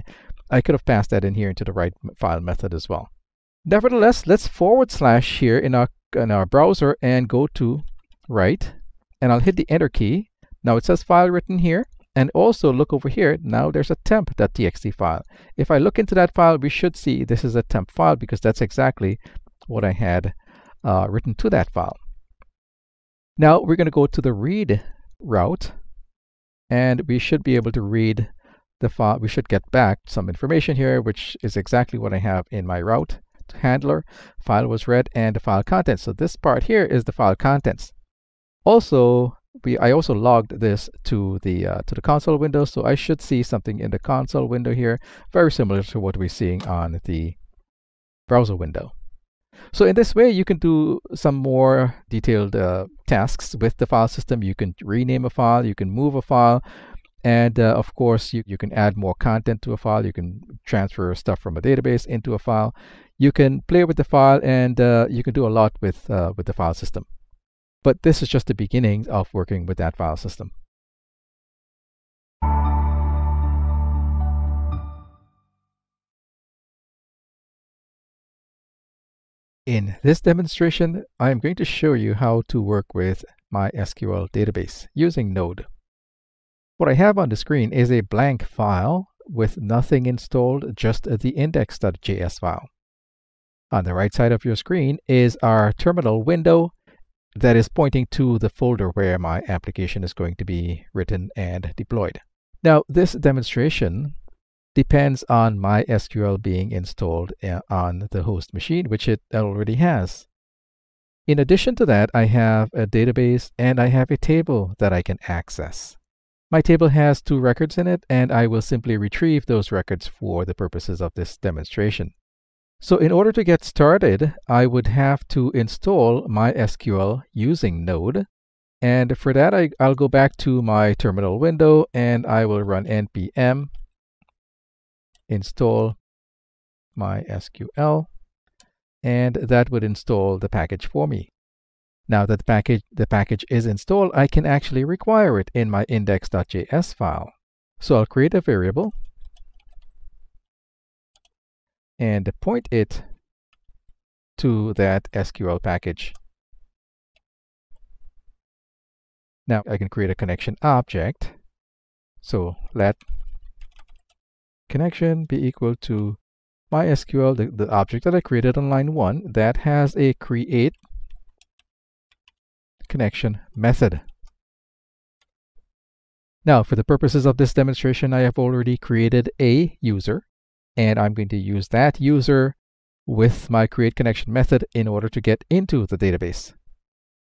Speaker 1: I could have passed that in here into the write file method as well. Nevertheless, let's / here in our browser and go to write, and I'll hit the enter key. Now it says file written here, and also look over here. Now there's a temp.txt file. If I look into that file, we should see this is a temp file because that's exactly what I had written to that file. Now we're going to go to the read route, and we should be able to read the file. We should get back some information here, which is exactly what I have in my route handler, file was read, and the file contents. So this part here is the file contents. Also, I also logged this to the console window, so I should see something in the console window here, very similar to what we're seeing on the browser window. So in this way, you can do some more detailed tasks with the file system. You can rename a file, you can move a file, and of course, you can add more content to a file. You can transfer stuff from a database into a file. You can play with the file, and you can do a lot with the file system. But this is just the beginning of working with that file system. In this demonstration, I am going to show you how to work with MySQL database using Node. What I have on the screen is a blank file with nothing installed, just the index.js file. On the right side of your screen is our terminal window that is pointing to the folder where my application is going to be written and deployed. Now, this demonstration depends on MySQL being installed on the host machine, which it already has. In addition to that, I have a database and I have a table that I can access. My table has 2 records in it, and I will simply retrieve those records for the purposes of this demonstration. So in order to get started, I would have to install MySQL using Node. And for that, I'll go back to my terminal window and I will run npm install MySQL, and that would install the package for me. Now that the package is installed, I can actually require it in my index.js file. So I'll create a variable and point it to that SQL package. Now I can create a connection object. So let connection be equal to MySQL, the object that I created on line 1 that has a create connection method. Now, for the purposes of this demonstration, I have already created a user, and I'm going to use that user with my create connection method in order to get into the database.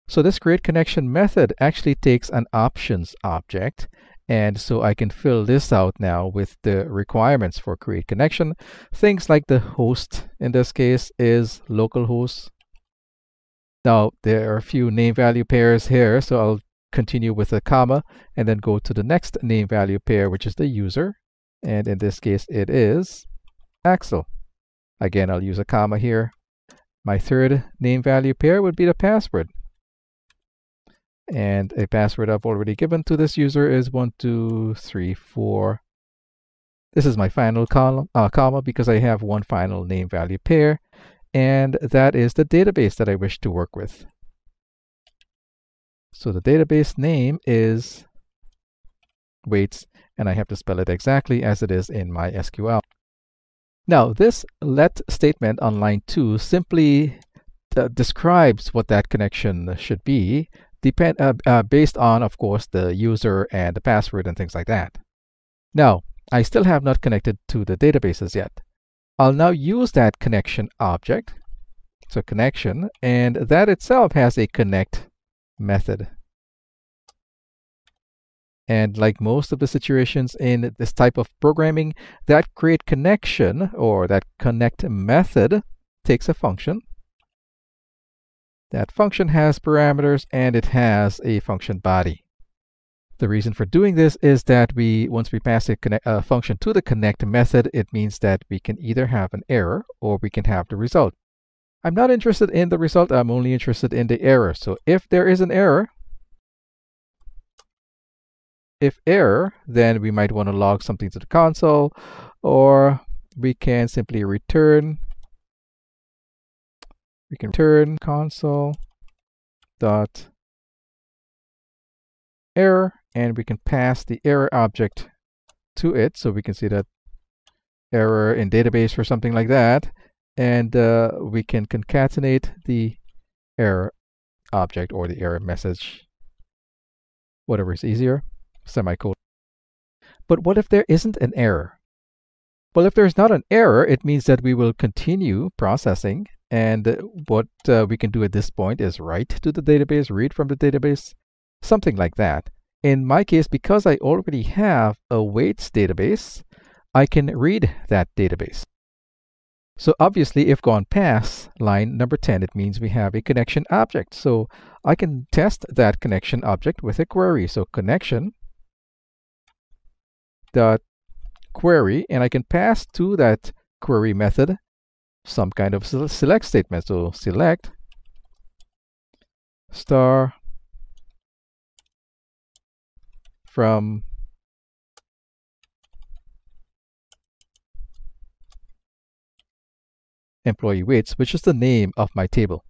Speaker 1: So this create connection method actually takes an options object, and so I can fill this out now with the requirements for create connection. Things like the host in this case is localhost. Now, there are a few name value pairs here, so I'll continue with a comma and then go to the next name value pair, which is the user. And in this case, it is Axel. Again, I'll use a comma here. My third name value pair would be the password. And a password I've already given to this user is 1234. This is my final comma because I have one final name value pair. And that is the database that I wish to work with. So the database name is weights, and I have to spell it exactly as it is in MySQL. Now, this let statement on line 2 simply describes what that connection should be, based on, of course, the user and the password and things like that. Now, I still have not connected to the databases yet. I'll now use that connection object, so connection, and that itself has a connect method. And like most of the situations in this type of programming, that create connection or that connect method takes a function. That function has parameters and it has a function body. The reason for doing this is that once we pass a function to the connect method, it means that we can either have an error or we can have the result. I'm not interested in the result, I'm only interested in the error. So if there is an error, then we might want to log something to the console, or we can simply return console dot error, and we can pass the error object to it, so we can see that error in database or something like that, and we can concatenate the error object or the error message, whatever is easier, semicolon. But what if there isn't an error? Well, if there's not an error, it means that we will continue processing. And what we can do at this point is write to the database, read from the database, something like that. In my case, because I already have a weights database, I can read that database. So obviously, if gone past line number 10, it means we have a connection object. So I can test that connection object with a query. So connection dot query, and I can pass to that query method some kind of select statement. So select star from employee weights, which is the name of my table.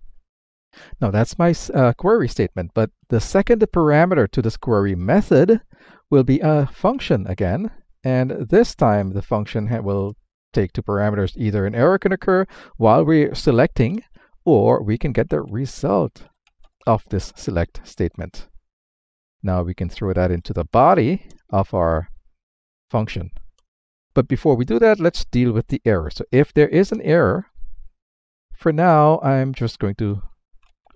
Speaker 1: Now that's my query statement, but the second parameter to this query method will be a function again, and this time the function will take two parameters. Either an error can occur while we're selecting, or we can get the result of this select statement. Now we can throw that into the body of our function. But before we do that, let's deal with the error. So if there is an error, for now, I'm just going to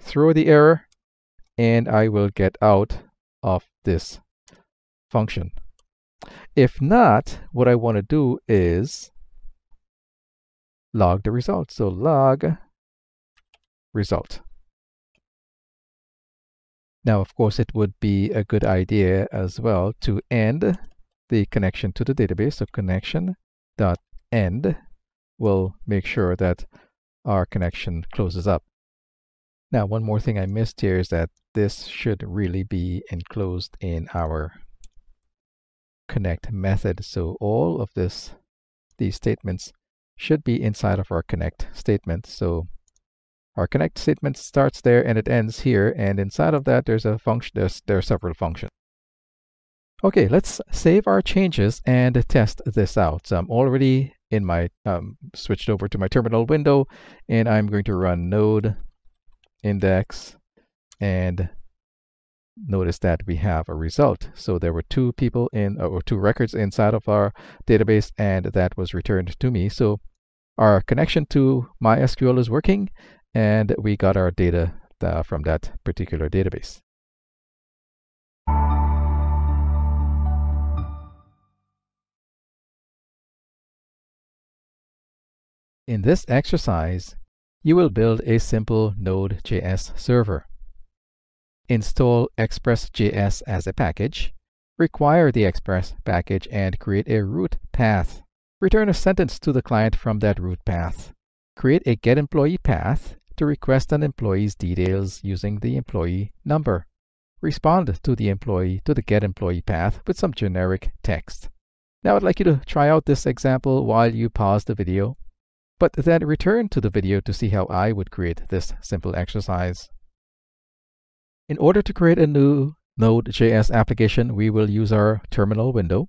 Speaker 1: throw the error, and I will get out of this function. If not, what I want to do is log the result. So log result. Now, of course, it would be a good idea as well to end the connection to the database. So connection.end will make sure that our connection closes up. Now, one more thing I missed here is that this should really be enclosed in our connect method. So all of these statements should be inside of our connect statement. So our connect statement starts there and it ends here, and inside of that there's a function. There are several functions. Okay, let's save our changes and test this out. So I'm already in my switched over to my terminal window, and I'm going to run node index, and notice that we have a result. So there were two people or two records inside of our database, and that was returned to me. So our connection to MySQL is working, and we got our data from that particular database. In this exercise, you will build a simple Node.js server. Install Express.js as a package, require the Express package, and create a root path. Return a sentence to the client from that root path. Create a getEmployee path to request an employee's details using the employee number. Respond to the getEmployee path with some generic text. Now I'd like you to try out this example while you pause the video, but then return to the video to see how I would create this simple exercise. In order to create a new Node.js application, we will use our terminal window.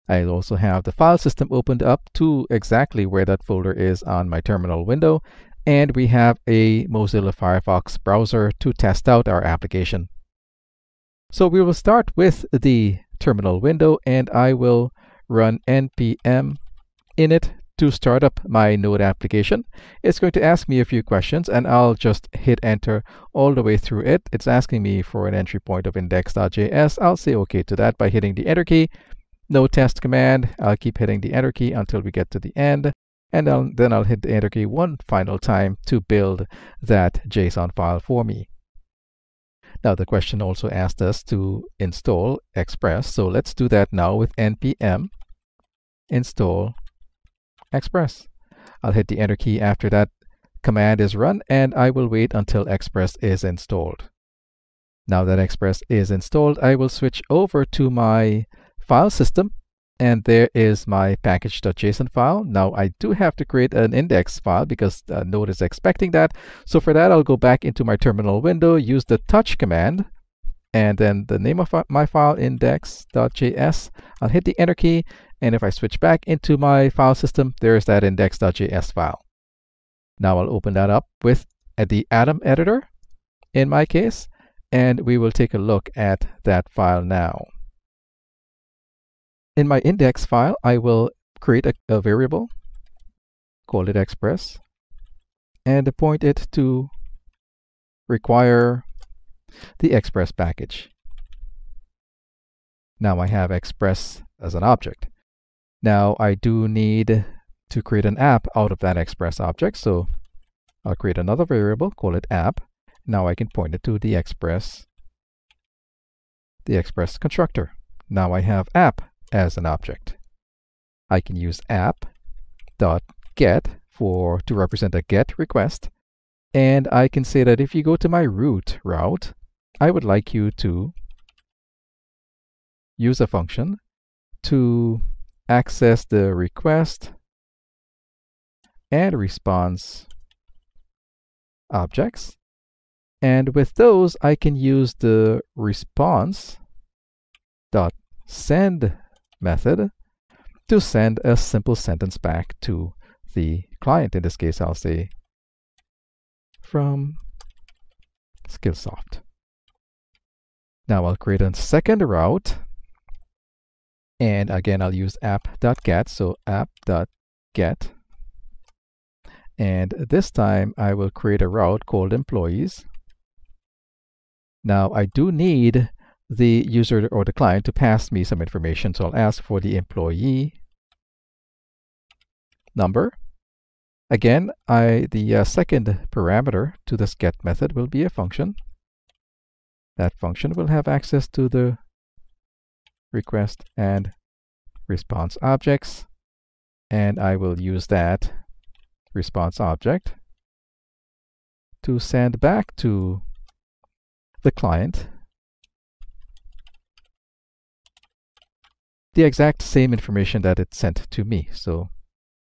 Speaker 1: I also have the file system opened up to exactly where that folder is on my terminal window, and we have a Mozilla Firefox browser to test out our application. So we will start with the terminal window, and I will run npm init to start up my Node application. It's going to ask me a few questions, and I'll just hit enter all the way through it. It's asking me for an entry point of index.js. I'll say OK to that by hitting the enter key. No test command. I'll keep hitting the enter key until we get to the end, and then I'll hit the enter key one final time to build that JSON file for me. Now the question also asked us to install Express, so let's do that now with npm install Express. I'll hit the enter key after that command is run, and I will wait until Express is installed. Now that Express is installed, I will switch over to my file system, and there is my package.json file. Now I do have to create an index file because Node is expecting that. So for that, I'll go back into my terminal window, use the touch command, and then the name of my file, index.js. I'll hit the enter key, and if I switch back into my file system, there's that index.js file. Now I'll open that up with the Atom editor in my case, and we will take a look at that file now. In my index file, I will create a variable, call it express, and point it to require the express package. Now I have express as an object. Now I do need to create an app out of that express object, so I'll create another variable, call it app. Now I can point it to the express constructor. Now I have app as an object. I can use app.get to represent a get request, and I can say that if you go to my route, I would like you to use a function to access the request and response objects. And with those, I can use the response.send method to send a simple sentence back to the client. In this case, I'll say from Skillsoft. Now I'll create a second route. And again, I'll use app.get, so app.get. And this time, I will create a route called employees. Now, I do need the user or the client to pass me some information, so I'll ask for the employee number. Again, the second parameter to this get method will be a function. That function will have access to the request and response objects, and I will use that response object to send back to the client the exact same information that it sent to me. So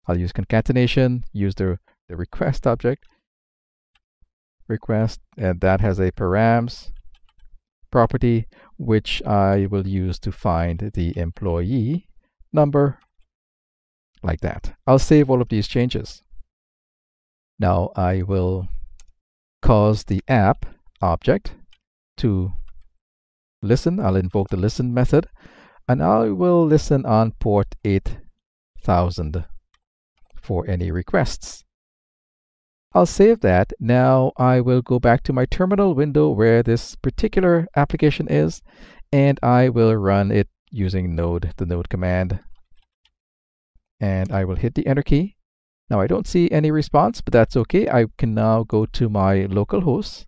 Speaker 1: I'll use concatenation, use the request object, request, and that has a params property, which I will use to find the employee number, like that. I'll save all of these changes. Now I will cause the app object to listen. I'll invoke the listen method, and I will listen on port 8000 for any requests. I'll save that. Now I will go back to my terminal window where this particular application is, and I will run it using the node command. And I will hit the enter key. Now I don't see any response, but that's okay. I can now go to my local host.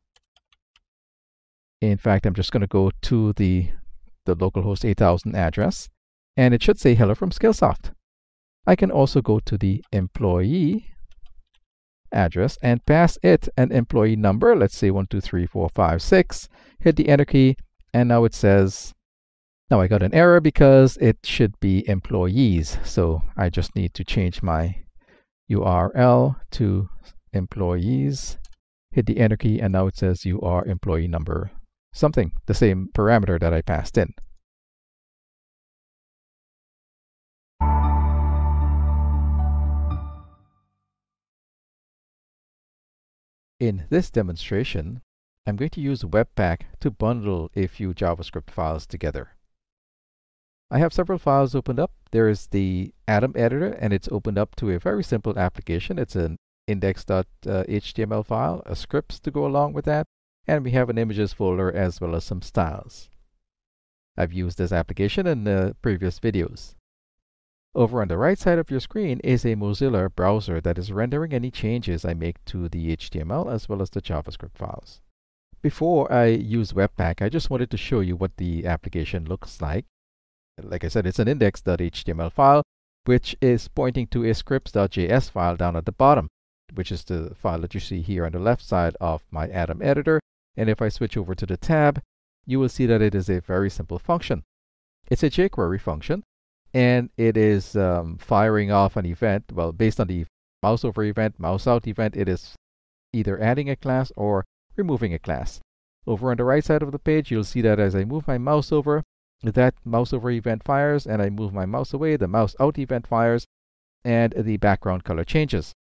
Speaker 1: In fact, I'm just going to go to the localhost 8000 address, and it should say hello from Skillsoft. I can also go to the employee address and pass it an employee number. Let's say 1234556. Hit the enter key, and now it says, now I got an error because it should be employees. So I just need to change my URL to employees. Hit the enter key, and now it says you are employee number something, the same parameter that I passed in. In this demonstration, I'm going to use Webpack to bundle a few JavaScript files together. I have several files opened up. There is the Atom editor, and it's opened up to a very simple application. It's an index.html file, a scripts to go along with that, and we have an images folder as well as some styles. I've used this application in the previous videos. Over on the right side of your screen is a Mozilla browser that is rendering any changes I make to the HTML as well as the JavaScript files. Before I use Webpack, I just wanted to show you what the application looks like. Like I said, it's an index.html file, which is pointing to a scripts.js file down at the bottom, which is the file that you see here on the left side of my Atom editor. And if I switch over to the tab, you will see that it is a very simple function. It's a jQuery function, and it is firing off an event. Well, based on the mouse over event, mouse out event, it is either adding a class or removing a class. Over on the right side of the page, you'll see that as I move my mouse over, that mouse over event fires, and I move my mouse away, the mouse out event fires, and the background color changes.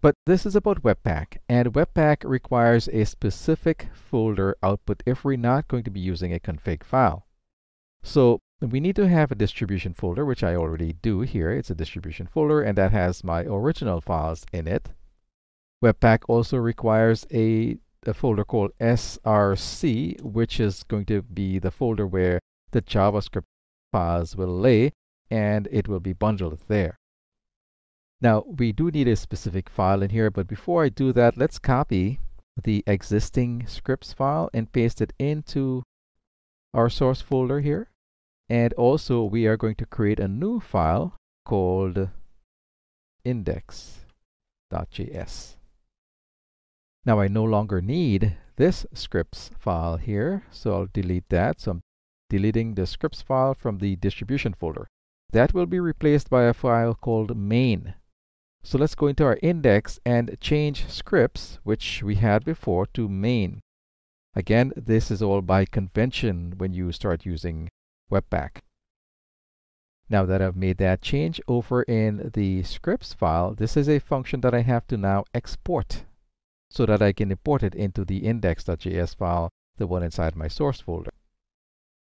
Speaker 1: But this is about Webpack, and Webpack requires a specific folder output if we're not going to be using a config file. So we need to have a distribution folder, which I already do here. It's a distribution folder, and that has my original files in it. Webpack also requires a folder called src, which is going to be the folder where the JavaScript files will lay, and it will be bundled there. Now, we do need a specific file in here, but before I do that, let's copy the existing scripts file and paste it into our source folder here. And also, we are going to create a new file called index.js. Now, I no longer need this scripts file here, so I'll delete that. So I'm deleting the scripts file from the distribution folder. That will be replaced by a file called main. So let's go into our index and change scripts, which we had before, to main. Again, this is all by convention when you start using Webpack. Now that I've made that change over in the scripts file, this is a function that I have to now export so that I can import it into the index.js file, the one inside my source folder.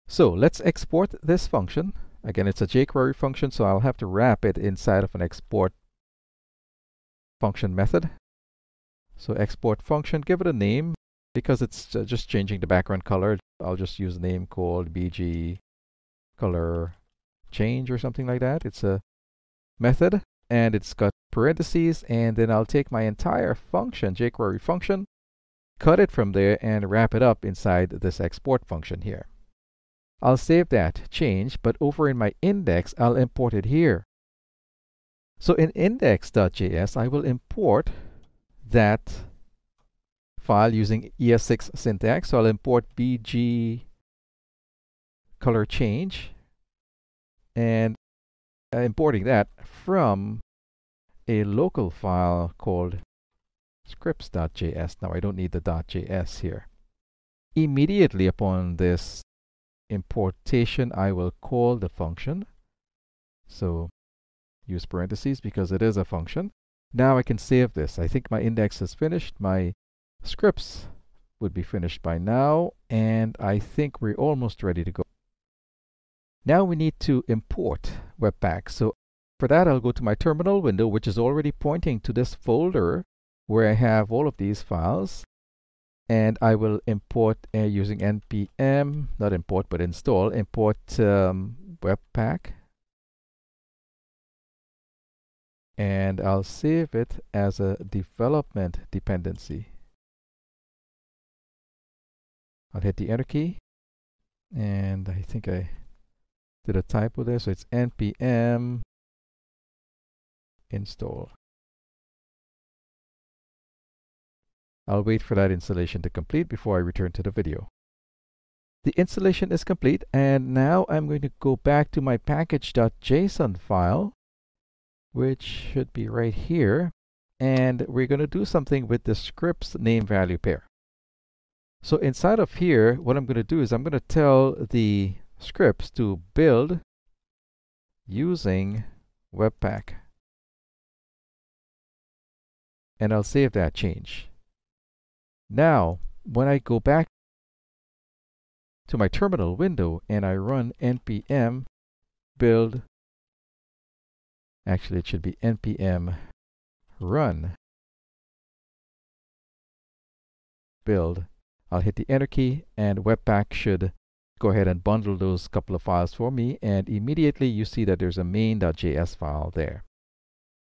Speaker 1: So let's export this function. Again, it's a jQuery function, so I'll have to wrap it inside of an export function method. So export function, give it a name. Because it's just changing the background color, I'll just use a name called bg color change or something like that. It's a method, and it's got parentheses, and then I'll take my entire function, jQuery function, cut it from there, and wrap it up inside this export function here. I'll save that change, but over in my index, I'll import it here. So in index.js, I will import that file using ES6 syntax. So I'll import bg color change, and importing that from a local file called scripts.js. Now I don't need the .js here. Immediately upon this importation, I will call the function. So use parentheses because it is a function. Now I can save this. I think my index is finished. My scripts would be finished by now, and I think we're almost ready to go. Now we need to import Webpack. So for that, I'll go to my terminal window, which is already pointing to this folder where I have all of these files, and I will import using npm, not import, but install, import Webpack, and I'll save it as a development dependency. I'll hit the enter key, and I think I did a typo there, so it's npm install. I'll wait for that installation to complete before I return to the video. The installation is complete, and now I'm going to go back to my package.json file, which should be right here, and we're going to do something with the scripts name value pair. So inside of here, what I'm going to do is I'm going to tell the scripts to build using Webpack. And I'll save that change. Now, when I go back to my terminal window and I run npm build, actually it should be npm run build, I'll hit the enter key, and Webpack should go ahead and bundle those couple of files for me, and immediately you see that there's a main.js file there.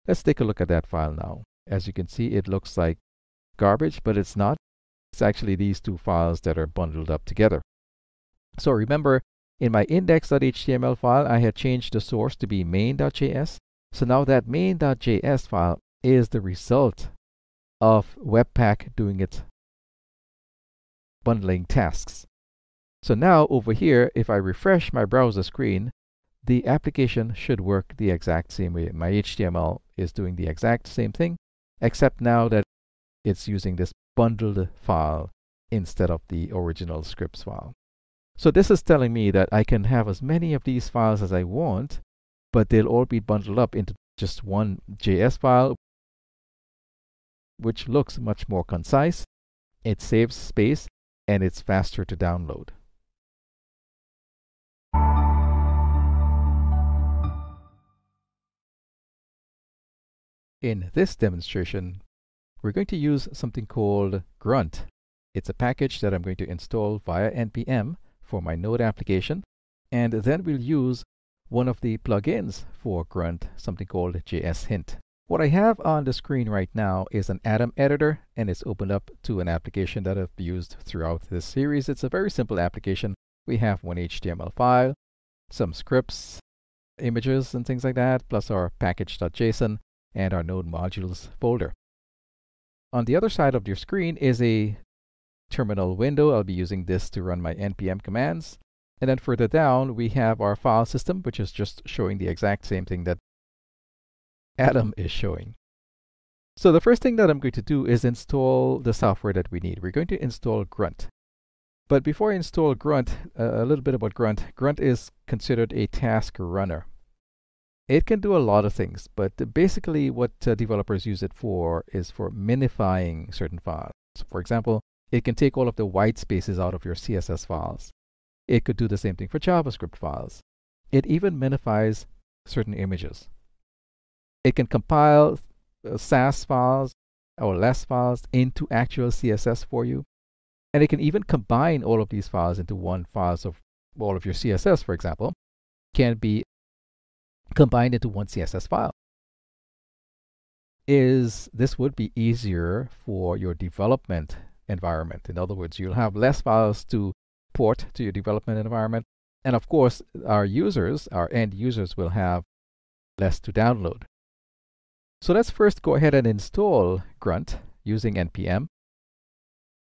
Speaker 1: Let's take a look at that file now. As you can see, it looks like garbage, but it's not. It's actually these two files that are bundled up together. So remember, in my index.html file, I had changed the source to be main.js. So now that main.js file is the result of Webpack doing its bundling tasks. So now over here, if I refresh my browser screen, the application should work the exact same way. My HTML is doing the exact same thing, except now that it's using this bundled file instead of the original scripts file. So this is telling me that I can have as many of these files as I want, but they'll all be bundled up into just one JS file, which looks much more concise. It saves space, and it's faster to download. In this demonstration, we're going to use something called Grunt. It's a package that I'm going to install via npm for my Node application, and then we'll use one of the plugins for Grunt, something called Json. What I have on the screen right now is an Atom editor, and it's opened up to an application that I've used throughout this series. It's a very simple application. We have one HTML file, some scripts, images, and things like that, plus our package.json and our Node modules folder. On the other side of your screen is a terminal window. I'll be using this to run my npm commands. And then further down, we have our file system, which is just showing the exact same thing that Atom is showing. So the first thing that I'm going to do is install the software that we need. We're going to install Grunt. But before I install Grunt, a little bit about Grunt. Grunt is considered a task runner. It can do a lot of things, but basically what developers use it for is for minifying certain files. So for example, it can take all of the white spaces out of your CSS files. It could do the same thing for JavaScript files. It even minifies certain images. It can compile SAS files or less files into actual CSS for you. And it can even combine all of these files into one file. So all of your CSS, for example, can be combined into one CSS file. This would be easier for your development environment. In other words, you'll have less files to port to your development environment. And of course, our users, our end users, will have less to download. So let's first go ahead and install Grunt using npm.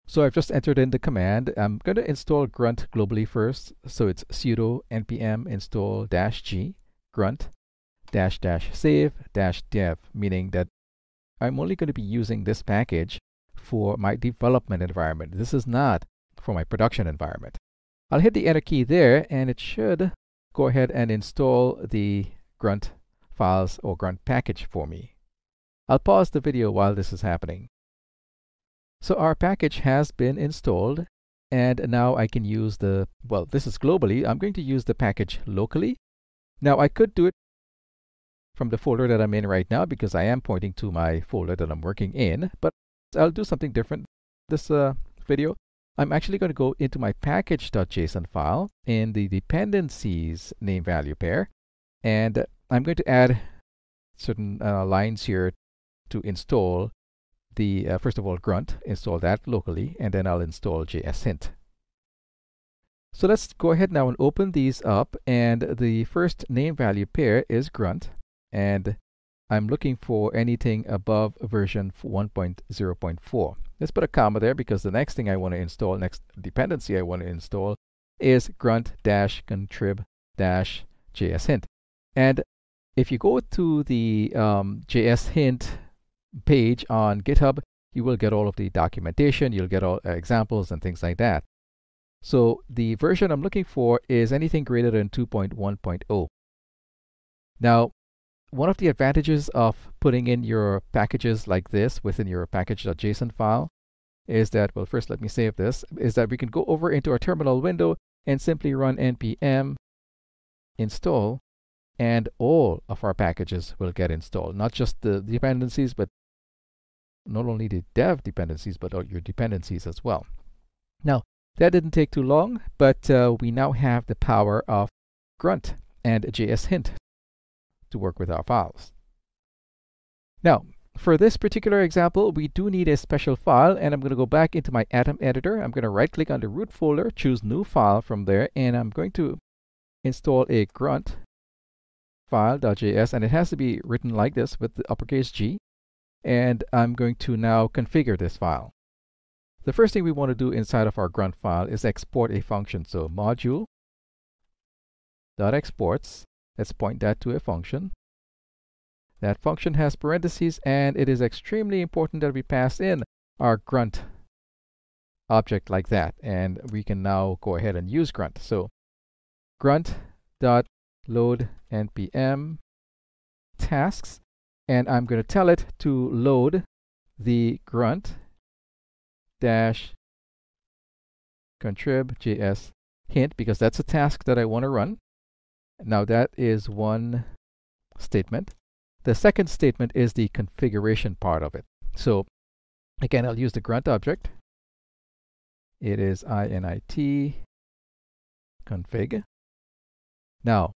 Speaker 1: So I've just entered in the command. I'm going to install Grunt globally first. So it's sudo npm install -g grunt --save -dev, meaning that I'm only going to be using this package for my development environment. This is not for my production environment. I'll hit the enter key there, and it should go ahead and install the Grunt files or Grunt package for me. I'll pause the video while this is happening. So our package has been installed, and now I can use this is globally. I'm going to use the package locally. Now I could do it from the folder that I'm in right now because I am pointing to my folder that I'm working in, but I'll do something different this video. I'm actually going to go into my package.json file in the dependencies name value pair, and I'm going to add certain lines here to install the first of all Grunt, install that locally, and then I'll install Json. So let's go ahead now and open these up, and the first name value pair is Grunt, and I'm looking for anything above version 1.0.4. Let's put a comma there because the next thing I want to install, next dependency I want to install is grunt-contrib-jshint. And if you go to the jshint page on GitHub, you will get all of the documentation, you'll get all examples and things like that. So the version I'm looking for is anything greater than 2.1.0. Now, one of the advantages of putting in your packages like this within your package.json file is that, well, first let me save this, is that we can go over into our terminal window and simply run npm install, and all of our packages will get installed. Not just the dependencies, but not only the dev dependencies, but all your dependencies as well. Now, that didn't take too long, but we now have the power of Grunt and jshint to work with our files. Now, for this particular example, we do need a special file, and I'm going to go back into my Atom editor. I'm going to right click on the root folder, choose new file from there, and I'm going to install a grunt file.js, and it has to be written like this with the uppercase G, and I'm going to now configure this file. The first thing we want to do inside of our grunt file is export a function. So module.exports, let's point that to a function. That function has parentheses, and it is extremely important that we pass in our grunt object like that, and we can now go ahead and use grunt. So grunt.load npm tasks, and I'm going to tell it to load the grunt-contrib.js hint, because that's a task that I want to run. Now that is one statement. The second statement is the configuration part of it. So again, I'll use the grunt object. It is init config. Now,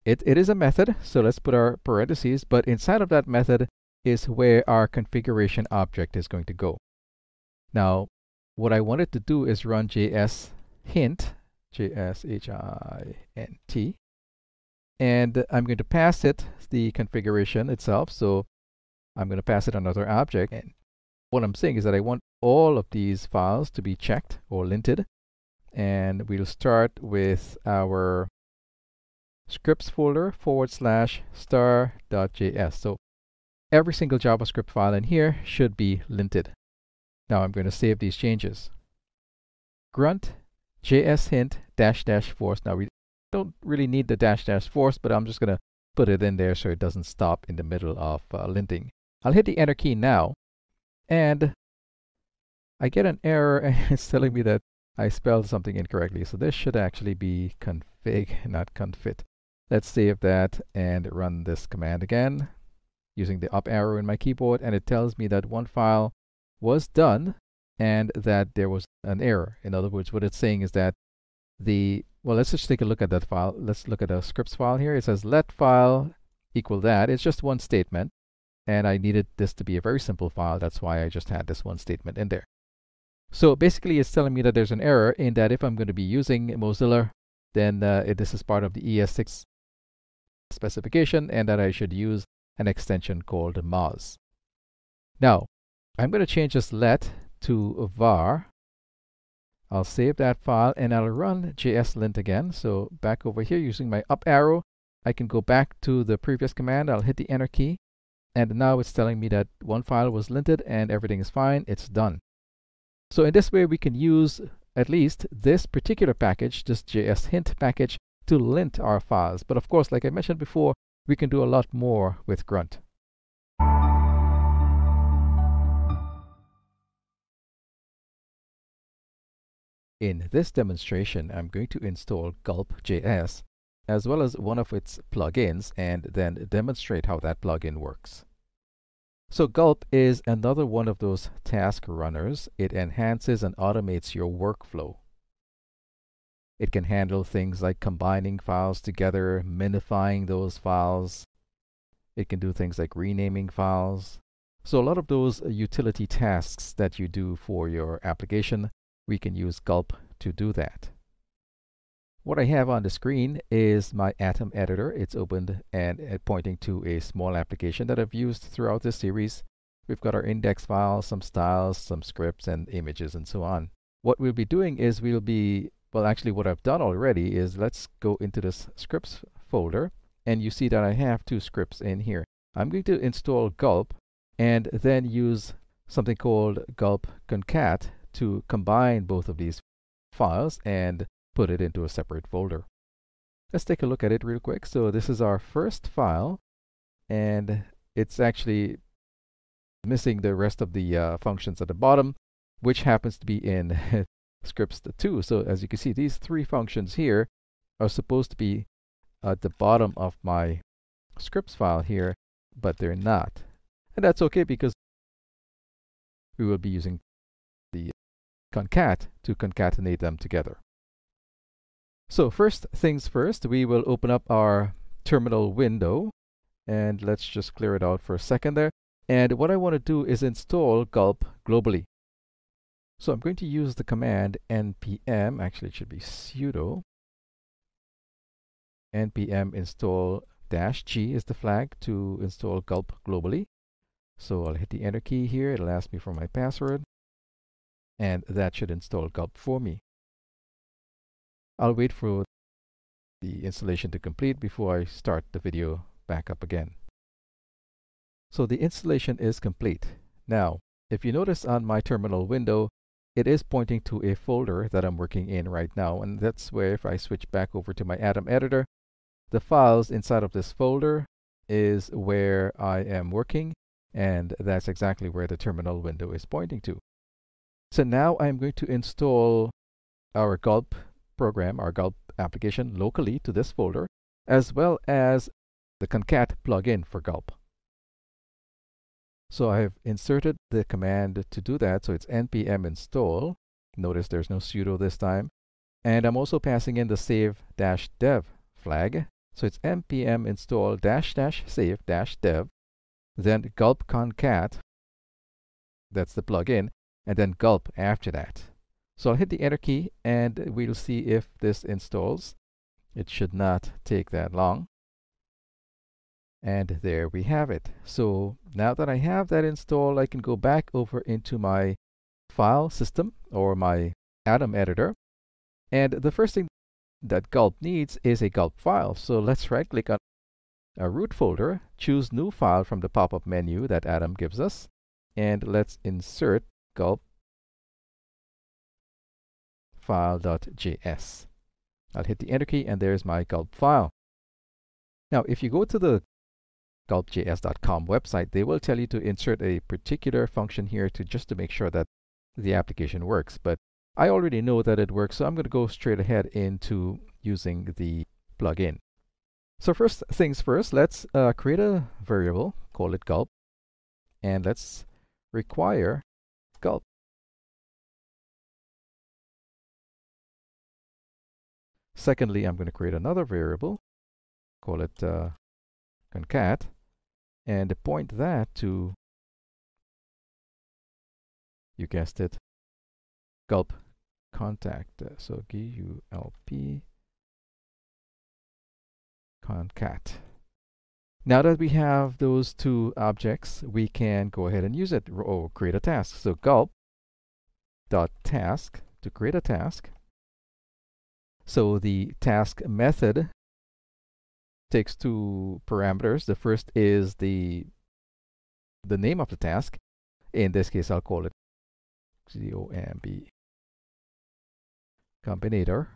Speaker 1: it is a method, so let's put our parentheses, but inside of that method is where our configuration object is going to go. Now, what I wanted to do is run JS hint, JSHINT, and I'm going to pass it the configuration itself. So I'm going to pass it another object. And what I'm saying is that I want all of these files to be checked or linted. And we'll start with our scripts folder /star.js. So every single JavaScript file in here should be linted. Now I'm going to save these changes. Grunt JS hint -- force. Now we don't really need the -- force, but I'm just going to put it in there so it doesn't stop in the middle of linting. I'll hit the enter key now, and I get an error, and it's telling me that I spelled something incorrectly. So this should actually be config, not confit. Let's save that and run this command again using the up arrow in my keyboard, and it tells me that one file was done and that there was an error. In other words, what it's saying is that well, let's just take a look at that file. Let's look at a scripts file here. It says let file equal that. It's just one statement, and I needed this to be a very simple file. That's why I just had this one statement in there. So basically, it's telling me that there's an error in that if I'm going to be using Mozilla, then this is part of the ES6 specification, and that I should use an extension called Moz. Now, I'm going to change this let to var. I'll save that file, and I'll run jslint again. So back over here, using my up arrow, I can go back to the previous command. I'll hit the enter key, and now it's telling me that one file was linted and everything is fine. It's done. So in this way, we can use at least this particular package, this JS hint package, to lint our files. But of course, like I mentioned before, we can do a lot more with grunt. In this demonstration, I'm going to install gulp.js as well as one of its plugins, and then demonstrate how that plugin works. So Gulp is another one of those task runners. It enhances and automates your workflow. It can handle things like combining files together, minifying those files. It can do things like renaming files. So a lot of those utility tasks that you do for your application, we can use Gulp to do that. What I have on the screen is my Atom editor. It's opened and pointing to a small application that I've used throughout this series. We've got our index files, some styles, some scripts, and images, and so on. What we'll be doing is well, actually what I've done already is let's go into this scripts folder, and you see that I have two scripts in here. I'm going to install Gulp and then use something called gulp concat to combine both of these files and put it into a separate folder. Let's take a look at it real quick. So this is our first file, and it's actually missing the rest of the functions at the bottom, which happens to be in scripts 2. So as you can see, these three functions here are supposed to be at the bottom of my scripts file here, but they're not. And that's okay, because we will be using the concat to concatenate them together. So first things first, we will open up our terminal window, and let's just clear it out for a second there. And what I want to do is install Gulp globally. So I'm going to use the command npm, actually it should be sudo npm install -g is the flag to install Gulp globally. So I'll hit the enter key here. It'll ask me for my password, and that should install Gulp for me. I'll wait for the installation to complete before I start the video back up again. So the installation is complete. Now, if you notice on my terminal window, it is pointing to a folder that I'm working in right now, and that's where, if I switch back over to my Atom editor, the files inside of this folder is where I am working, and that's exactly where the terminal window is pointing to. So now I'm going to install our Gulp program, our Gulp application, locally to this folder, as well as the concat plugin for Gulp. So I've inserted the command to do that. So it's npm install. Notice there's no sudo this time. And I'm also passing in the save-dev flag. So it's npm install --save-dev, then gulp concat, that's the plugin, and then gulp after that. So I'll hit the enter key and we'll see if this installs. It should not take that long. And there we have it. So now that I have that installed, I can go back over into my file system or my Atom editor. And the first thing that gulp needs is a gulp file. So let's right click on a root folder, choose new file from the pop-up menu that Atom gives us, and let's insert gulp file.js. I'll hit the enter key and there's my gulp file. Now if you go to the gulpjs.com website, they will tell you to insert a particular function here just to make sure that the application works. But I already know that it works, so I'm going to go straight ahead into using the plugin. So first things first, let's create a variable, call it gulp, and let's require gulp. Secondly, I'm going to create another variable, call it concat, and point that to, you guessed it, gulp contact. So gulp concat. Now that we have those two objects, we can go ahead and use it or create a task. So gulp.task to create a task. So the task method takes two parameters. The first is the name of the task. In this case, I'll call it COMB combinator.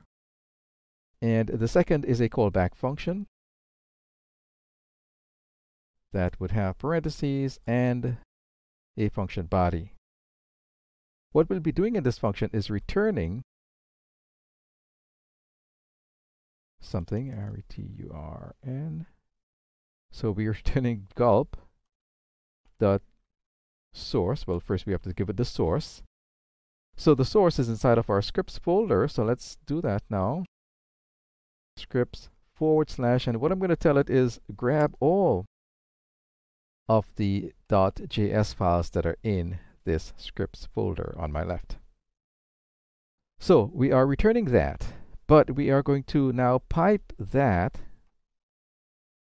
Speaker 1: And the second is a callback function that would have parentheses and a function body. What we'll be doing in this function is returning something, return. So we're returning gulp dot source. Well, first we have to give it the source. So the source is inside of our scripts folder. So let's do that now. Scripts / and what I'm going to tell it is grab all of the .js files that are in this scripts folder on my left. So we are returning that, but we are going to now pipe that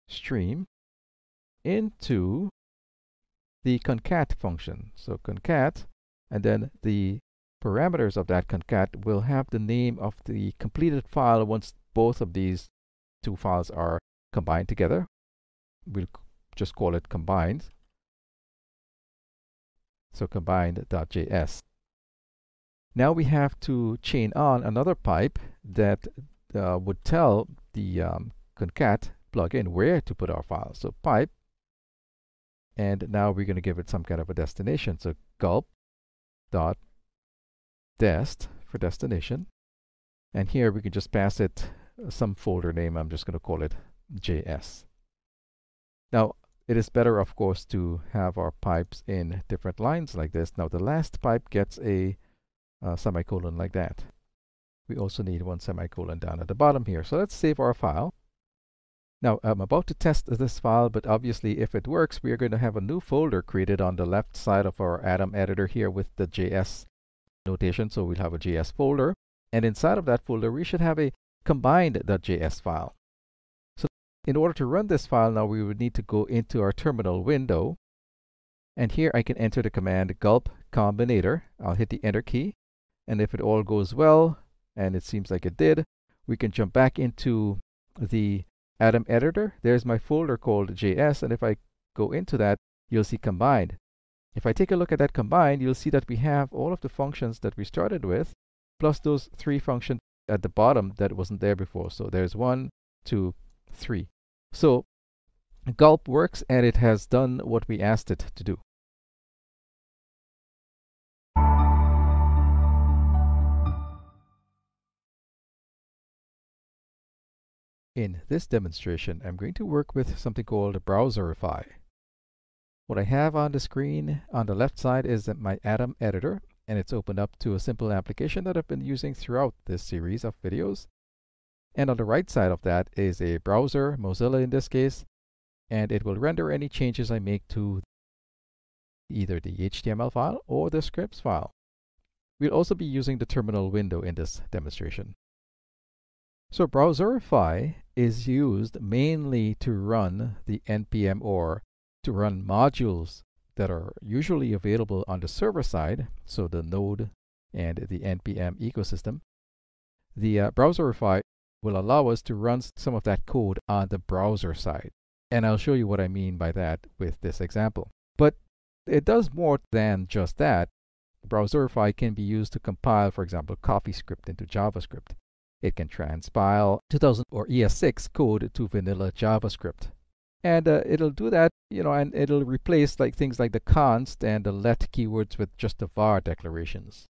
Speaker 1: stream into the concat function. So concat, and then the parameters of that concat will have the name of the completed file once both of these two files are combined together. We'll just call it combined. So combined.js. Now we have to chain on another pipe that would tell the concat plugin where to put our file. So pipe, and now we're going to give it some kind of a destination. So gulp.dest for destination. And here we can just pass it some folder name. I'm just going to call it JS. Now, it is better, of course, to have our pipes in different lines like this. Now, the last pipe gets a semicolon like that. We also need one semicolon down at the bottom here. So let's save our file. Now, I'm about to test this file, but obviously, if it works, we are going to have a new folder created on the left side of our Atom editor here with the JS notation. So we'll have a JS folder. And inside of that folder, we should have a combined.js file. So in order to run this file now, we would need to go into our terminal window. And here I can enter the command gulp combinator. I'll hit the enter key. And if it all goes well, and it seems like it did, we can jump back into the Atom editor. There's my folder called JS. And if I go into that, you'll see combined. If I take a look at that combined, you'll see that we have all of the functions that we started with, plus those three functions at the bottom that wasn't there before. So there's 1, 2, 3. So gulp works, and it has done what we asked it to do. In this demonstration, I'm going to work with something called Browserify. What I have on the screen on the left side is my Atom editor, and it's opened up to a simple application that I've been using throughout this series of videos. And on the right side of that is a browser, Mozilla in this case, and it will render any changes I make to either the HTML file or the scripts file. We'll also be using the terminal window in this demonstration. So Browserify is used mainly to run the npm or to run modules that are usually available on the server side, so the Node and the npm ecosystem. The Browserify will allow us to run some of that code on the browser side. And I'll show you what I mean by that with this example. But it does more than just that. Browserify can be used to compile, for example, CoffeeScript into JavaScript. It can transpile 2000 or ES6 code to vanilla JavaScript. And it'll do that, and it'll replace things like the const and the let keywords with just the var declarations.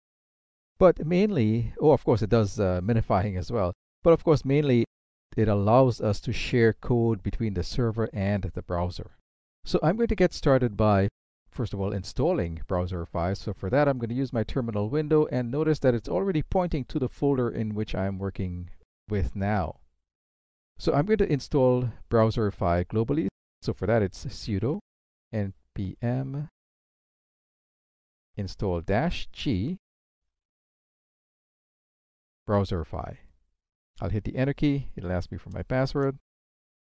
Speaker 1: But mainly, of course, it does minifying as well. But of course, mainly, it allows us to share code between the server and the browser. So I'm going to get started by, first of all, installing Browserify. So for that, I'm going to use my terminal window, and notice that it's already pointing to the folder in which I'm working with now. So I'm going to install Browserify globally. So for that, it's sudo npm install -g Browserify. I'll hit the enter key. It'll ask me for my password,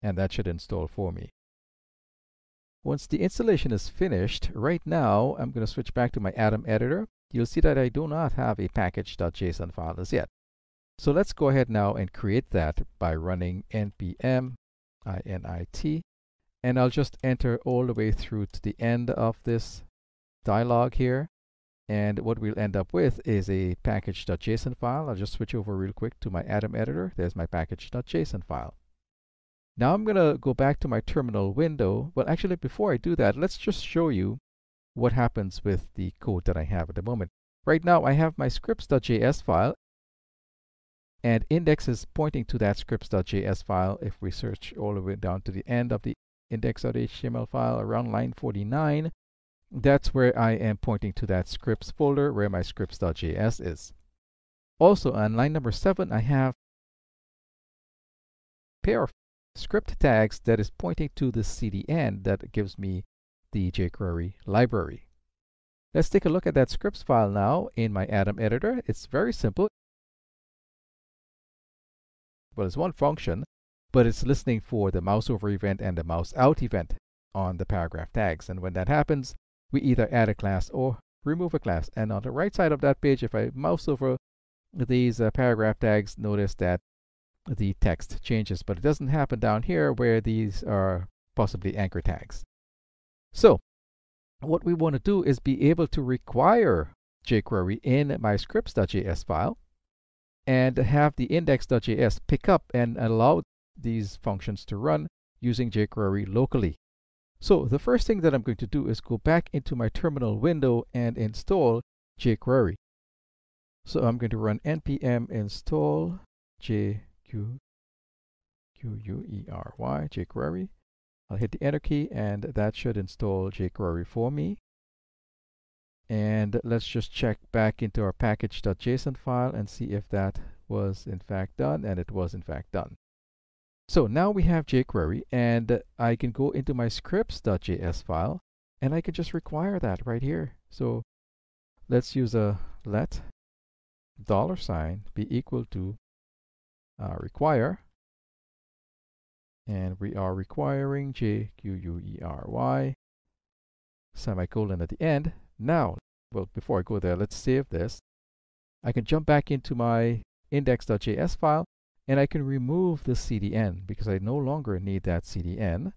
Speaker 1: and that should install for me. Once the installation is finished, right now I'm going to switch back to my Atom editor. You'll see that I do not have a package.json file as yet. So let's go ahead now and create that by running npm init, and I'll just enter all the way through to the end of this dialog here. And what we'll end up with is a package.json file. I'll just switch over real quick to my Atom editor. There's my package.json file. Now I'm going to go back to my terminal window. Well, actually, before I do that, let's just show you what happens with the code that I have at the moment. Right now, I have my scripts.js file, and index is pointing to that scripts.js file. If we search all the way down to the end of the index.html file around line 49, that's where I am pointing to that scripts folder where my scripts.js is. Also, on line number 7, I have a pair of script tags that is pointing to the CDN that gives me the jQuery library. Let's take a look at that scripts file now in my Atom editor. It's very simple. Well, it's one function, but it's listening for the mouse over event and the mouse out event on the paragraph tags. And when that happens, we either add a class or remove a class. And on the right side of that page, if I mouse over these paragraph tags, notice that the text changes, but it doesn't happen down here where these are possibly anchor tags. So what we want to do is be able to require jQuery in my scripts.js file and have the index.js pick up and allow these functions to run using jQuery locally. So the first thing that I'm going to do is go back into my terminal window and install jQuery. So I'm going to run npm install jQuery. I'll hit the enter key, and that should install jQuery for me. And let's just check back into our package.json file and see if that was in fact done, and it was in fact done. So now we have jQuery, and I can go into my scripts.js file, and I can just require that right here. So let's use a let $sign be equal to require, and we are requiring jQuery semicolon at the end. Now, well, before I go there, let's save this. I can jump back into my index.js file, and I can remove the CDN because I no longer need that CDN.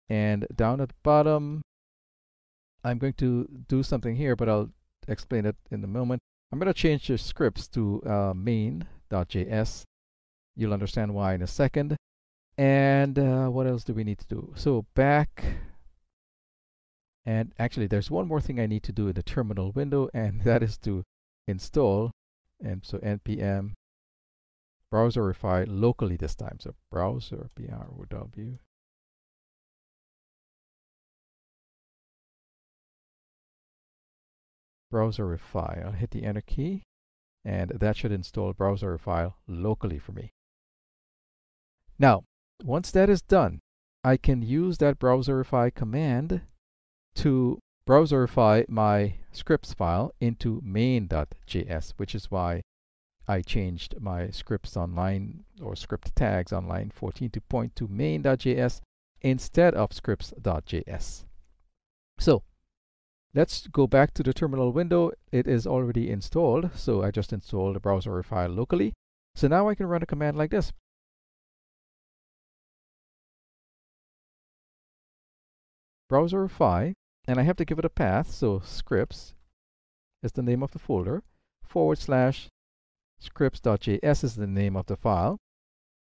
Speaker 1: And down at the bottom, I'm going to do something here, but I'll explain it in a moment. I'm going to change the scripts to main.js. You'll understand why in a second. And what else do we need to do? So back, and actually there's one more thing I need to do in the terminal window, and that is to install, and so npm Browserify locally this time. So browser, BROW, browser file. I'll hit the enter key, and that should install browser file locally for me. Now, once that is done, I can use that browserify command to browserify my scripts file into main.js, which is why I changed my scripts online or script tags on line 14 to point to main.js instead of scripts.js. So let's go back to the terminal window. It is already installed, so I just installed the browserify locally. So now I can run a command like this. Browserify, and I have to give it a path, so scripts is the name of the folder, / scripts.js is the name of the file,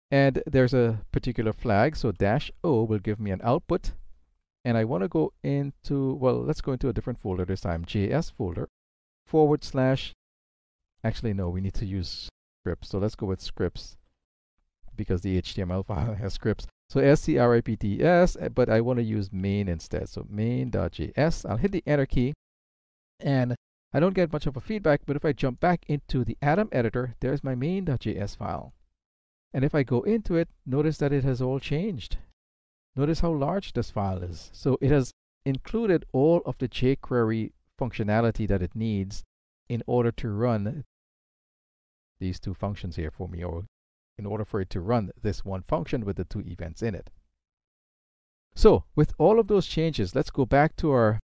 Speaker 1: and there's a particular flag, so -o will give me an output, and I want to go into, well, let's go into a different folder this time, JS folder, / actually no, we need to use scripts, so let's go with scripts because the HTML file has scripts. So scripts, but I want to use main instead. So main.js. I'll hit the enter key, and I don't get much of a feedback, but if I jump back into the Atom editor, there's my main.js file. And if I go into it, notice that it has all changed. Notice how large this file is. So it has included all of the jQuery functionality that it needs in order to run these two functions here for me, or in order for it to run this one function with the two events in it. So with all of those changes, let's go back to our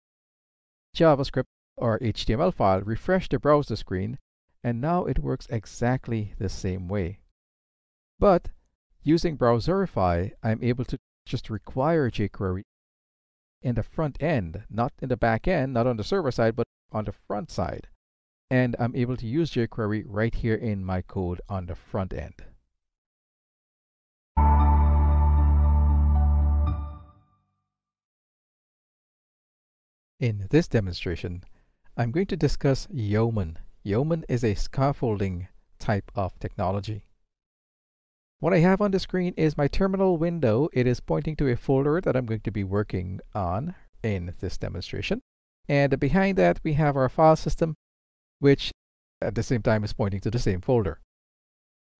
Speaker 1: JavaScript or HTML file, refresh the browser screen, and now it works exactly the same way. But using browserify, I'm able to just require jQuery in the front end, not in the back end, not on the server side, but on the front side. And I'm able to use jQuery right here in my code on the front end. In this demonstration, I'm going to discuss Yeoman. Yeoman is a scaffolding type of technology. What I have on the screen is my terminal window. It is pointing to a folder that I'm going to be working on in this demonstration. And behind that, we have our file system, which at the same time is pointing to the same folder.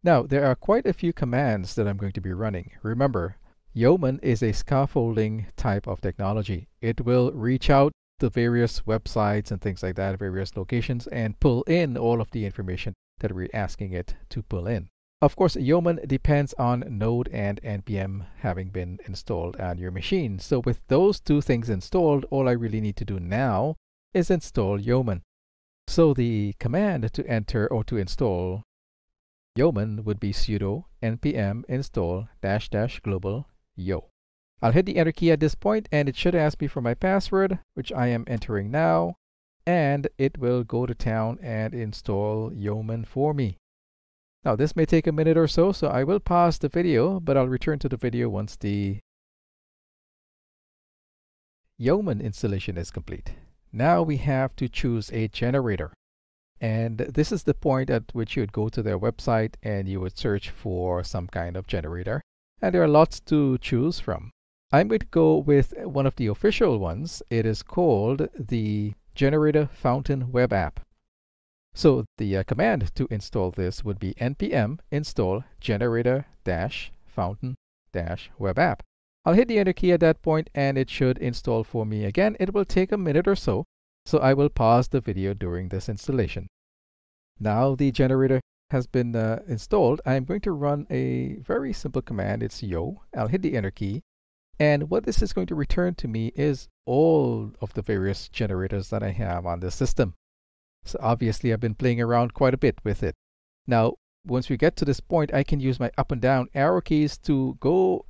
Speaker 1: Now, there are quite a few commands that I'm going to be running. Remember, Yeoman is a scaffolding type of technology. It will reach out to various websites and things like that, various locations, and pull in all of the information that we're asking it to pull in. Of course, Yeoman depends on Node and Npm having been installed on your machine. So with those two things installed, all I really need to do now is install Yeoman. So the command to enter or to install Yeoman would be sudo npm install -- global yo. I'll hit the enter key at this point, and it should ask me for my password, which I am entering now, and it will go to town and install Yeoman for me. Now, this may take a minute or so, so I will pause the video, but I'll return to the video once the Yeoman installation is complete. Now we have to choose a generator. And this is the point at which you would go to their website and you would search for some kind of generator. And there are lots to choose from. I'm going to go with one of the official ones. It is called the Generator Fountain Web App. So the command to install this would be npm install generator -fountain -web app. I'll hit the enter key at that point, and it should install for me. Again, it will take a minute or so, so I will pause the video during this installation. Now the generator has been installed. I'm going to run a very simple command. It's yo. I'll hit the enter key, and what this is going to return to me is all of the various generators that I have on the system. So obviously I've been playing around quite a bit with it. Now, once we get to this point, I can use my up and down arrow keys to go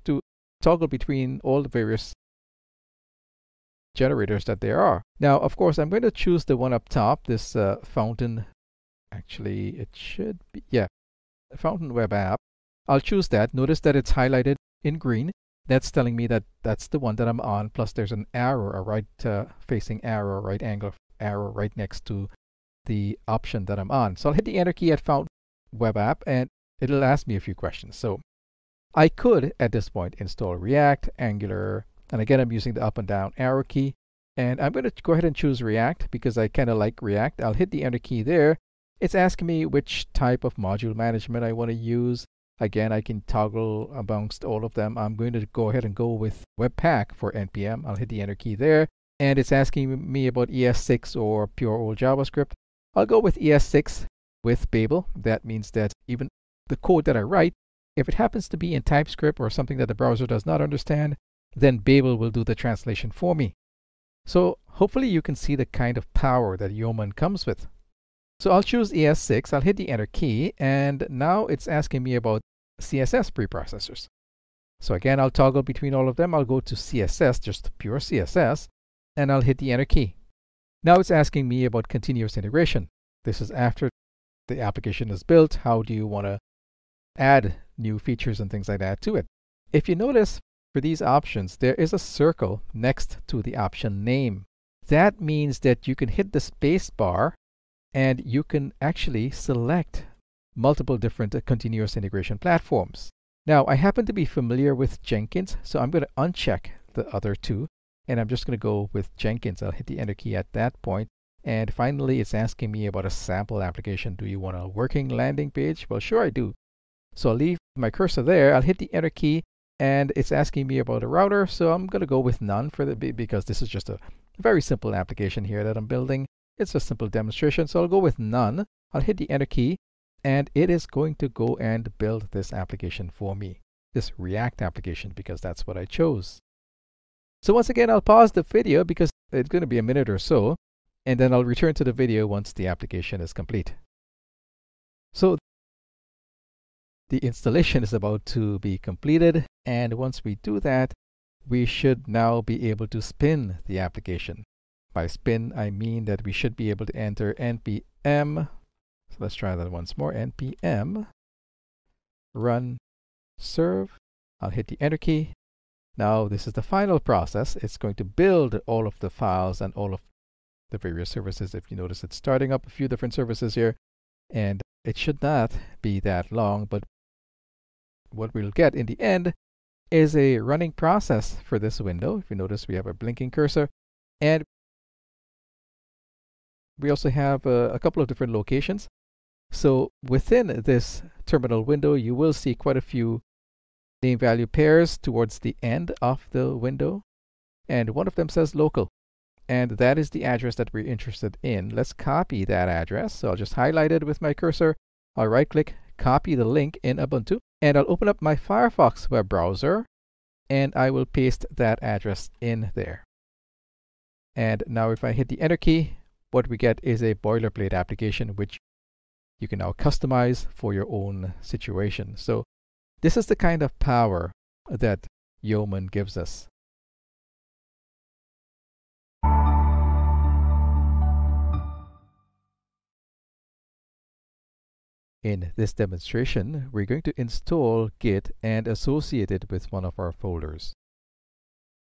Speaker 1: to toggle between all the various generators that there are. Now, of course, I'm going to choose the one up top, this fountain. Actually, it should be, yeah, Fountain Web App. I'll choose that. Notice that it's highlighted in green. That's telling me that that's the one that I'm on. Plus, there's an arrow, a right-facing arrow, right angle arrow right next to the option that I'm on. So I'll hit the enter key at Fountain Web App, and it'll ask me a few questions. So I could, at this point, install React, Angular, and again, I'm using the up and down arrow key. And I'm going to go ahead and choose React because I kind of like React. I'll hit the Enter key there. It's asking me which type of module management I want to use. Again, I can toggle amongst all of them. I'm going to go ahead and go with Webpack for NPM. I'll hit the Enter key there. And it's asking me about ES6 or pure old JavaScript. I'll go with ES6 with Babel. That means that even the code that I write, if it happens to be in TypeScript or something that the browser does not understand, then Babel will do the translation for me. So hopefully you can see the kind of power that Yeoman comes with. So I'll choose ES6, I'll hit the Enter key, and now it's asking me about CSS preprocessors. So again, I'll toggle between all of them. I'll go to CSS, just pure CSS, and I'll hit the Enter key. Now it's asking me about continuous integration. This is after the application is built. How do you want to add new features and things like that to it? If you notice, for these options, there is a circle next to the option name. That means that you can hit the space bar and you can actually select multiple different continuous integration platforms. Now, I happen to be familiar with Jenkins, so I'm going to uncheck the other two, and I'm just going to go with Jenkins. I'll hit the Enter key at that point. And finally, it's asking me about a sample application. Do you want a working landing page? Well, sure I do. So I'll leave my cursor there. I'll hit the Enter key, and it's asking me about a router. So I'm going to go with none because this is just a very simple application here that I'm building. It's a simple demonstration, so I'll go with none. I'll hit the Enter key, and it is going to go and build this application for me, this React application, because that's what I chose. So once again, I'll pause the video because it's going to be a minute or so, and then I'll return to the video once the application is complete. So the installation is about to be completed, and once we do that, we should now be able to spin the application. By spin, I mean that we should be able to enter npm. So let's try that once more. npm run serve. I'll hit the Enter key. Now this is the final process. It's going to build all of the files and all of the various services. If you notice, it's starting up a few different services here, and it should not be that long, but what we'll get in the end is a running process for this window. If you notice, we have a blinking cursor, and we also have a couple of different locations. So within this terminal window, you will see quite a few name value pairs towards the end of the window, and one of them says local, and that is the address that we're interested in. Let's copy that address. So I'll just highlight it with my cursor. I'll right click, copy the link in Ubuntu, and I'll open up my Firefox web browser, and I will paste that address in there. And now if I hit the Enter key, what we get is a boilerplate application which you can now customize for your own situation. So this is the kind of power that Yeoman gives us. In this demonstration, we're going to install Git and associate it with one of our folders.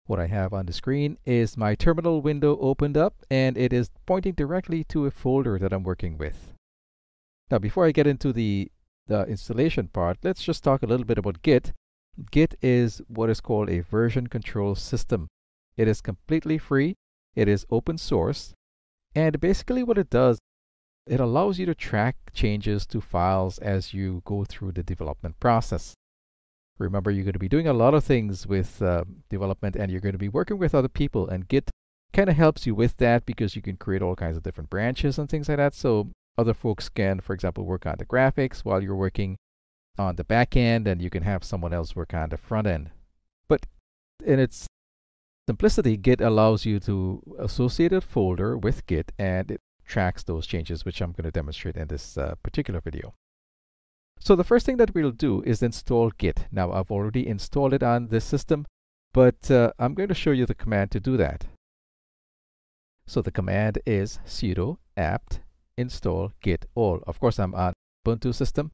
Speaker 1: What I have on the screen is my terminal window opened up, and it is pointing directly to a folder that I'm working with. Now, before I get into the installation part, let's just talk a little bit about Git. Git is what is called a version control system. It is completely free, it is open source, and basically what it does, it allows you to track changes to files as you go through the development process. Remember, you're going to be doing a lot of things with development, and you're going to be working with other people, and Git kind of helps you with that because you can create all kinds of different branches and things like that. So other folks can, for example, work on the graphics while you're working on the back end, and you can have someone else work on the front end. But in its simplicity, Git allows you to associate a folder with Git, and it tracks those changes, which I'm going to demonstrate in this particular video. So the first thing that we'll do is install Git. Now, I've already installed it on this system, but I'm going to show you the command to do that. So the command is sudo apt install git all. Of course, I'm on Ubuntu system,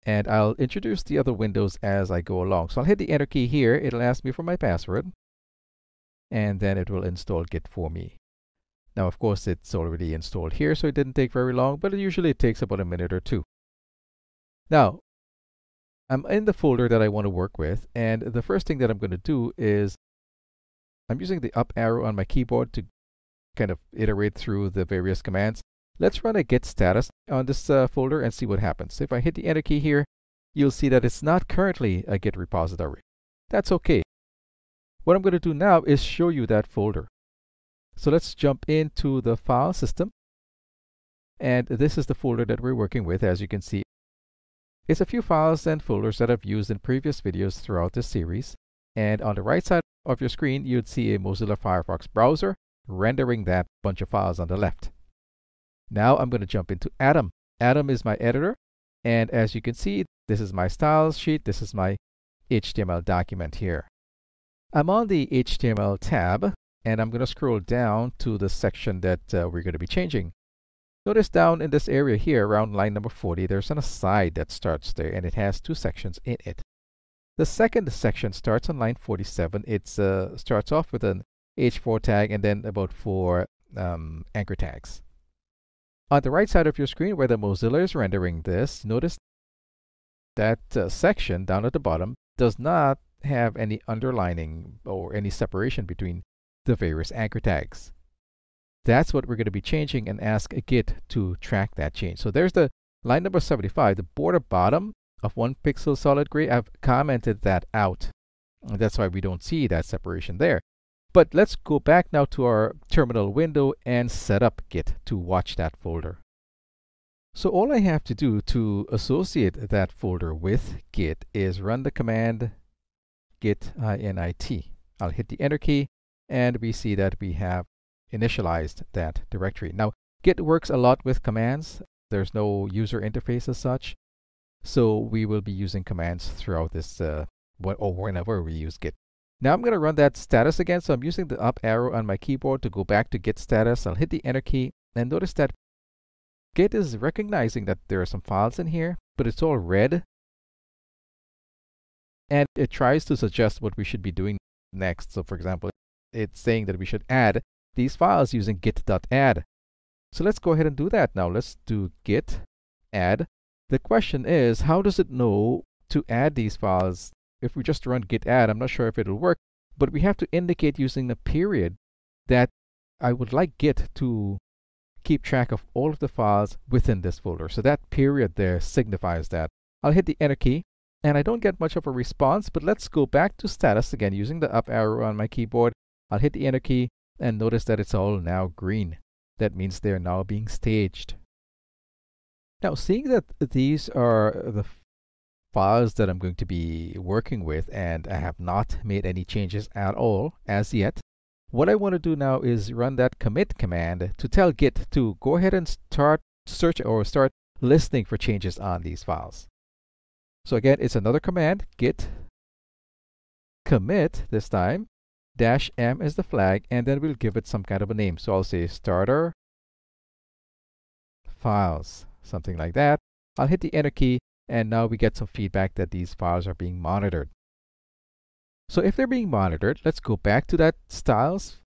Speaker 1: and I'll introduce the other windows as I go along. So I'll hit the Enter key here. It'll ask me for my password, and then it will install Git for me. Now, of course, it's already installed here, so it didn't take very long, but usually it takes about a minute or two. Now, I'm in the folder that I want to work with, and the first thing that I'm going to do is I'm using the up arrow on my keyboard to kind of iterate through the various commands. Let's run a git status on this folder and see what happens. If I hit the enter key here, you'll see that it's not currently a Git repository. That's okay. What I'm going to do now is show you that folder. So let's jump into the file system. And this is the folder that we're working with. As you can see, it's a few files and folders that I've used in previous videos throughout this series. And on the right side of your screen, you'd see a Mozilla Firefox browser rendering that bunch of files on the left. Now I'm going to jump into Atom. Atom is my editor. And as you can see, this is my styles sheet. This is my HTML document here. I'm on the HTML tab, and I'm going to scroll down to the section that we're going to be changing. Notice down in this area here, around line number 40, there's an aside that starts there, and it has two sections in it. The second section starts on line 47. It starts off with an H4 tag and then about 4 anchor tags. On the right side of your screen, where the Mozilla is rendering this, notice that section down at the bottom does not have any underlining or any separation between the various anchor tags. That's what we're going to be changing, and ask Git to track that change. So there's the line number 75, the border bottom of 1 pixel solid gray. I've commented that out. That's why we don't see that separation there. But let's go back now to our terminal window and set up Git to watch that folder. So all I have to do to associate that folder with Git is run the command git init. I'll hit the enter key, and we see that we have initialized that directory. Now, Git works a lot with commands. There's no user interface as such. So we will be using commands throughout this or whenever we use Git. Now I'm going to run that status again. So I'm using the up arrow on my keyboard to go back to Git status. I'll hit the enter key, and notice that Git is recognizing that there are some files in here, but it's all red. And it tries to suggest what we should be doing next. So for example, it's saying that we should add these files using git.add. So let's go ahead and do that now. Let's do git add. The question is, how does it know to add these files? If we just run git add, I'm not sure if it'll work, but we have to indicate using the period that I would like Git to keep track of all of the files within this folder. So that period there signifies that. I'll hit the enter key, and I don't get much of a response, but let's go back to status again using the up arrow on my keyboard. I'll hit the enter key, and notice that it's all now green. That means they're now being staged. Now, seeing that these are the files that I'm going to be working with, and I have not made any changes at all as yet, what I want to do now is run that commit command to tell Git to go ahead and start search or start listening for changes on these files. So again, it's another command, git commit this time, -m is the flag, and then we'll give it some kind of a name. So I'll say starter files, something like that. I'll hit the enter key, and now we get some feedback that these files are being monitored. So if they're being monitored, let's go back to that styles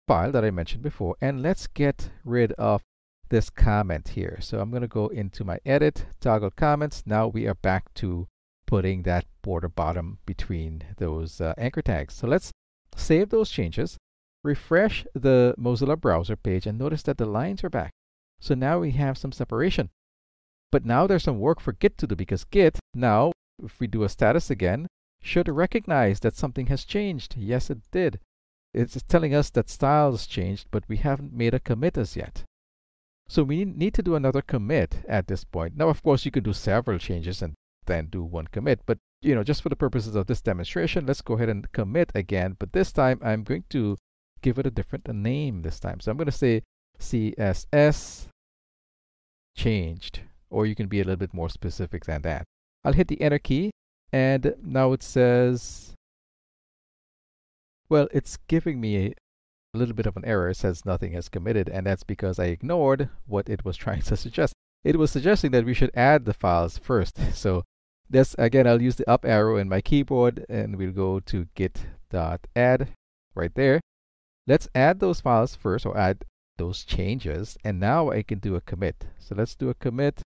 Speaker 1: file that I mentioned before, and let's get rid of this comment here. So I'm going to go into my edit, toggle comments. Now we are back to putting that border bottom between those anchor tags. So let's save those changes, refresh the Mozilla browser page, and notice that the lines are back. So now we have some separation. But now there's some work for Git to do, because Git now, if we do a status again, should recognize that something has changed. Yes, it did. It's telling us that styles changed, but we haven't made a commit as yet. So we need to do another commit at this point. Now, of course, you could do several changes and then do one commit. But, just for the purposes of this demonstration, let's go ahead and commit again. But this time, I'm going to give it a different name this time. So I'm going to say CSS changed, or you can be a little bit more specific than that. I'll hit the enter key, and now it says, well, it's giving me a little bit of an error. It says nothing has committed, and that's because I ignored what it was trying to suggest. It was suggesting that we should add the files first. So this, again, I'll use the up arrow in my keyboard, and we'll go to git.add right there. Let's add those files first, or add those changes, and now I can do a commit. So let's do a commit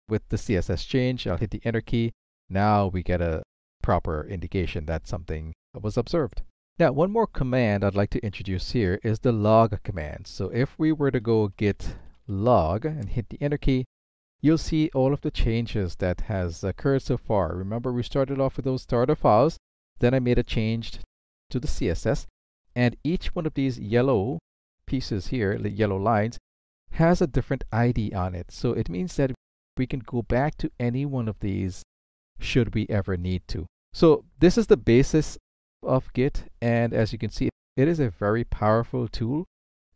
Speaker 1: with the CSS change. I'll hit the enter key. Now we get a proper indication that something was observed. Now, one more command I'd like to introduce here is the log command. So if we were to go git log and hit the enter key, you'll see all of the changes that has occurred so far. Remember, we started off with those starter files, then I made a change to the CSS, and each one of these yellow pieces here, the yellow lines, has a different ID on it. So it means that we can go back to any one of these should we ever need to. So this is the basis of Git, and as you can see, it is a very powerful tool,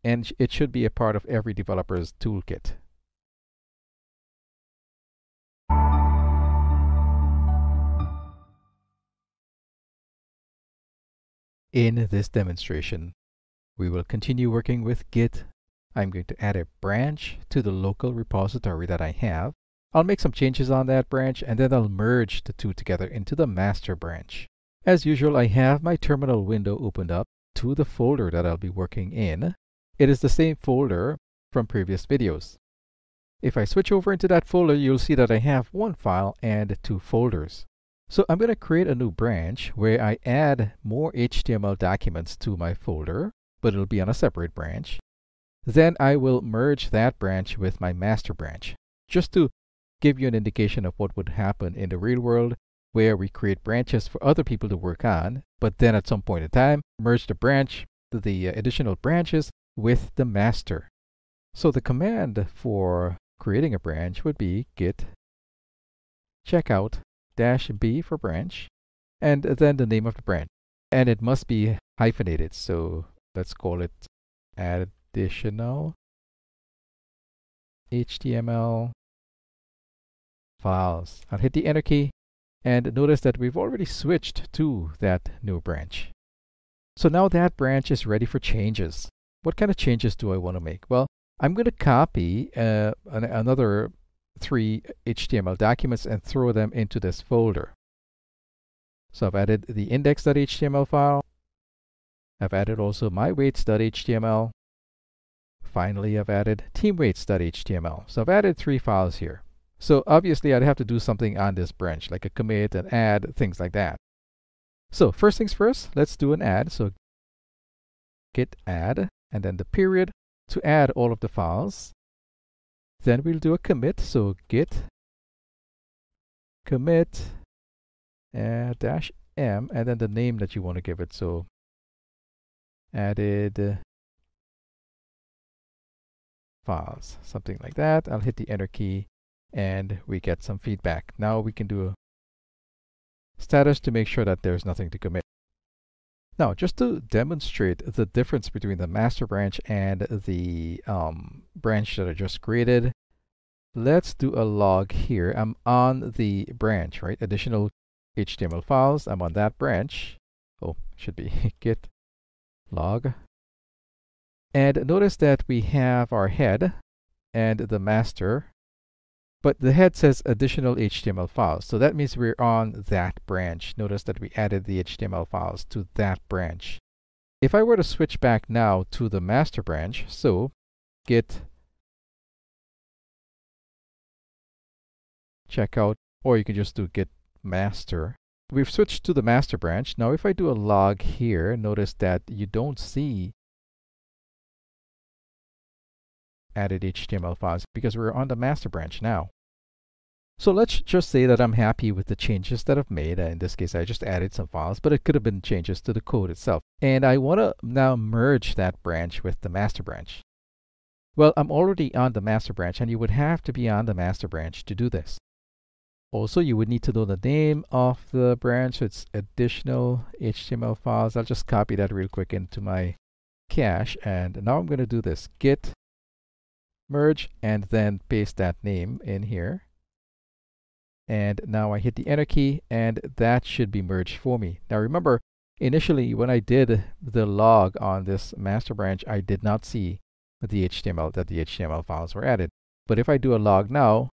Speaker 1: and it should be a part of every developer's toolkit. In this demonstration, we will continue working with Git. I'm going to add a branch to the local repository that I have. I'll make some changes on that branch, and then I'll merge the two together into the master branch. As usual, I have my terminal window opened up to the folder that I'll be working in. It is the same folder from previous videos. If I switch over into that folder, you'll see that I have one file and two folders. So I'm going to create a new branch where I add more HTML documents to my folder, but it'll be on a separate branch. Then I will merge that branch with my master branch, just to give you an indication of what would happen in the real world, where we create branches for other people to work on, but then at some point in time, merge the additional branches with the master. So the command for creating a branch would be git checkout -b for branch, and then the name of the branch. And it must be hyphenated, so let's call it additional HTML files. I'll hit the enter key, and notice that we've already switched to that new branch. So now that branch is ready for changes. What kind of changes do I want to make? Well, I'm going to copy another 3 HTML documents and throw them into this folder. So I've added the index.html file. I've added also myweights.html. Finally, I've added teamweights.html. So I've added 3 files here. So obviously, I'd have to do something on this branch, like a commit, an add, things like that. So first things first, let's do an add. So git add, and then the period to add all of the files. Then we'll do a commit. So git commit -m, and then the name that you want to give it. So added files, something like that. I'll hit the enter key, and we get some feedback. Now we can do a status to make sure that there's nothing to commit. Now, just to demonstrate the difference between the master branch and the branch that I just created, let's do a log here. I'm on the branch, right? Additional HTML files. I'm on that branch. Oh, should be git log. And notice that we have our head and the master, but the head says additional HTML files. So that means we're on that branch. Notice that we added the HTML files to that branch. If I were to switch back now to the master branch, so git checkout, or you can just do git master. We've switched to the master branch. Now if I do a log here, notice that you don't see added HTML files because we're on the master branch now. So let's just say that I'm happy with the changes that I've made. In this case, I just added some files, but it could have been changes to the code itself. And I want to now merge that branch with the master branch. Well, I'm already on the master branch, and you would have to be on the master branch to do this. Also, you would need to know the name of the branch. So it's additional HTML files. I'll just copy that real quick into my cache. And now I'm going to do this git merge and then paste that name in here. And now I hit the enter key, and that should be merged for me. Now remember, initially when I did the log on this master branch, I did not see the HTML files were added. But if I do a log now,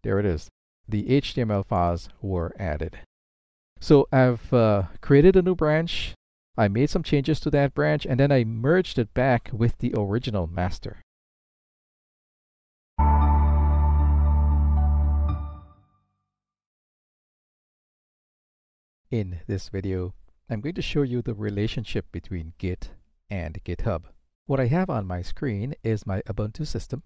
Speaker 1: there it is. The HTML files were added. So I've created a new branch. I made some changes to that branch, and then I merged it back with the original master. In this video, I'm going to show you the relationship between Git and GitHub. What I have on my screen is my Ubuntu system.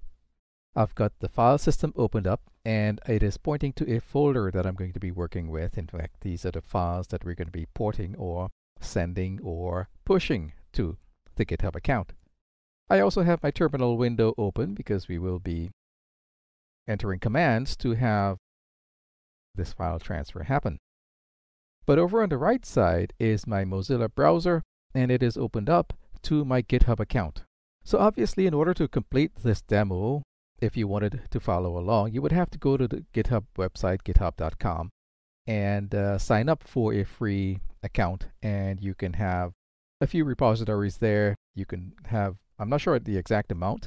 Speaker 1: I've got the file system opened up, and it is pointing to a folder that I'm going to be working with. In fact, these are the files that we're going to be porting or sending or pushing to the GitHub account. I also have my terminal window open because we will be entering commands to have this file transfer happen. But over on the right side is my Mozilla browser, and it is opened up to my GitHub account. So obviously, in order to complete this demo, if you wanted to follow along, you would have to go to the GitHub website, github.com, and sign up for a free account. And you can have a few repositories there. You can have, I'm not sure the exact amount,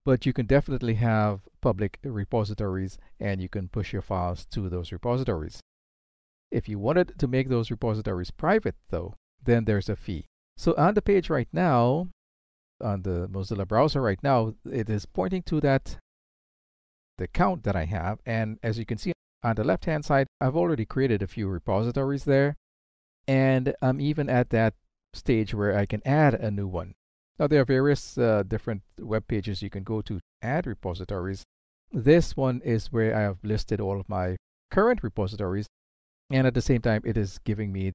Speaker 1: but you can definitely have public repositories, and you can push your files to those repositories. If you wanted to make those repositories private, though, then there's a fee. So on the page right now, on the Mozilla browser right now, it is pointing to the account that I have. And as you can see on the left-hand side, I've already created a few repositories there. And I'm even at that stage where I can add a new one. Now, there are various different web pages you can go to add repositories. This one is where I have listed all of my current repositories. And at the same time, it is giving me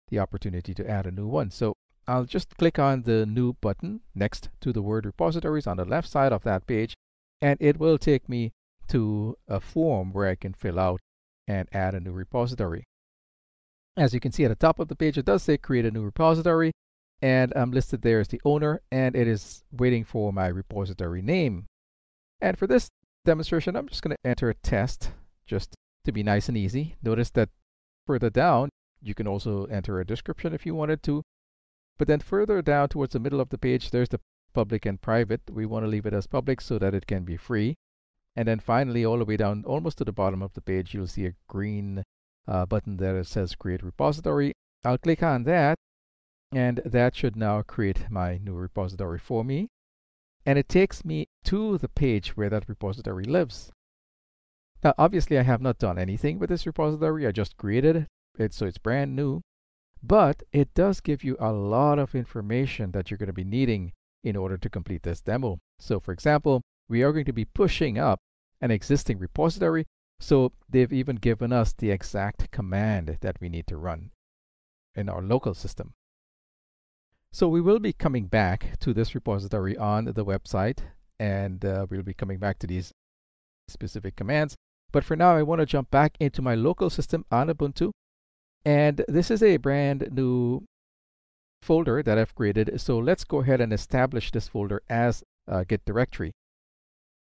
Speaker 1: the opportunity to add a new one. So I'll just click on the new button next to the word repositories on the left side of that page, and it will take me to a form where I can fill out and add a new repository. As you can see at the top of the page, it does say create a new repository, and I'm listed there as the owner, and it is waiting for my repository name. And for this demonstration, I'm just going to enter a test just to be nice and easy. Notice that further down, you can also enter a description if you wanted to. But then further down towards the middle of the page, there's the public and private. We want to leave it as public so that it can be free. And then finally, all the way down, almost to the bottom of the page, you'll see a green button that says Create Repository. I'll click on that, and that should now create my new repository for me. And it takes me to the page where that repository lives. Now, obviously, I have not done anything with this repository. I just created it, so it's brand new. But it does give you a lot of information that you're going to be needing in order to complete this demo. So, for example, we are going to be pushing up an existing repository. So they've even given us the exact command that we need to run in our local system. So we will be coming back to this repository on the website, and we'll be coming back to these specific commands. But for now, I want to jump back into my local system on Ubuntu. And this is a brand new folder that I've created. So let's go ahead and establish this folder as a Git directory.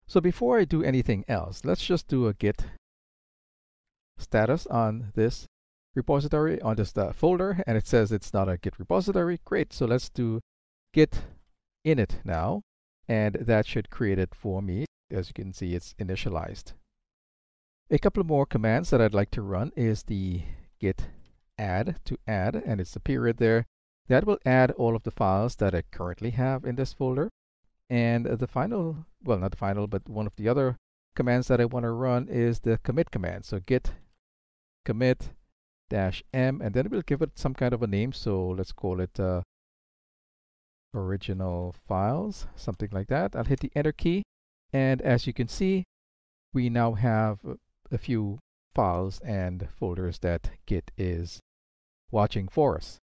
Speaker 1: So before I do anything else, let's just do a Git status on this repository, on this folder. And it says it's not a Git repository. Great. So let's do Git init now. And that should create it for me. As you can see, it's initialized. A couple of more commands that I'd like to run is the git add to add, and it's a period there. That will add all of the files that I currently have in this folder. And the final, well, not the final, but one of the other commands that I want to run is the commit command. So git commit -m, and then we'll give it some kind of a name. So let's call it original files, something like that. I'll hit the enter key. And as you can see, we now have a few files and folders that Git is watching for us.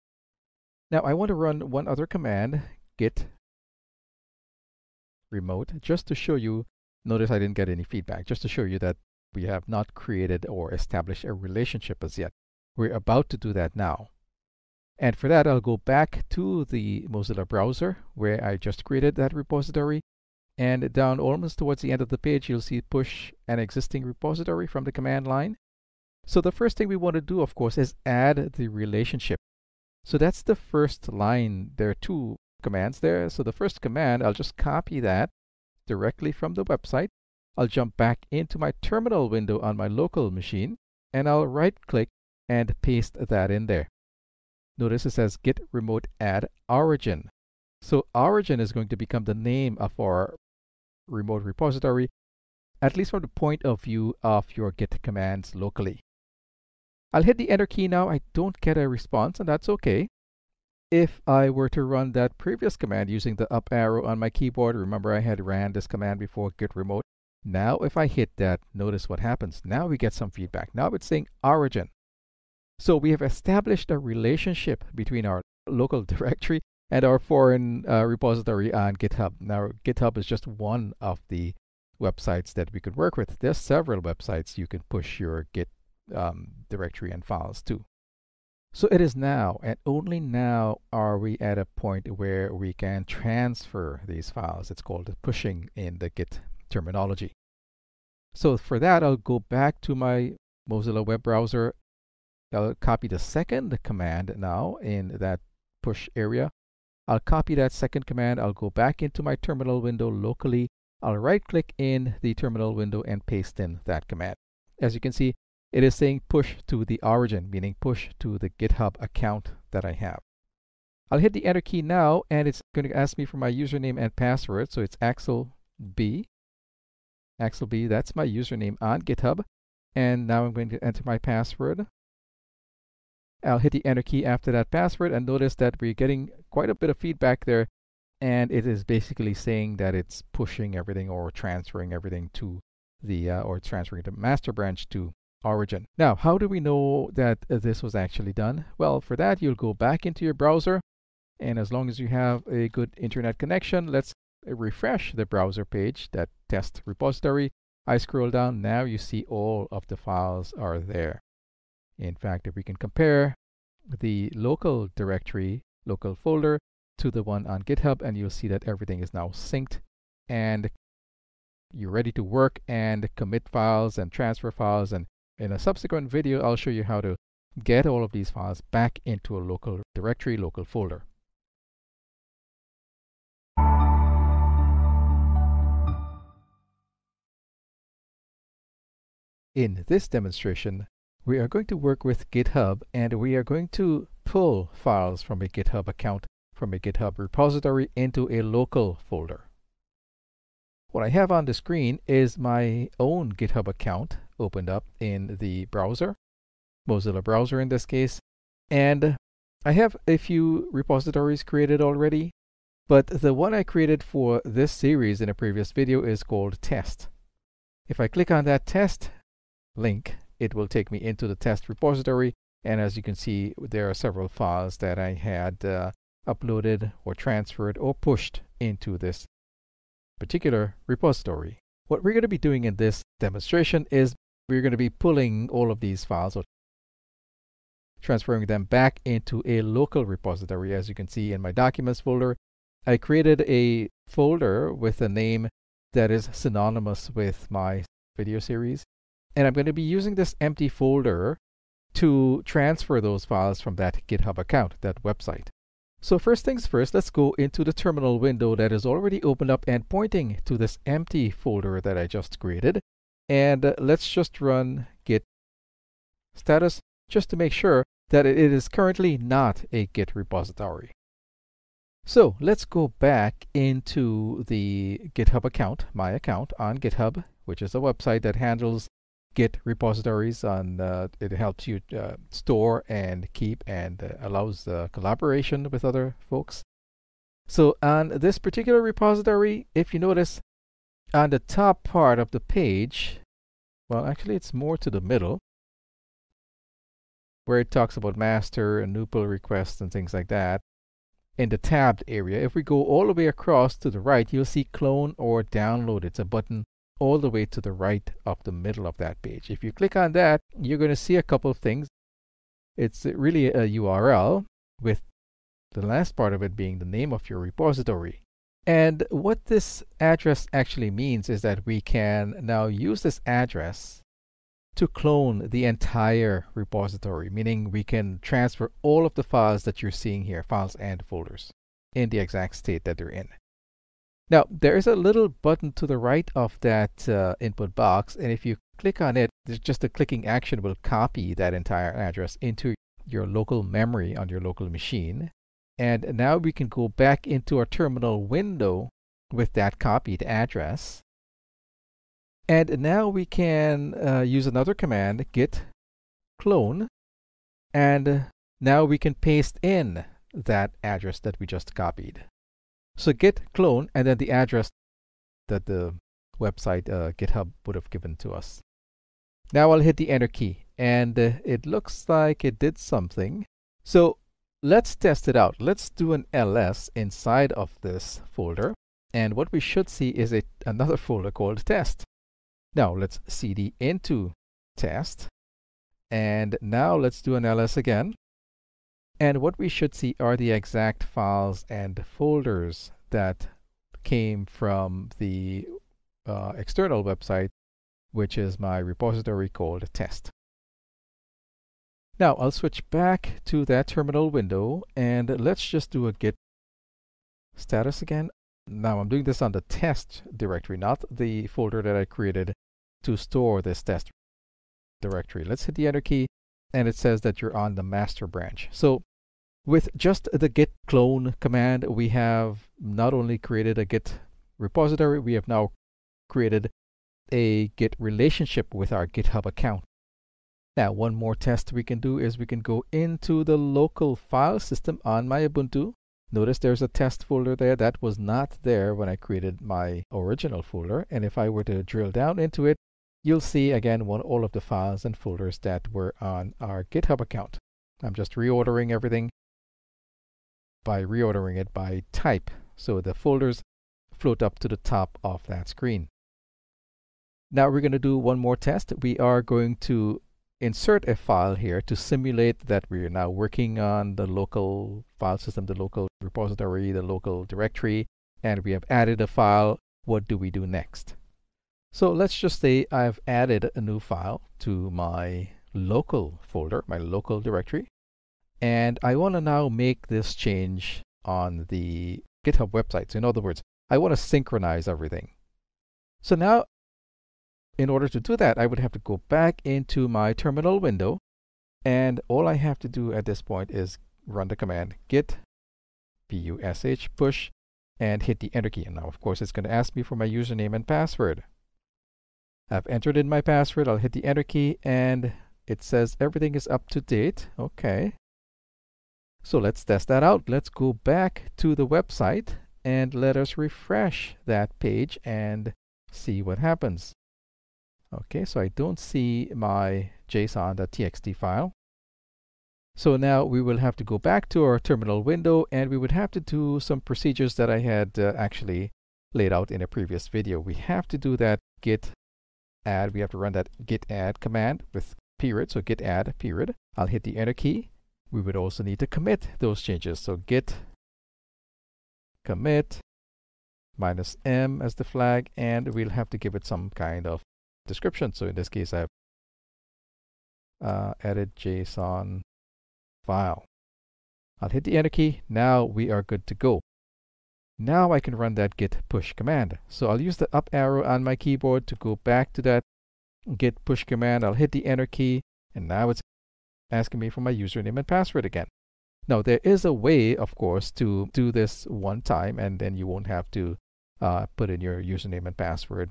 Speaker 1: Now I want to run one other command, git remote, just to show you. Notice I didn't get any feedback, just to show you that we have not created or established a relationship as yet. We're about to do that now. And for that, I'll go back to the Mozilla browser where I just created that repository. And down almost towards the end of the page, you'll see push an existing repository from the command line. So the first thing we want to do, of course, is add the relationship. So that's the first line. There are two commands there. So the first command, I'll just copy that directly from the website. I'll jump back into my terminal window on my local machine, and I'll right-click and paste that in there. Notice it says git remote add origin. So origin is going to become the name of our remote repository, at least from the point of view of your git commands locally. I'll hit the enter key now. I don't get a response, and that's okay. if I were to run that previous command using the up arrow on my keyboard, remember I had ran this command before, git remote. Now if I hit that, notice what happens. Now we get some feedback. Now it's saying origin. So we have established a relationship between our local directory and our foreign repository on GitHub. Now GitHub is just one of the websites that we could work with. There's several websites you can push your Git directory and files to. So it is now, and only now, are we at a point where we can transfer these files. It's called pushing in the Git terminology. So for that, I'll go back to my Mozilla web browser. I'll copy the second command now in that push area. I'll copy that second command. I'll go back into my terminal window locally. I'll right-click in the terminal window and paste in that command. As you can see, it is saying push to the origin, meaning push to the GitHub account that I have. I'll hit the enter key now, and it's going to ask me for my username and password. So it's Axel B. Axel B, that's my username on GitHub. And now I'm going to enter my password. I'll hit the enter key after that password, and notice that we're getting quite a bit of feedback there. And it is basically saying that it's pushing everything or transferring everything to the, or transferring the master branch to origin. Now, how do we know that this was actually done? Well, for that, you'll go back into your browser, and as long as you have a good internet connection, let's refresh the browser page, that test repository. I scroll down, now you see all of the files are there. In fact, if we can compare the local directory, local folder, to the one on GitHub, and you'll see that everything is now synced, and you're ready to work and commit files and transfer files. And in a subsequent video, I'll show you how to get all of these files back into a local directory, local folder. In this demonstration, we are going to work with GitHub, and we are going to pull files from a GitHub account, from a GitHub repository, into a local folder. What I have on the screen is my own GitHub account opened up in the browser, Mozilla browser in this case, and I have a few repositories created already, but the one I created for this series in a previous video is called test. If I click on that test link, it will take me into the test repository, and as you can see, there are several files that I had uploaded or transferred or pushed into this particular repository. What we're going to be doing in this demonstration is we're going to be pulling all of these files or transferring them back into a local repository. As you can see in my documents folder, I created a folder with a name that is synonymous with my video series, and I'm going to be using this empty folder to transfer those files from that GitHub account, that website. So first things first, let's go into the terminal window that is already opened up and pointing to this empty folder that I just created. And let's just run git status just to make sure that it is currently not a Git repository. So let's go back into the GitHub account, my account on GitHub, which is a website that handles Git repositories. It helps you store and keep and allows collaboration with other folks. So on this particular repository, if you notice on the top part of the page, well, actually it's more to the middle, where it talks about master and new pull requests and things like that. In the tabbed area, if we go all the way across to the right, you'll see clone or download. It's a button all the way to the right of the middle of that page. If you click on that, you're going to see a couple of things. It's really a URL with the last part of it being the name of your repository. And what this address actually means is that we can now use this address to clone the entire repository, meaning we can transfer all of the files that you're seeing here, files and folders, in the exact state that they're in. Now, there is a little button to the right of that input box, and if you click on it, just a clicking action will copy that entire address into your local memory on your local machine. And now we can go back into our terminal window with that copied address. And now we can use another command, git clone, and now we can paste in that address that we just copied. So git clone and then the address that the website GitHub would have given to us. Now I'll hit the enter key and it looks like it did something. So let's test it out. Let's do an ls inside of this folder, and what we should see is another folder called test. Now let's cd into test, and now let's do an ls again, and what we should see are the exact files and folders that came from the external website, which is my repository called test. Now I'll switch back to that terminal window and let's just do a git status again. Now I'm doing this on the test directory, not the folder that I created to store this test directory. Let's hit the enter key and it says that you're on the master branch. So with just the git clone command, we have not only created a git repository, we have now created a git relationship with our GitHub account. Now one more test we can do is we can go into the local file system on my Ubuntu. Notice there's a test folder there that was not there when I created my original folder, and if I were to drill down into it, you'll see again all of the files and folders that were on our GitHub account. I'm just reordering everything by reordering it by type, so the folders float up to the top of that screen. Now we're going to do one more test. We are going to insert a file here to simulate that we are now working on the local file system, the local repository, the local directory, and we have added a file. What do we do next? So let's just say I've added a new file to my local folder, my local directory, and I want to now make this change on the GitHub website. So in other words, I want to synchronize everything. So now, in order to do that, I would have to go back into my terminal window, and all I have to do at this point is run the command git push and hit the enter key. And now of course it's going to ask me for my username and password. I've entered in my password. I'll hit the enter key and it says everything is up to date. Okay, so let's test that out. Let's go back to the website and let us refresh that page and see what happens. Okay, so I don't see my json.txt file. So now we will have to go back to our terminal window and we would have to do some procedures that I had actually laid out in a previous video. We have to do that git add. We have to run that git add command with period. So git add period. I'll hit the enter key. We would also need to commit those changes. So git commit -m as the flag, and we'll have to give it some kind of description. So in this case, I've added JSON file. I'll hit the enter key. Now we are good to go. Now I can run that git push command. So I'll use the up arrow on my keyboard to go back to that git push command. I'll hit the enter key, and now it's asking me for my username and password again. Now there is a way, of course, to do this one time, and then you won't have to put in your username and password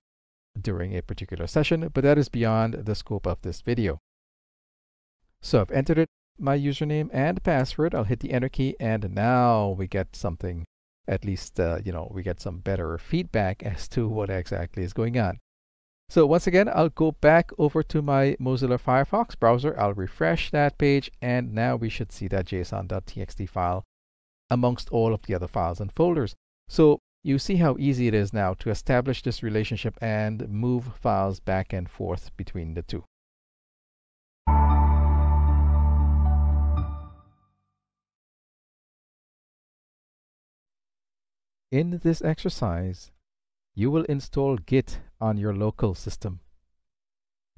Speaker 1: during a particular session, but that is beyond the scope of this video. So I've entered it, my username and password. I'll hit the enter key, and now we get something, at least we get some better feedback as to what exactly is going on. So once again, I'll go back over to my Mozilla Firefox browser. I'll refresh that page, and now we should see that json.txt file amongst all of the other files and folders. So you see how easy it is now to establish this relationship and move files back and forth between the two. In this exercise, you will install Git on your local system.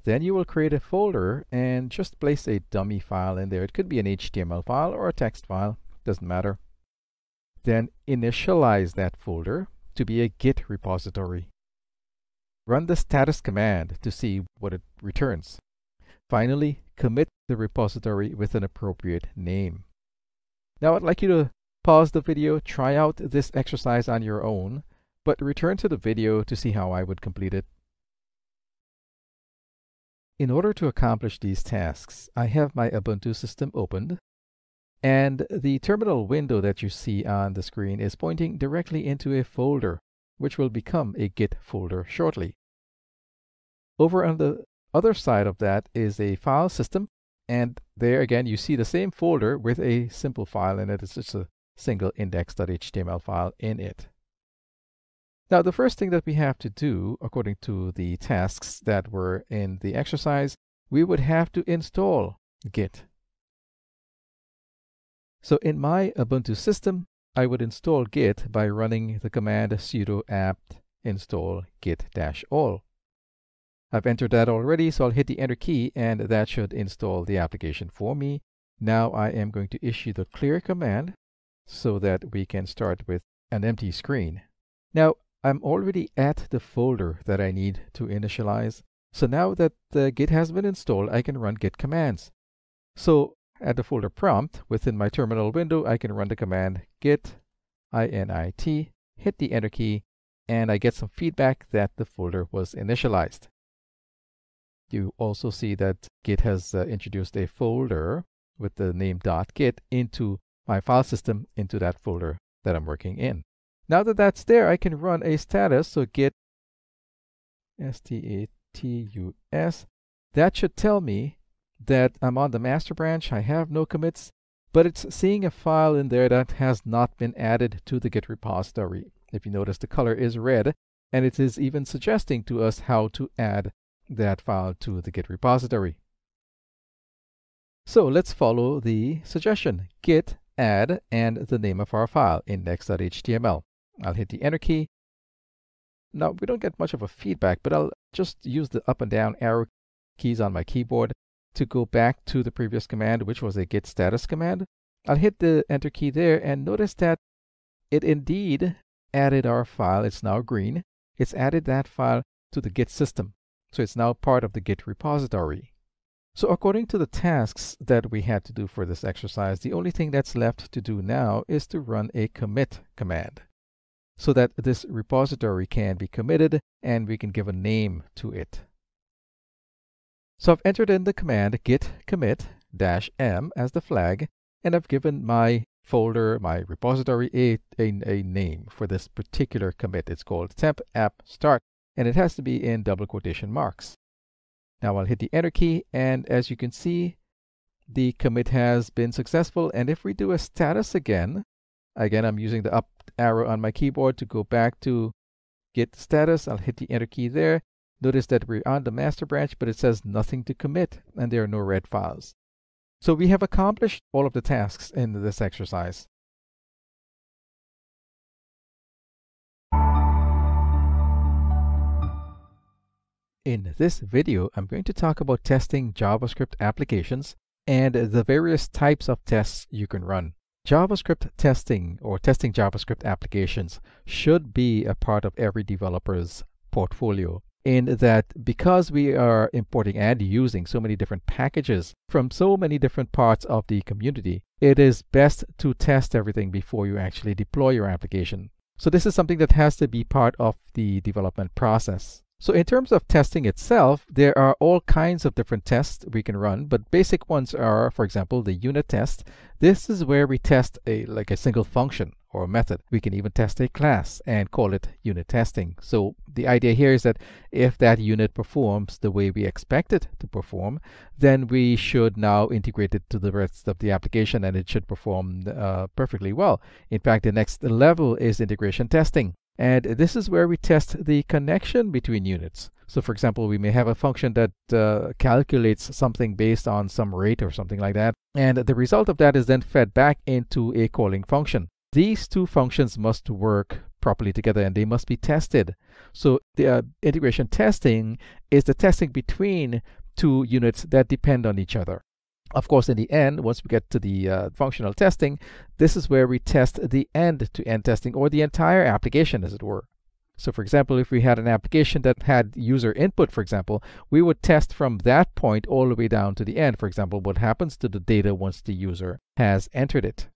Speaker 1: Then you will create a folder and just place a dummy file in there. It could be an HTML file or a text file, doesn't matter. Then initialize that folder to be a Git repository. Run the status command to see what it returns. Finally, commit the repository with an appropriate name. Now I'd like you to pause the video, try out this exercise on your own, but return to the video to see how I would complete it. In order to accomplish these tasks, I have my Ubuntu system opened. And the terminal window that you see on the screen is pointing directly into a folder, which will become a Git folder shortly. Over on the other side of that is a file system, and there again you see the same folder with a simple file in it. It's just a single index.html file in it. Now the first thing that we have to do, according to the tasks that were in the exercise, we would have to install Git. So in my Ubuntu system, I would install Git by running the command sudo apt install git-all. I've entered that already, so I'll hit the enter key and that should install the application for me. Now I am going to issue the clear command so that we can start with an empty screen. Now I'm already at the folder that I need to initialize. So now that the Git has been installed, I can run Git commands. So at the folder prompt within my terminal window, I can run the command git init, hit the enter key, and I get some feedback that the folder was initialized. You also see that Git has introduced a folder with the name .git into my file system, into that folder that I'm working in. Now that that's there, I can run a status, so git status. That should tell me that I'm on the master branch, I have no commits, but it's seeing a file in there that has not been added to the Git repository. If you notice, the color is red, and it is even suggesting to us how to add that file to the Git repository. So let's follow the suggestion, git add and the name of our file, index.html. I'll hit the enter key. Now we don't get much of a feedback, but I'll just use the up and down arrow keys on my keyboard to go back to the previous command, which was a git status command. I'll hit the enter key there and notice that it indeed added our file. It's now green. It's added that file to the Git system. So it's now part of the Git repository. So according to the tasks that we had to do for this exercise, the only thing that's left to do now is to run a commit command so that this repository can be committed and we can give a name to it. So I've entered in the command git commit -m as the flag, and I've given my folder, my repository, a name for this particular commit. It's called temp app start, and it has to be in double quotation marks. Now I'll hit the enter key, and as you can see, the commit has been successful. And if we do a status again, I'm using the up arrow on my keyboard to go back to git status. I'll hit the enter key there. Notice that we're on the master branch, but it says nothing to commit, and there are no red files. So we have accomplished all of the tasks in this exercise. In this video, I'm going to talk about testing JavaScript applications and the various types of tests you can run. JavaScript testing, or testing JavaScript applications, should be a part of every developer's portfolio, in that because we are importing and using so many different packages from so many different parts of the community, it is best to test everything before you actually deploy your application. So this is something that has to be part of the development process. So in terms of testing itself, there are all kinds of different tests we can run, but basic ones are, for example, the unit test. This is where we test a single function or a method. We can even test a class and call it unit testing. So the idea here is that if that unit performs the way we expect it to perform, then we should now integrate it to the rest of the application, and it should perform perfectly well. In fact, the next level is integration testing. And this is where we test the connection between units. So for example, we may have a function that calculates something based on some rate or something like that. And the result of that is then fed back into a calling function. These two functions must work properly together and they must be tested. So the integration testing is the testing between two units that depend on each other. Of course, in the end, once we get to the functional testing, this is where we test the end-to-end testing, or the entire application, as it were. So for example, if we had an application that had user input, for example, we would test from that point all the way down to the end. For example, what happens to the data once the user has entered it.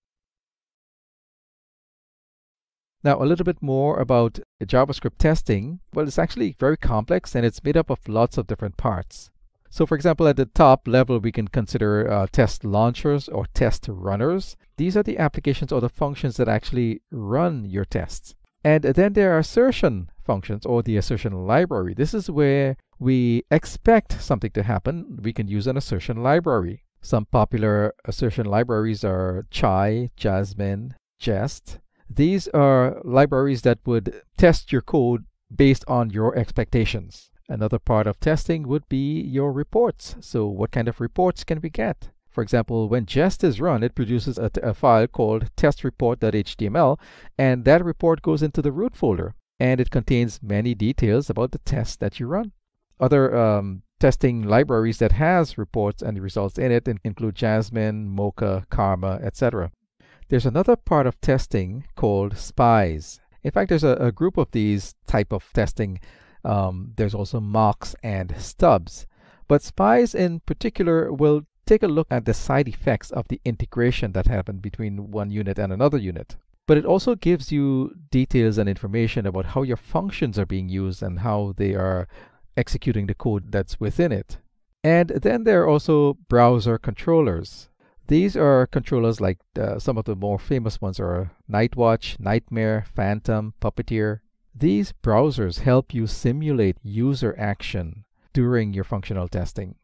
Speaker 1: Now, a little bit more about JavaScript testing. Well, it's actually very complex, and it's made up of lots of different parts. So for example, at the top level, we can consider test launchers or test runners. These are the applications or the functions that actually run your tests. And then there are assertion functions or the assertion library. This is where we expect something to happen. We can use an assertion library. Some popular assertion libraries are Chai, Jasmine, Jest. These are libraries that would test your code based on your expectations. Another part of testing would be your reports. So what kind of reports can we get? For example, when Jest is run, it produces a file called testreport.html, and that report goes into the root folder, and it contains many details about the test that you run. Other testing libraries that has reports and results in it include Jasmine, Mocha, Karma, etc. There's another part of testing called spies. In fact, there's a group of these type of testing. There's also mocks and stubs. But spies in particular will take a look at the side effects of the integration that happened between one unit and another unit. But it also gives you details and information about how your functions are being used and how they are executing the code that's within it. And then there are also browser controllers. These are controllers like some of the more famous ones are Nightwatch, Nightmare, Phantom, Puppeteer. These browsers help you simulate user action during your functional testing.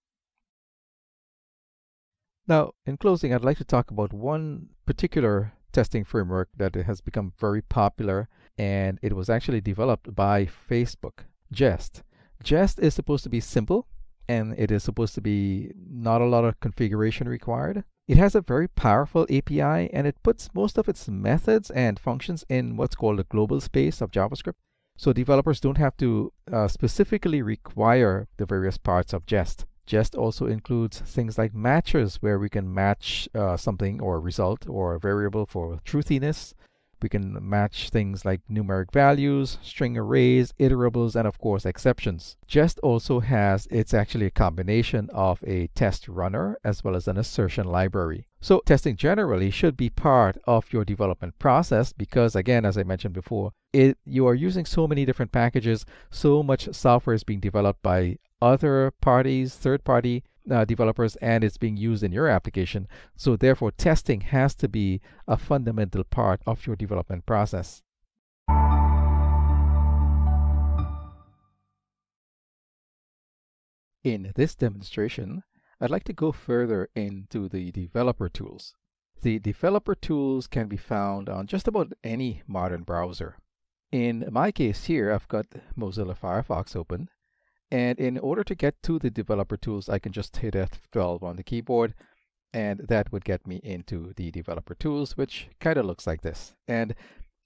Speaker 1: Now, in closing, I'd like to talk about one particular testing framework that has become very popular, and it was actually developed by Facebook, Jest. Jest is supposed to be simple, and it is supposed to be not a lot of configuration required. It has a very powerful API, and it puts most of its methods and functions in what's called the global space of JavaScript. So developers don't have to specifically require the various parts of Jest. Jest also includes things like matchers, where we can match something or a result or a variable for truthiness. We can match things like numeric values, string arrays, iterables, and of course exceptions. Jest also has, it's actually a combination of a test runner as well as an assertion library. So testing generally should be part of your development process because, again, as I mentioned before, you are using so many different packages, so much software is being developed by other parties, third-party developers, and it's being used in your application. So therefore, testing has to be a fundamental part of your development process. In this demonstration, I'd like to go further into the developer tools. The developer tools can be found on just about any modern browser. In my case here, I've got Mozilla Firefox open. And in order to get to the developer tools, I can just hit F12 on the keyboard, and that would get me into the developer tools, which kind of looks like this. And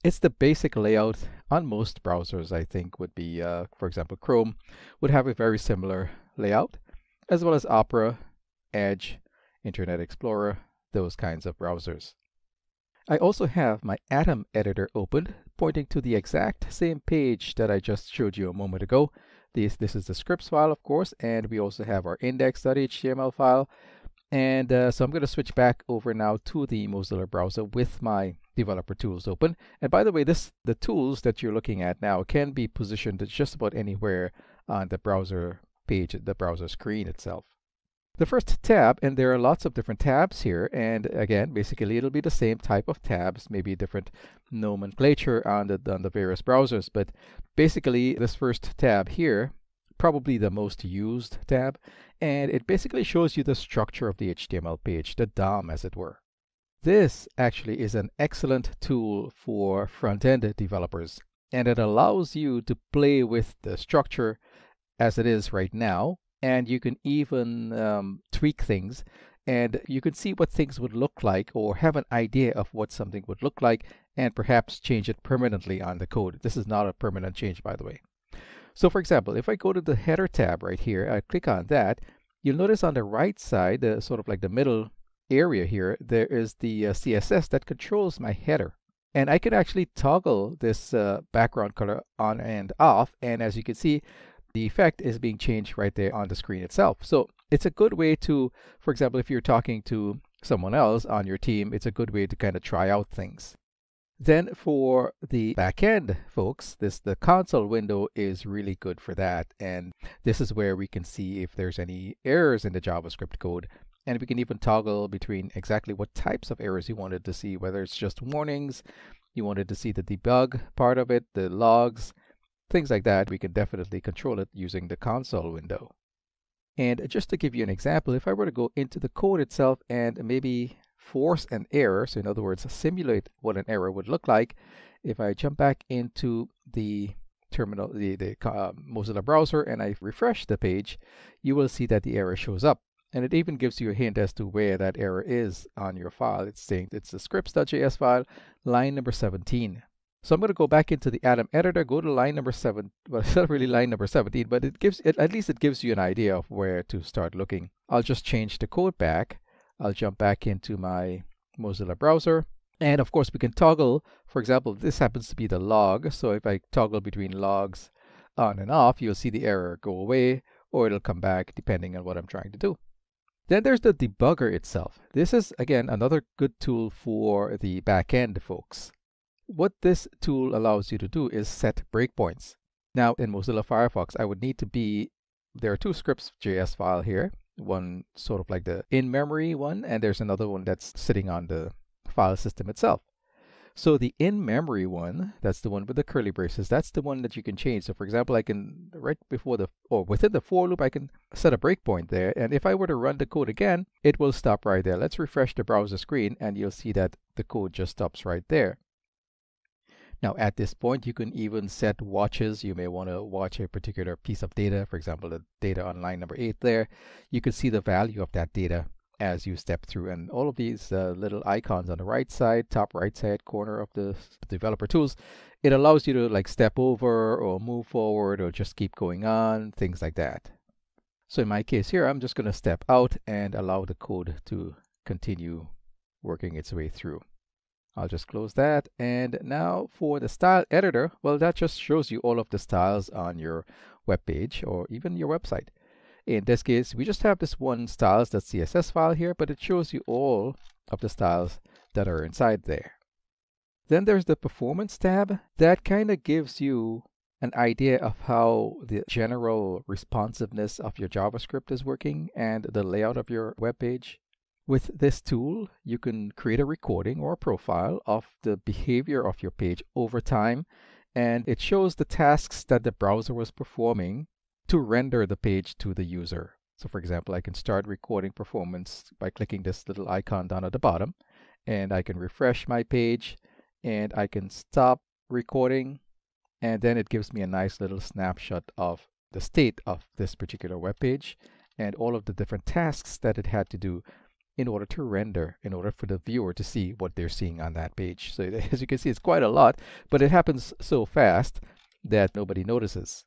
Speaker 1: it's the basic layout on most browsers, I think, would be, for example, Chrome would have a very similar layout, as well as Opera, Edge, Internet Explorer, those kinds of browsers. I also have my Atom editor opened, pointing to the exact same page that I just showed you a moment ago. This is the scripts file, of course, and we also have our index.html file. And so I'm going to switch back over now to the Mozilla browser with my developer tools open. And by the way, the tools that you're looking at now can be positioned just about anywhere on the browser page, the browser screen itself. The first tab, and there are lots of different tabs here, and again, basically it'll be the same type of tabs, maybe different nomenclature on the various browsers, but basically this first tab here, probably the most used tab, and it basically shows you the structure of the HTML page, the DOM as it were. This actually is an excellent tool for front-end developers, and it allows you to play with the structure as it is right now. And you can even tweak things, and you can see what things would look like or have an idea of what something would look like and perhaps change it permanently on the code. This is not a permanent change, by the way. So for example, if I go to the header tab right here, I click on that, you'll notice on the right side, sort of like the middle area here, there is the CSS that controls my header. And I can actually toggle this background color on and off, and as you can see, the effect is being changed right there on the screen itself. So it's a good way to, for example, if you're talking to someone else on your team, it's a good way to kind of try out things. Then for the backend folks, the console window is really good for that. And this is where we can see if there's any errors in the JavaScript code. And we can even toggle between exactly what types of errors you wanted to see, whether it's just warnings, you wanted to see the debug part of it, the logs, things like that. We can definitely control it using the console window. And just to give you an example, if I were to go into the code itself and maybe force an error, so in other words, simulate what an error would look like, if I jump back into the terminal, the Mozilla browser, and I refresh the page, you will see that the error shows up. And it even gives you a hint as to where that error is on your file. It's saying it's the scripts.js file, line number 17. So I'm going to go back into the Atom editor, go to line number 7. Well, it's not really line number 17, but at least it gives you an idea of where to start looking. I'll just change the code back. I'll jump back into my Mozilla browser. And of course, we can toggle. For example, this happens to be the log. So if I toggle between logs on and off, you'll see the error go away, or it'll come back depending on what I'm trying to do. Then there's the debugger itself. This is, again, another good tool for the backend folks. What this tool allows you to do is set breakpoints. Now, in Mozilla Firefox, I would need to be, there are two scripts.js file here. One sort of like the in-memory one, and there's another one that's sitting on the file system itself. So the in-memory one, that's the one with the curly braces, that's the one that you can change. So for example, I can, right before or within the for loop, I can set a breakpoint there. And if I were to run the code again, it will stop right there. Let's refresh the browser screen, and you'll see that the code just stops right there. Now at this point, you can even set watches. You may want to watch a particular piece of data, for example, the data on line number 8 there. You can see the value of that data as you step through, and all of these little icons on the right side, top right side corner of the developer tools, it allows you to like step over or move forward or just keep going on, things like that. So in my case here, I'm just going to step out and allow the code to continue working its way through. I'll just close that. And now for the style editor, well, that just shows you all of the styles on your web page or even your website. In this case, we just have this one styles.css file here, but it shows you all of the styles that are inside there. Then there's the performance tab. That kind of gives you an idea of how the general responsiveness of your JavaScript is working and the layout of your web page. With this tool, you can create a recording or a profile of the behavior of your page over time, and it shows the tasks that the browser was performing to render the page to the user. So for example, I can start recording performance by clicking this little icon down at the bottom, and I can refresh my page, and I can stop recording, and then it gives me a nice little snapshot of the state of this particular web page and all of the different tasks that it had to do in order to render, in order for the viewer to see what they're seeing on that page. So as you can see, it's quite a lot, but it happens so fast that nobody notices.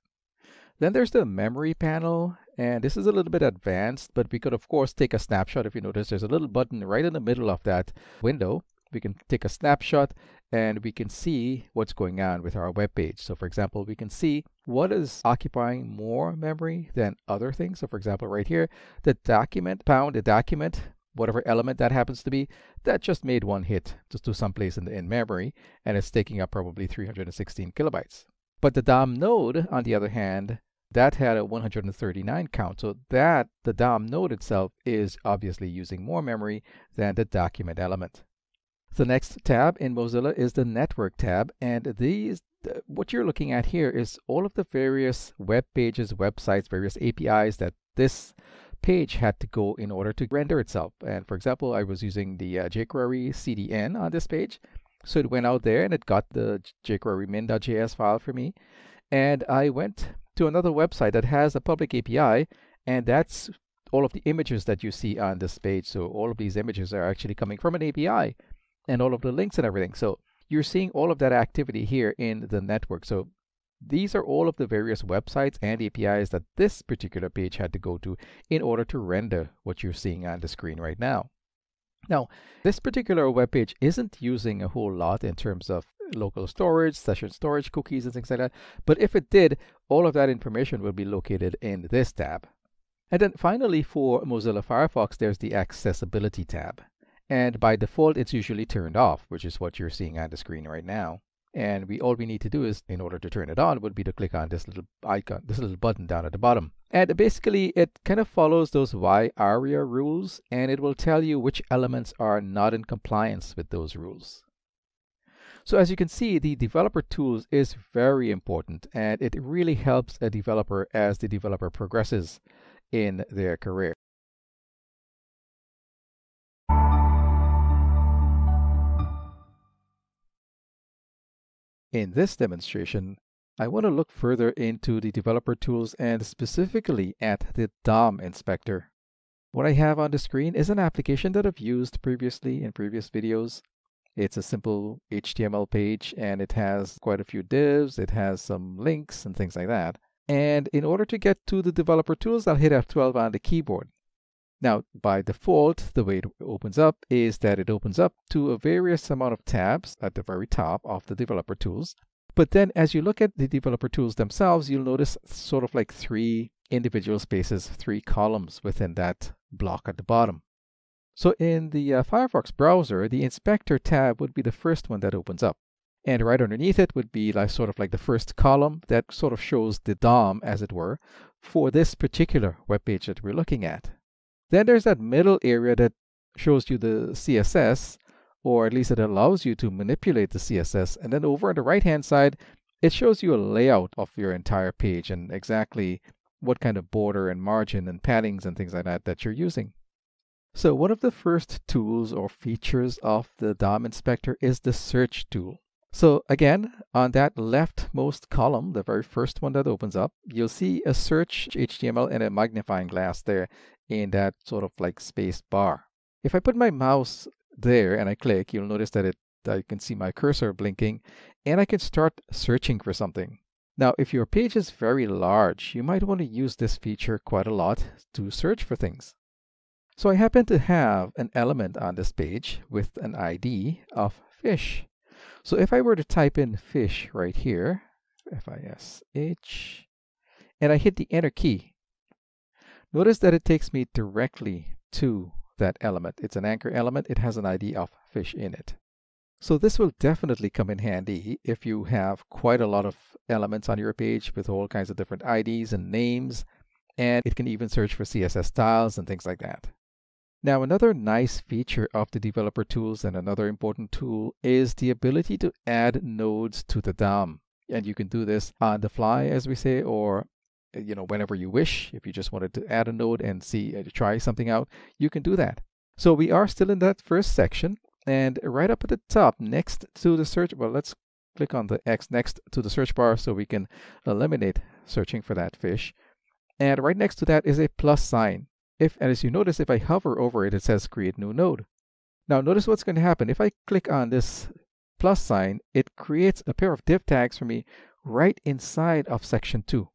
Speaker 1: Then there's the memory panel, and this is a little bit advanced, but we could of course take a snapshot. If you notice, there's a little button right in the middle of that window. We can take a snapshot and we can see what's going on with our web page. So for example, we can see what is occupying more memory than other things. So for example, right here, the document, whatever element that happens to be, that just made one hit just to someplace in memory, and it's taking up probably 316 kilobytes. But the DOM node, on the other hand, that had a 139 count. So that the DOM node itself is obviously using more memory than the document element. The next tab in Mozilla is the network tab, and what you're looking at here is all of the various web pages, websites, various APIs that this page had to go in order to render itself. And for example, I was using the jQuery CDN on this page. So it went out there and it got the jQuery min.js file for me. And I went to another website that has a public API, and that's all of the images that you see on this page. So all of these images are actually coming from an API, and all of the links and everything. So you're seeing all of that activity here in the network. So these are all of the various websites and APIs that this particular page had to go to in order to render what you're seeing on the screen right now. Now, this particular web page isn't using a whole lot in terms of local storage, session storage, cookies, and things like that. But if it did, all of that information will be located in this tab. And then finally, for Mozilla Firefox, there's the accessibility tab. And by default, it's usually turned off, which is what you're seeing on the screen right now. And all we need to do is, in order to turn it on, would be to click on this little icon, this little button down at the bottom. And basically, it kind of follows those Y-ARIA rules, and it will tell you which elements are not in compliance with those rules. So as you can see, the developer tools is very important, and it really helps a developer as the developer progresses in their career. In this demonstration, I want to look further into the developer tools and specifically at the DOM inspector. What I have on the screen is an application that I've used previously in previous videos. It's a simple HTML page, and it has quite a few divs, it has some links and things like that. And in order to get to the developer tools, I'll hit F12 on the keyboard. Now, by default, the way it opens up is that it opens up to a various amount of tabs at the very top of the developer tools. But then as you look at the developer tools themselves, you'll notice sort of like 3 individual spaces, 3 columns within that block at the bottom. So in the Firefox browser, the inspector tab would be the first one that opens up. And right underneath it would be like sort of like the first column that sort of shows the DOM, as it were, for this particular web page that we're looking at. Then there's that middle area that shows you the CSS, or at least it allows you to manipulate the CSS. And then over on the right-hand side, it shows you a layout of your entire page and exactly what kind of border and margin and paddings and things like that you're using. So one of the first tools or features of the DOM inspector is the search tool. So again, on that leftmost column, the very first one that opens up, you'll see a search HTML and a magnifying glass there in that sort of like space bar. If I put my mouse there and I click, you'll notice that I can see my cursor blinking, and I can start searching for something. Now, if your page is very large, you might want to use this feature quite a lot to search for things. So I happen to have an element on this page with an ID of fish. So if I were to type in fish right here, F-I-S-H, and I hit the enter key, notice that it takes me directly to that element. It's an anchor element. It has an ID of fish in it. So this will definitely come in handy if you have quite a lot of elements on your page with all kinds of different IDs and names, and it can even search for CSS styles and things like that. Now, another nice feature of the developer tools and another important tool is the ability to add nodes to the DOM. And you can do this on the fly, as we say, or whenever you wish. If you just wanted to add a node and try something out, you can do that. So we are still in that first section, and right up at the top next to the search, well, let's click on the X next to the search bar so we can eliminate searching for that fish. And right next to that is a plus sign. And as you notice, if I hover over it, it says create new node. Now notice what's going to happen. If I click on this plus sign, it creates a pair of div tags for me right inside of section 2.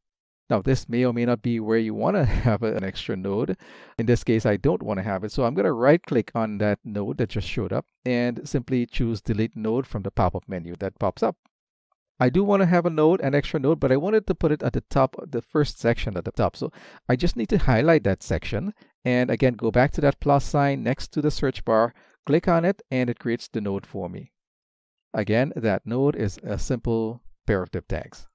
Speaker 1: Now this may or may not be where you want to have an extra node. In this case, I don't want to have it. So I'm going to right click on that node that just showed up and simply choose delete node from the pop-up menu that pops up. I do want to have a node, an extra node, but I wanted to put it at the top, the first section at the top. So I just need to highlight that section and again, go back to that plus sign next to the search bar, click on it, and it creates the node for me. Again, that node is a simple pair of div tags.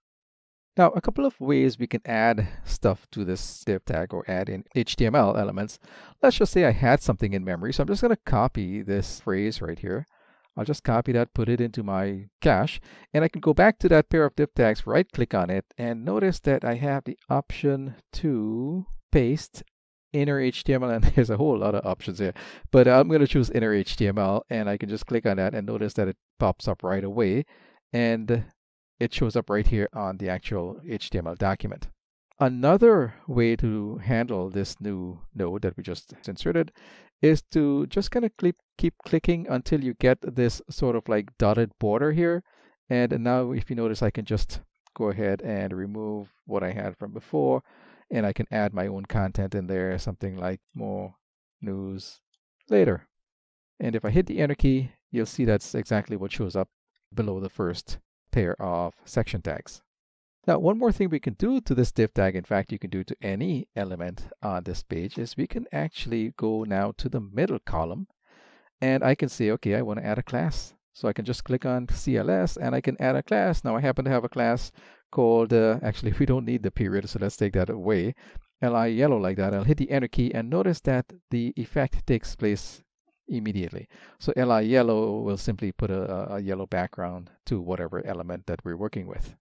Speaker 1: Now, a couple of ways we can add stuff to this div tag or add in HTML elements. Let's just say I had something in memory. So I'm just going to copy this phrase right here. I'll just copy that, put it into my cache, and I can go back to that pair of div tags, right click on it, and notice that I have the option to paste inner HTML, and there's a whole lot of options here, but I'm going to choose inner HTML, and I can just click on that and notice that it pops up right away, and it shows up right here on the actual HTML document. Another way to handle this new node that we just inserted is to just kind of keep clicking until you get this sort of like dotted border here. And now if you notice, I can just go ahead and remove what I had from before, and I can add my own content in there, something like more news later. And if I hit the enter key, you'll see that's exactly what shows up below the first pair of section tags. Now, one more thing we can do to this div tag, in fact, you can do to any element on this page, is we can actually go now to the middle column and I can say, okay, I want to add a class. So I can just click on CLS and I can add a class. Now I happen to have a class called, actually we don't need the period, so let's take that away. Li yellow like that. I'll hit the enter key and notice that the effect takes place immediately. So Li yellow will simply put a yellow background to whatever element that we're working with.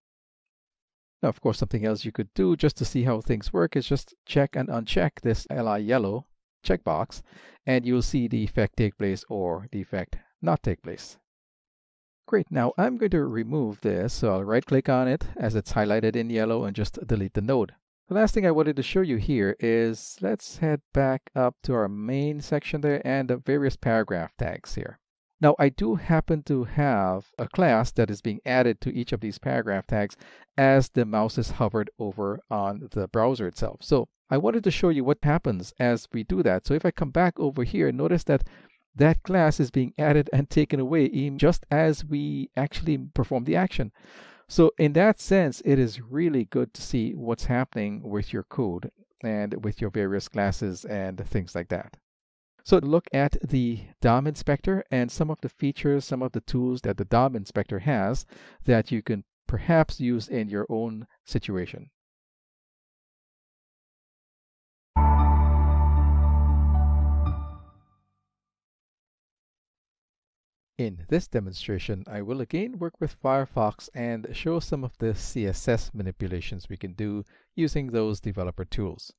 Speaker 1: Now, of course, something else you could do just to see how things work is just check and uncheck this Li yellow checkbox, and you'll see the effect take place or the effect not take place. Great, now I'm going to remove this, so I'll right click on it as it's highlighted in yellow and just delete the node. The last thing I wanted to show you here is, let's head back up to our main section there and the various paragraph tags here. Now I do happen to have a class that is being added to each of these paragraph tags as the mouse is hovered over on the browser itself. So I wanted to show you what happens as we do that. So if I come back over here, notice that that class is being added and taken away just as we actually perform the action. So in that sense, it is really good to see what's happening with your code and with your various classes and things like that. So look at the DOM inspector and some of the features, some of the tools that the DOM inspector has that you can perhaps use in your own situation. In this demonstration, I will again work with Firefox and show some of the CSS manipulations we can do using those developer tools.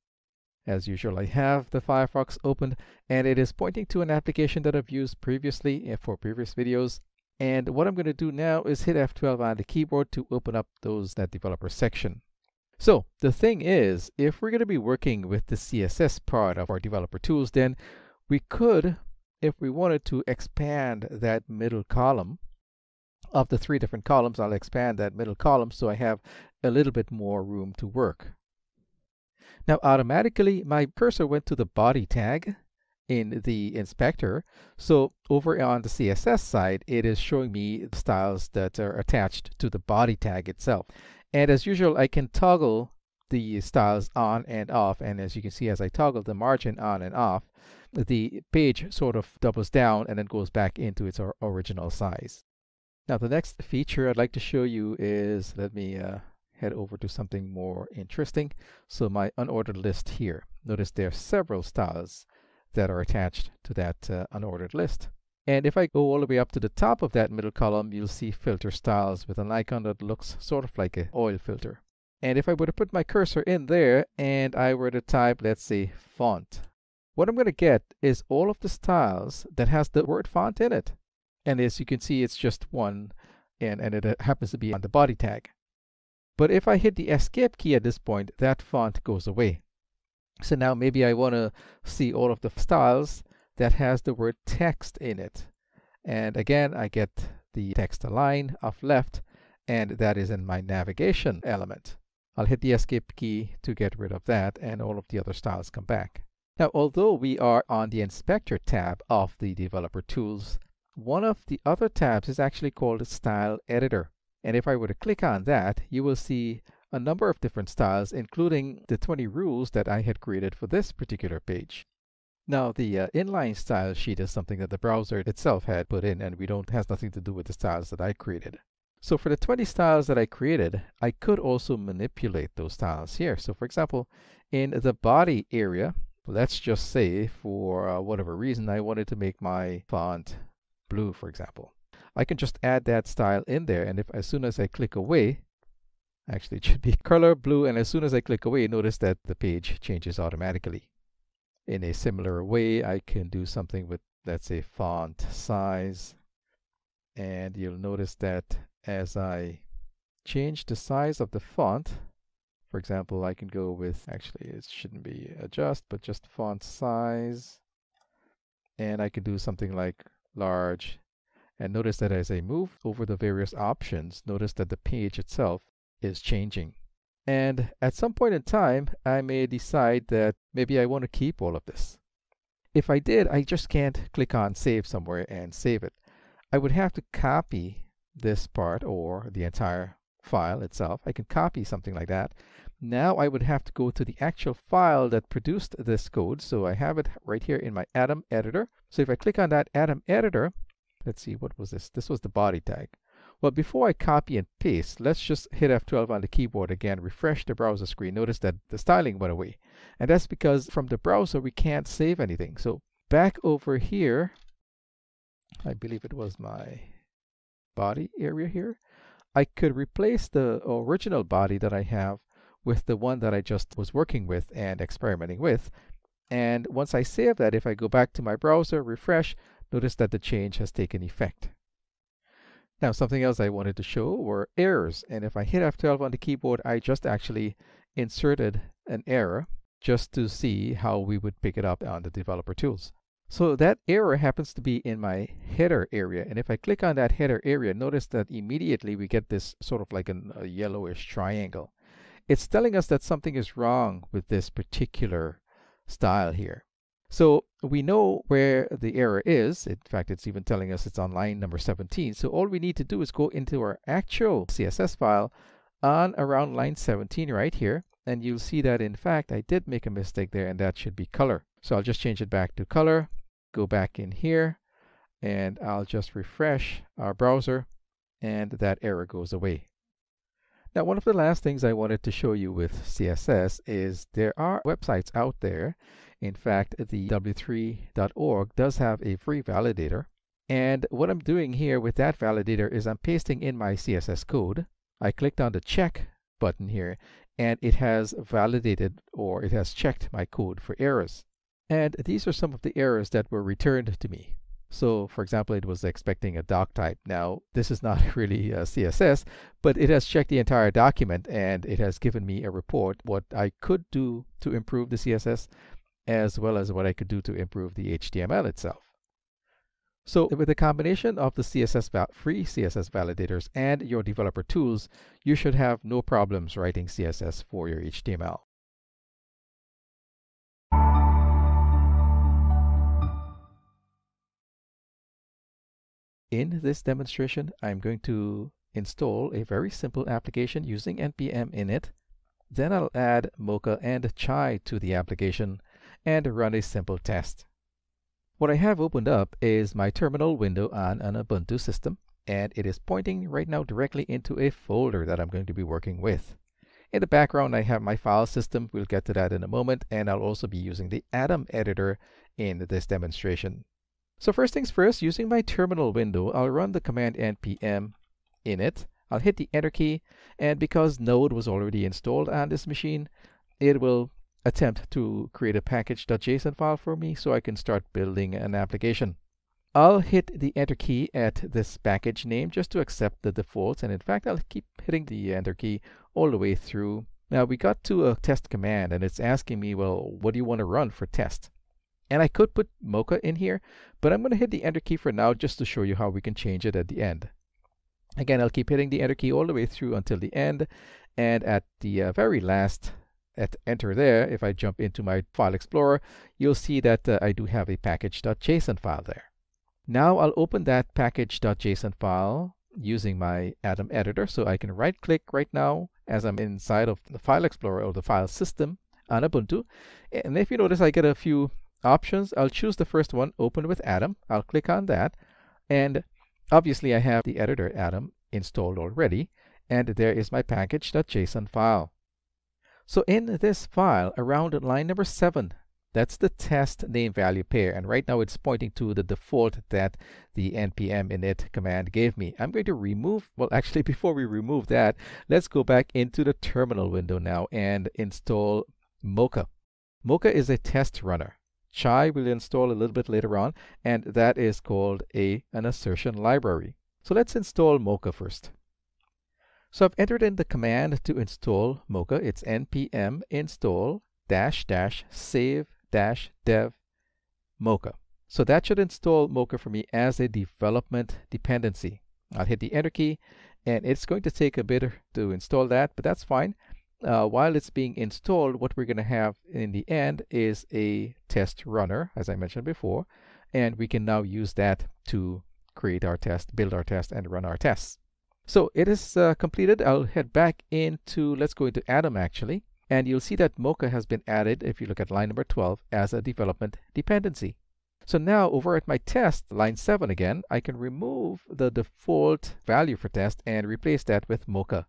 Speaker 1: As usual, I have the Firefox opened and it is pointing to an application that I've used previously for previous videos. And what I'm going to do now is hit F12 on the keyboard to open up that developer section. So the thing is, if we're going to be working with the CSS part of our developer tools, then we could, if we wanted to expand that middle column of the 3 different columns, I'll expand that middle column so I have a little bit more room to work. Now automatically my cursor went to the body tag in the inspector. So over on the CSS side, it is showing me the styles that are attached to the body tag itself. And as usual, I can toggle the styles on and off. And as you can see, as I toggle the margin on and off, the page sort of doubles down and then goes back into its original size. Now the next feature I'd like to show you is, let me head over to something more interesting. So my unordered list here. Notice there are several styles that are attached to that unordered list. And if I go all the way up to the top of that middle column, you'll see filter styles with an icon that looks sort of like an oil filter. And if I were to put my cursor in there and I were to type, let's say, font, what I'm going to get is all of the styles that has the word font in it. And as you can see, it's just one, and it happens to be on the body tag. But if I hit the escape key at this point, that font goes away. So now maybe I want to see all of the styles that has the word text in it. And again, I get the text align off left, and that is in my navigation element. I'll hit the escape key to get rid of that, and all of the other styles come back. Now, although we are on the Inspector tab of the Developer Tools, one of the other tabs is actually called Style Editor. And if I were to click on that, you will see a number of different styles, including the 20 rules that I had created for this particular page. Now, the inline style sheet is something that the browser itself had put in, and has nothing to do with the styles that I created. So for the 20 styles that I created, I could also manipulate those styles here. So for example, in the body area, let's just say for whatever reason, I wanted to make my font blue, for example. I can just add that style in there, and as soon as I click away, actually it should be color blue, and as soon as I click away, notice that the page changes automatically. In a similar way, I can do something with, let's say, font size, and you'll notice that as I change the size of the font, for example, I can go with, actually it shouldn't be adjust, but just font size, and I can do something like large. And notice that as I move over the various options, notice that the page itself is changing. And at some point in time, I may decide that maybe I want to keep all of this. If I did, I just can't click on save somewhere and save it. I would have to copy this part or the entire file itself. I can copy something like that, Now I would have to go to the actual file that produced this code. So I have it right here in my Atom editor. So if I click on that Atom editor, let's see, what was this? This was the body tag. Well, before I copy and paste, let's just hit F12 on the keyboard again, refresh the browser screen. Notice that the styling went away. And that's because from the browser, we can't save anything. So back over here, I believe it was my body area here. I could replace the original body that I have with the one that I just was working with and experimenting with. And once I save that, if I go back to my browser, refresh, notice that the change has taken effect. Now, something else I wanted to show were errors. And if I hit F12 on the keyboard, I just actually inserted an error just to see how we would pick it up on the developer tools. So that error happens to be in my header area. And if I click on that header area, notice that immediately we get this sort of like a yellowish triangle. It's telling us that something is wrong with this particular style here. So we know where the error is. In fact, it's even telling us it's on line number 17. So all we need to do is go into our actual CSS file on around line 17 right here. And you'll see that, in fact, I did make a mistake there, and that should be color. So I'll just change it back to color, go back in here, and I'll just refresh our browser, and that error goes away. Now, one of the last things I wanted to show you with CSS is there are websites out there. In fact, the w3.org does have a free validator. And what I'm doing here with that validator is I'm pasting in my CSS code. I clicked on the check button here, and it has validated, or it has checked my code for errors. And these are some of the errors that were returned to me. So, for example, it was expecting a doc type. Now, this is not really CSS, but it has checked the entire document, and it has given me a report what I could do to improve the CSS, as well as what I could do to improve the HTML itself. So with a combination of the free CSS validators and your developer tools, you should have no problems writing CSS for your HTML. In this demonstration, I'm going to install a very simple application using npm init. Then I'll add Mocha and Chai to the application and run a simple test. What I have opened up is my terminal window on an Ubuntu system, and it is pointing right now directly into a folder that I'm going to be working with. In the background, I have my file system. We'll get to that in a moment, and I'll also be using the Atom editor in this demonstration. So first things first, using my terminal window, I'll run the command npm init. I'll hit the enter key, and because Node was already installed on this machine, it will attempt to create a package.json file for me so I can start building an application. I'll hit the enter key at this package name just to accept the defaults, and in fact I'll keep hitting the enter key all the way through. Now we got to a test command, and it's asking me, well, what do you want to run for test? And I could put Mocha in here, but I'm going to hit the enter key for now just to show you how we can change it at the end. Again, I'll keep hitting the enter key all the way through until the end, and at the very last, at enter there, if I jump into my file explorer, you'll see that I do have a package.json file there. Now I'll open that package.json file using my Atom editor, so I can right click right now as I'm inside of the file explorer or the file system on Ubuntu. And if you notice, I get a few options. I'll choose the first one, open with Atom. I'll click on that, and obviously I have the editor Atom installed already, and there is my package.json file. So in this file, around line number 7, that's the test name value pair, and right now it's pointing to the default that the npm init command gave me. I'm going to remove, well, actually before we remove that, let's go back into the terminal window now and install Mocha. Mocha is a test runner. Chai will install a little bit later on, and that is called an assertion library. So let's install Mocha first. So I've entered in the command to install Mocha. It's npm install --save -dev Mocha. So that should install Mocha for me as a development dependency. I'll hit the enter key, and it's going to take a bit to install that, but that's fine. While it's being installed, what we're going to have in the end is a test runner, as I mentioned before, and we can now use that to create our test, build our test, and run our tests. So it is completed. I'll head back into, let's go into Atom actually, And you'll see that Mocha has been added, if you look at line number 12, as a development dependency. So now over at my test, line 7 again, I can remove the default value for test and replace that with Mocha.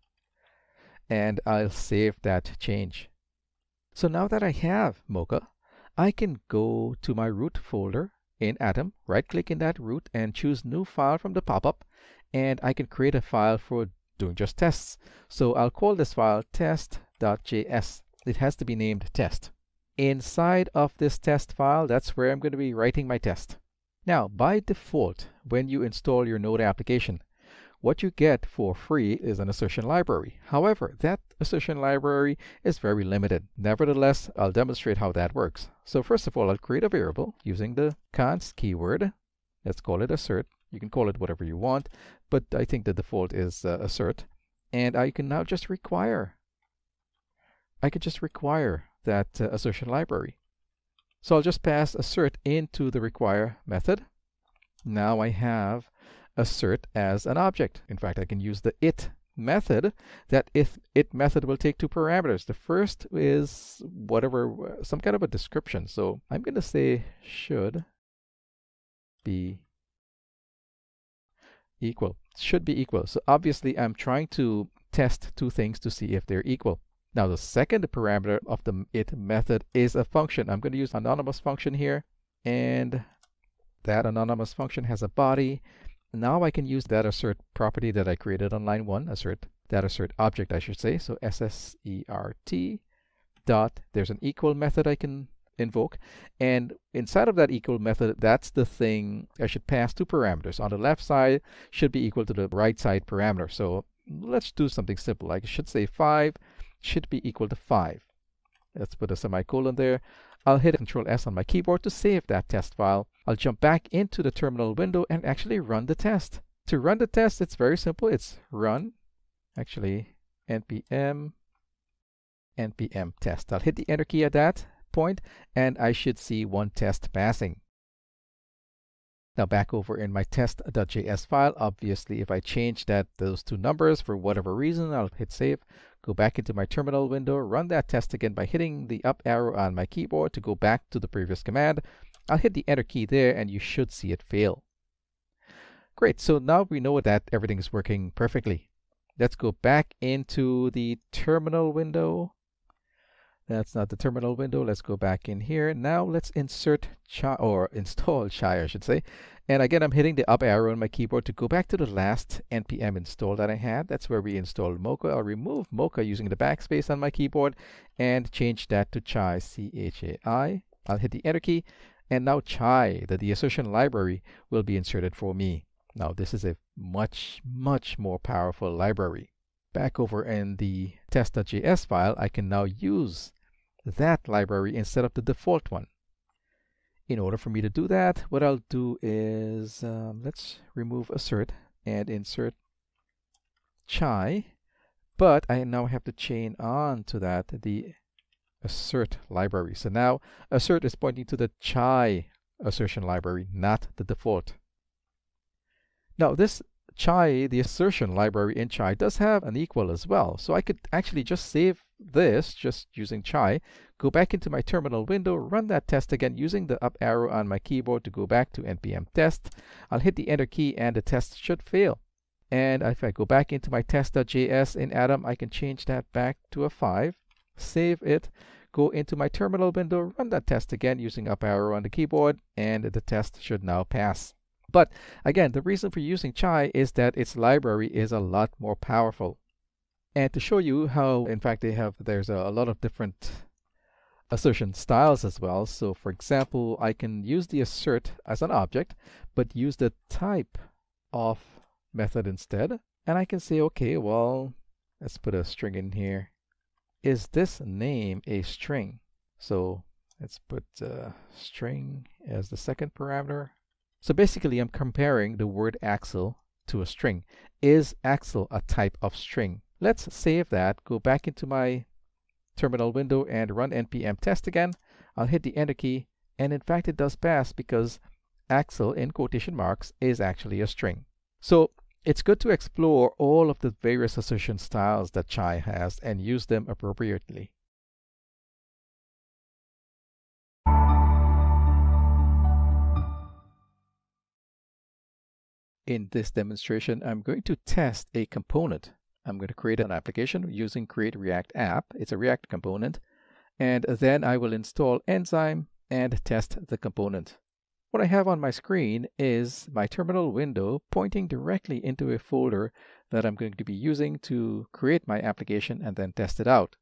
Speaker 1: And I'll save that change. So now that I have Mocha, I can go to my root folder in Atom, right-click in that root and choose New File from the pop-up, and I can create a file for doing just tests. So I'll call this file test.js. It has to be named test. Inside of this test file, that's where I'm going to be writing my test. Now, by default, when you install your Node application, what you get for free is an assertion library. However, that assertion library is very limited. Nevertheless, I'll demonstrate how that works. So first of all, I'll create a variable using the const keyword. Let's call it assert. You can call it whatever you want, but I think the default is assert. And I can now just require. I could just require that assertion library. So I'll just pass assert into the require method. Now I have assert as an object. In fact, I can use the it method. That it method will take two parameters. The first is whatever, some kind of a description. So I'm going to say should be equal. Should be equal. So obviously I'm trying to test two things to see if they're equal. Now the second parameter of the it method is a function. I'm going to use anonymous function here, and that anonymous function has a body. Now I can use that assert property that I created on line 1, that assert object, I should say. So SSERT dot, there's an equal method I can invoke. And inside of that equal method, that's the thing I should pass two parameters. On the left side should be equal to the right side parameter. So let's do something simple. I should say 5 should be equal to 5. Let's put a semicolon there. I'll hit Control S on my keyboard to save that test file. I'll jump back into the terminal window and actually run the test. To run the test, it's very simple. It's run, actually, npm test. I'll hit the enter key at that point, and I should see one test passing. Now back over in my test.js file, obviously if I change those two numbers for whatever reason, I'll hit save, go back into my terminal window, run that test again by hitting the up arrow on my keyboard to go back to the previous command. I'll hit the enter key there and you should see it fail. Great, so now we know that everything is working perfectly. Let's go back into the terminal window. That's not the terminal window. Let's go back in here. Now let's insert install Chai, I should say. And again, I'm hitting the up arrow on my keyboard to go back to the last npm install that I had. That's where we installed Mocha. I'll remove Mocha using the backspace on my keyboard and change that to Chai, C-H-A-I. I'll hit the enter key. And now Chai, the assertion library, will be inserted for me. Now this is a much, much more powerful library. Back over in the test.js file, I can now use that library instead of the default one. In order for me to do that, what I'll do is let's remove assert and insert Chai, but I now have to chain on to that the assert library. So now assert is pointing to the Chai assertion library, not the default. Now this Chai, the assertion library in Chai, does have an equal as well. So I could actually just save this just using Chai, go back into my terminal window, run that test again using the up arrow on my keyboard to go back to npm test. I'll hit the enter key and the test should fail. And if I go back into my test.js in Atom, I can change that back to a 5, save it, go into my terminal window, run that test again using up arrow on the keyboard, and the test should now pass. But again, the reason for using Chai is that its library is a lot more powerful. And to show you how, in fact, there's a lot of different assertion styles as well. So for example, I can use the assert as an object, but use the type of method instead. And I can say, okay, well, let's put a string in here. Is this name a string? So let's put string as the second parameter. So basically, I'm comparing the word Axel to a string. Is Axel a type of string? Let's save that, go back into my terminal window and run npm test again. I'll hit the enter key, and in fact, it does pass because Axel, in quotation marks, is actually a string. So it's good to explore all of the various assertion styles that Chai has and use them appropriately. In this demonstration, I'm going to test a component. I'm going to create an application using create React app. It's a React component. And then I will install Enzyme and test the component. What I have on my screen is my terminal window pointing directly into a folder that I'm going to be using to create my application and then test it out.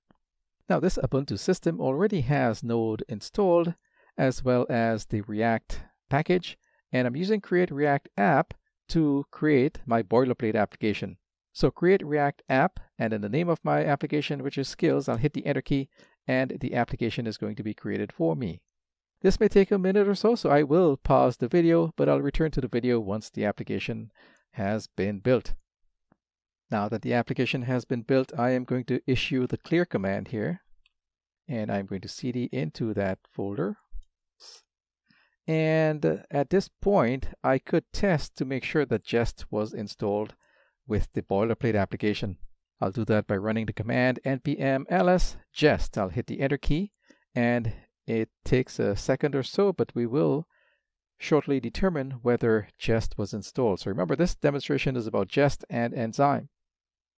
Speaker 1: Now, this Ubuntu system already has Node installed as well as the React package, and I'm using create React app to create my boilerplate application. So create React app, and in the name of my application, which is skills, I'll hit the enter key and the application is going to be created for me. This may take a minute or so, so I will pause the video, but I'll return to the video once the application has been built. Now that the application has been built, I am going to issue the clear command here, and I'm going to cd into that folder. And at this point, I could test to make sure that Jest was installed with the boilerplate application. I'll do that by running the command npm ls jest. I'll hit the enter key, and it takes a second or so, but we will shortly determine whether Jest was installed. So remember, this demonstration is about Jest and Enzyme.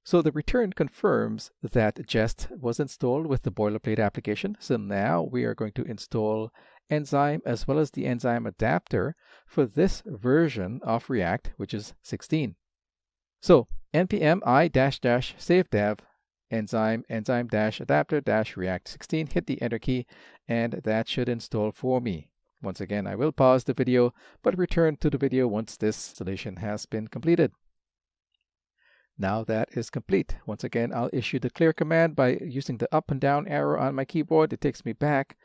Speaker 1: So the return confirms that Jest was installed with the boilerplate application. So now we are going to install Enzyme as well as the Enzyme adapter for this version of React, which is 16. So npm i-save dev enzyme adapter-react 16, hit the enter key, and that should install for me. Once again, I will pause the video, but return to the video once this installation has been completed. Now that is complete. Once again, I'll issue the clear command by using the up and down arrow on my keyboard. It takes me back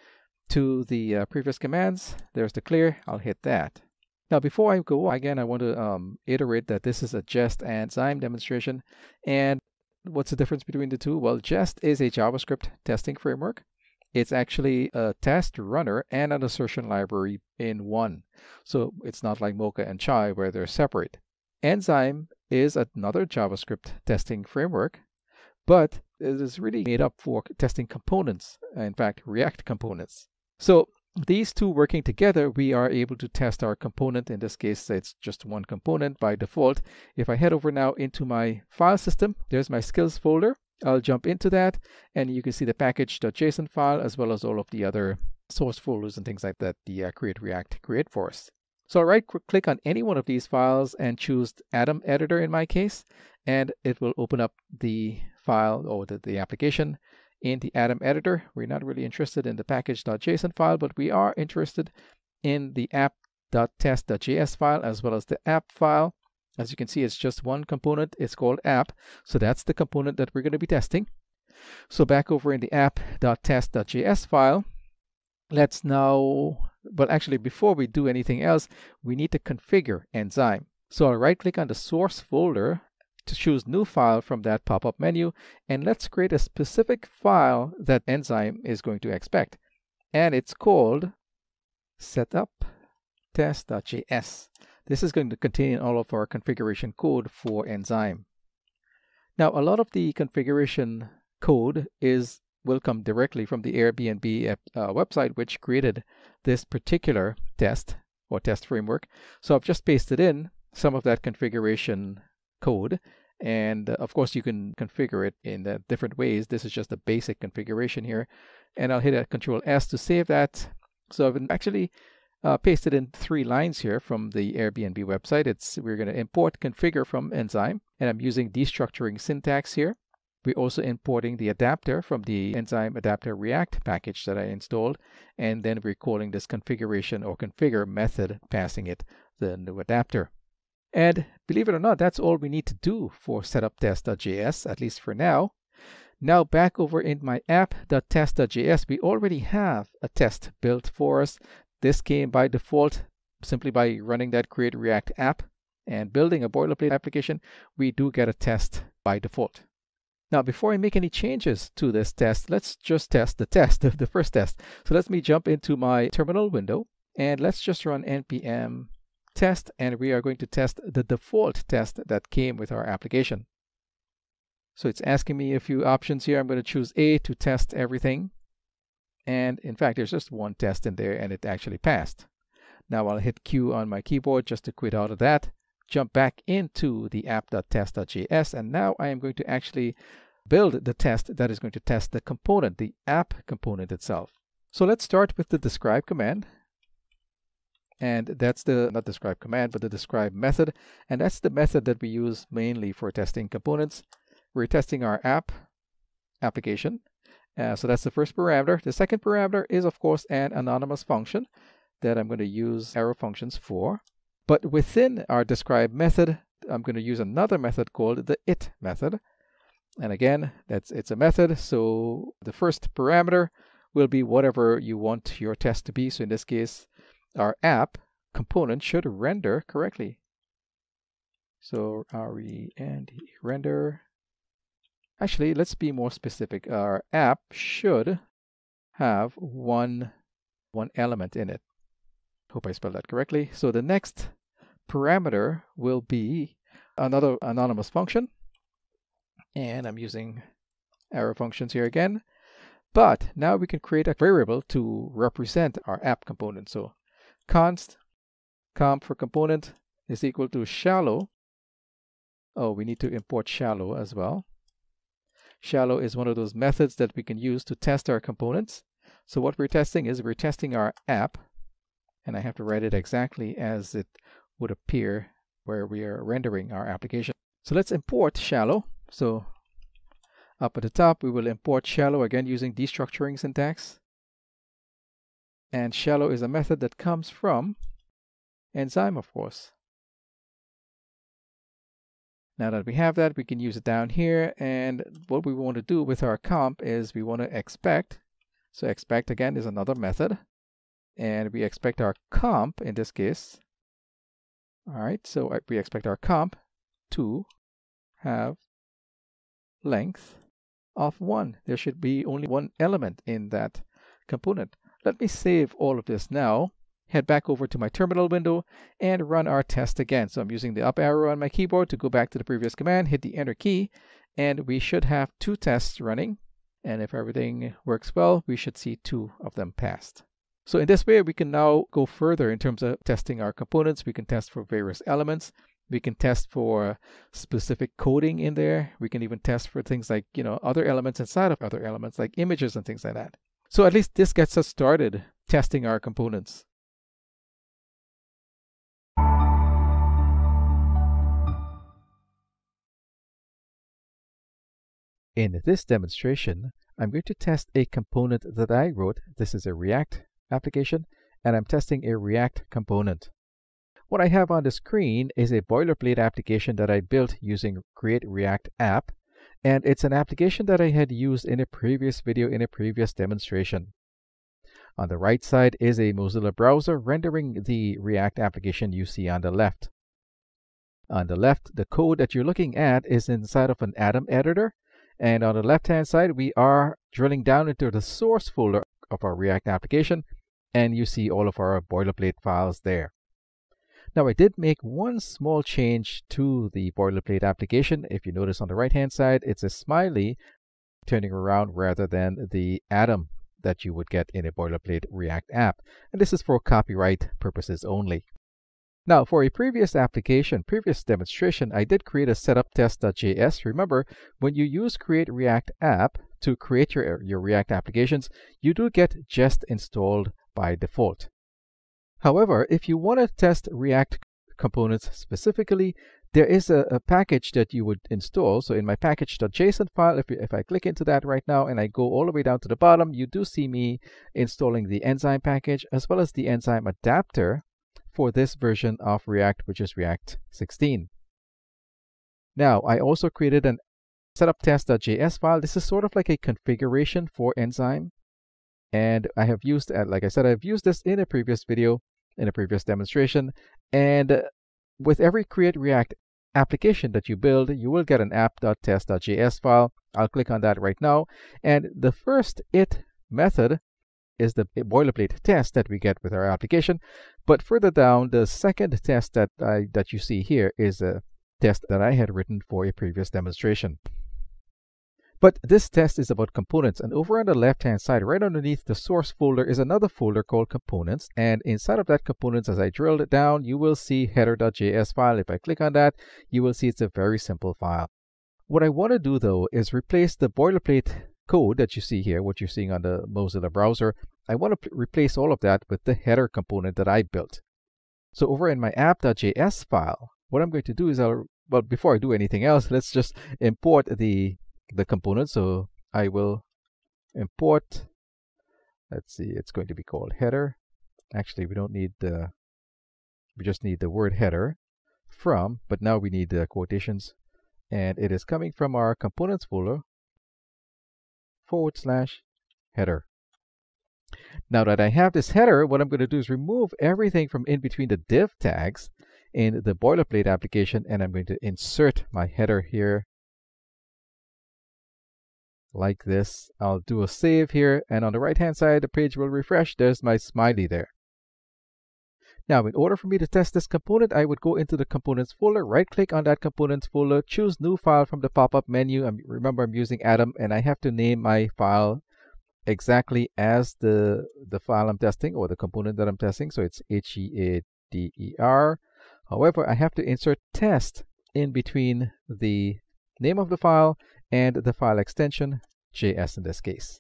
Speaker 1: to the previous commands. There's the clear. I'll hit that. Now, before I go, again, I want to iterate that this is a Jest and Enzyme demonstration. And what's the difference between the two? Well, Jest is a JavaScript testing framework. It's actually a test runner and an assertion library in one. So it's not like Mocha and Chai where they're separate. Enzyme is another JavaScript testing framework, but it is really made up for testing components, in fact, React components. So these two working together, we are able to test our component. In this case, it's just one component by default. If I head over now into my file system, there's my skills folder. I'll jump into that, and you can see the package.json file as well as all of the other source folders and things like that the create React create for us. So I'll right-click on any one of these files and choose Atom Editor in my case, and it will open up the file or the application in the Atom Editor. We're not really interested in the package.json file, but we are interested in the app.test.js file as well as the app file. As you can see, it's just one component. It's called app. So that's the component that we're going to be testing. So back over in the app.test.js file, let's now, but actually before we do anything else, we need to configure Enzyme. So I'll right-click on the source folder to choose new file from that pop-up menu, and let's create a specific file that Enzyme is going to expect. And it's called setup.test.js. This is going to contain all of our configuration code for Enzyme. Now, a lot of the configuration code will come directly from the Airbnb website, which created this particular test or test framework. So I've just pasted in some of that configuration code, and of course you can configure it in different ways. This is just a basic configuration here, and I'll hit Control S to save that. So I've actually pasted in 3 lines here from the Airbnb website. We're going to import configure from Enzyme, and I'm using destructuring syntax here. We're also importing the adapter from the Enzyme adapter React package that I installed, and then we're calling this configuration or configure method, passing it the new adapter. And believe it or not, that's all we need to do for setup.test.js, at least for now. Now back over in my app.test.js, we already have a test built for us. This came by default simply by running that create React app and building a boilerplate application. We do get a test by default. Now, before I make any changes to this test, let's just test the first test. So let me jump into my terminal window, and let's just run npm test, and we are going to test the default test that came with our application. So it's asking me a few options here. I'm going to choose A to test everything. And in fact, there's just one test in there, and it actually passed. Now I'll hit Q on my keyboard just to quit out of that. jump back into the app.test.js, and now I am going to actually build the test that is going to test the component, the app component itself. So let's start with the describe command. And that's the, not describe command, but the describe method. And that's the method that we use mainly for testing components. We're testing our application. So that's the first parameter. The second parameter is, of course, an anonymous function that I'm going to use arrow functions for. But within our describe method, I'm going to use another method called the it method. And again, it's a method. So the first parameter will be whatever you want your test to be. So in this case, our app component should render correctly. So render. Actually, let's be more specific. Our app should have one element in it. Hope I spelled that correctly. So the next parameter will be another anonymous function. And I'm using arrow functions here again. But now we can create a variable to represent our app component. So const comp for component is equal to shallow. Oh, we need to import shallow as well. Shallow is one of those methods that we can use to test our components. So what we're testing is we're testing our app, and I have to write it exactly as it would appear where we are rendering our application. So let's import shallow. So up at the top, we will import shallow again using destructuring syntax. And shallow is a method that comes from enzyme, of course. Now that we have that, we can use it down here. And what we want to do with our comp is we want to expect. So expect again is another method. And we expect our comp in this case. All right, so we expect our comp to have length of 1. There should be only one element in that component. Let me save all of this now, head back over to my terminal window, and run our test again. So I'm using the up arrow on my keyboard to go back to the previous command, hit the enter key, and we should have 2 tests running. And if everything works well, we should see 2 of them passed. So in this way, we can now go further in terms of testing our components. We can test for various elements. We can test for specific coding in there. We can even test for things like, other elements inside of other elements, like images and things like that. So at least this gets us started testing our components. In this demonstration, I'm going to test a component that I wrote. This is a React application, and I'm testing a React component. What I have on the screen is a boilerplate application that I built using Create React App, and it's an application that I had used in a previous video in a previous demonstration. On the right side is a Mozilla browser rendering the React application you see on the left. On the left, the code that you're looking at is inside of an Atom editor, and on the left-hand side, we are drilling down into the source folder of our React application, and you see all of our boilerplate files there. Now, I did make one small change to the boilerplate application. If you notice on the right-hand side, it's a smiley turning around rather than the atom that you would get in a boilerplate React app. And this is for copyright purposes only. Now, for a previous demonstration, I did create a setup-test.js. Remember, when you use Create React App to create your React applications, you do get Jest installed by default. However, if you want to test React components specifically, there is a package that you would install. So in my package.json file, if I click into that right now and I go all the way down to the bottom, you do see me installing the enzyme package as well as the enzyme adapter for this version of React, which is React 16. Now, I also created an setup-test.js file. This is sort of like a configuration for enzyme. And I have used, like I said, I've used this in a previous video, in a previous demonstration. And with every Create React application that you build, you will get an app.test.js file. I'll click on that right now. And the first it method is the boilerplate test that we get with our application. But further down, the second test that you see here is a test that I had written for a previous demonstration. But this test is about components, and over on the left-hand side, right underneath the source folder, is another folder called components, and inside of that components, as I drilled it down, you will see header.js file. If I click on that, you will see it's a very simple file. What I want to do though is replace the boilerplate code that you see here, what you're seeing on the Mozilla browser. I want to replace all of that with the header component that I built. So over in my app.js file, what I'm going to do is well, before I do anything else, let's just import the component. So I will import, let's see, it's going to be called header. Actually, we don't need we just need the word header from, but now we need the quotations, and it is coming from our components folder /header. Now that I have this header, what I'm going to do is remove everything from in between the div tags in the boilerplate application, and I'm going to insert my header here like this. I'll do a save here, and on the right hand side the page will refresh. There's my smiley there. Now in order for me to test this component, I would go into the components folder, right click on that components folder, choose new file from the pop-up menu. Remember I'm using Atom, and I have to name my file exactly as the file I'm testing, or the component that I'm testing. So it's HEADER. However, I have to insert test in between the name of the file and the file extension, JS in this case.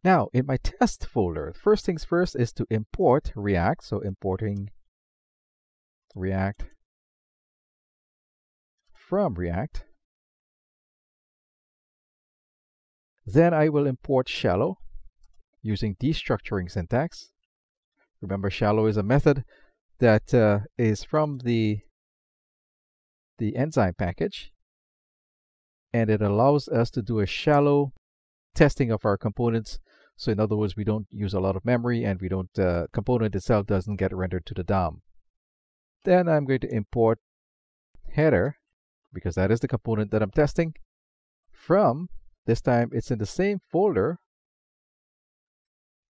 Speaker 1: Now, in my test folder, first things first is to import React. So importing React from React. Then I will import shallow using destructuring syntax. Remember, shallow is a method that is from the enzyme package, and it allows us to do a shallow testing of our components. So in other words, we don't use a lot of memory, and we don't component itself doesn't get rendered to the DOM. Then I'm going to import header, because that is the component that I'm testing from. This time it's in the same folder,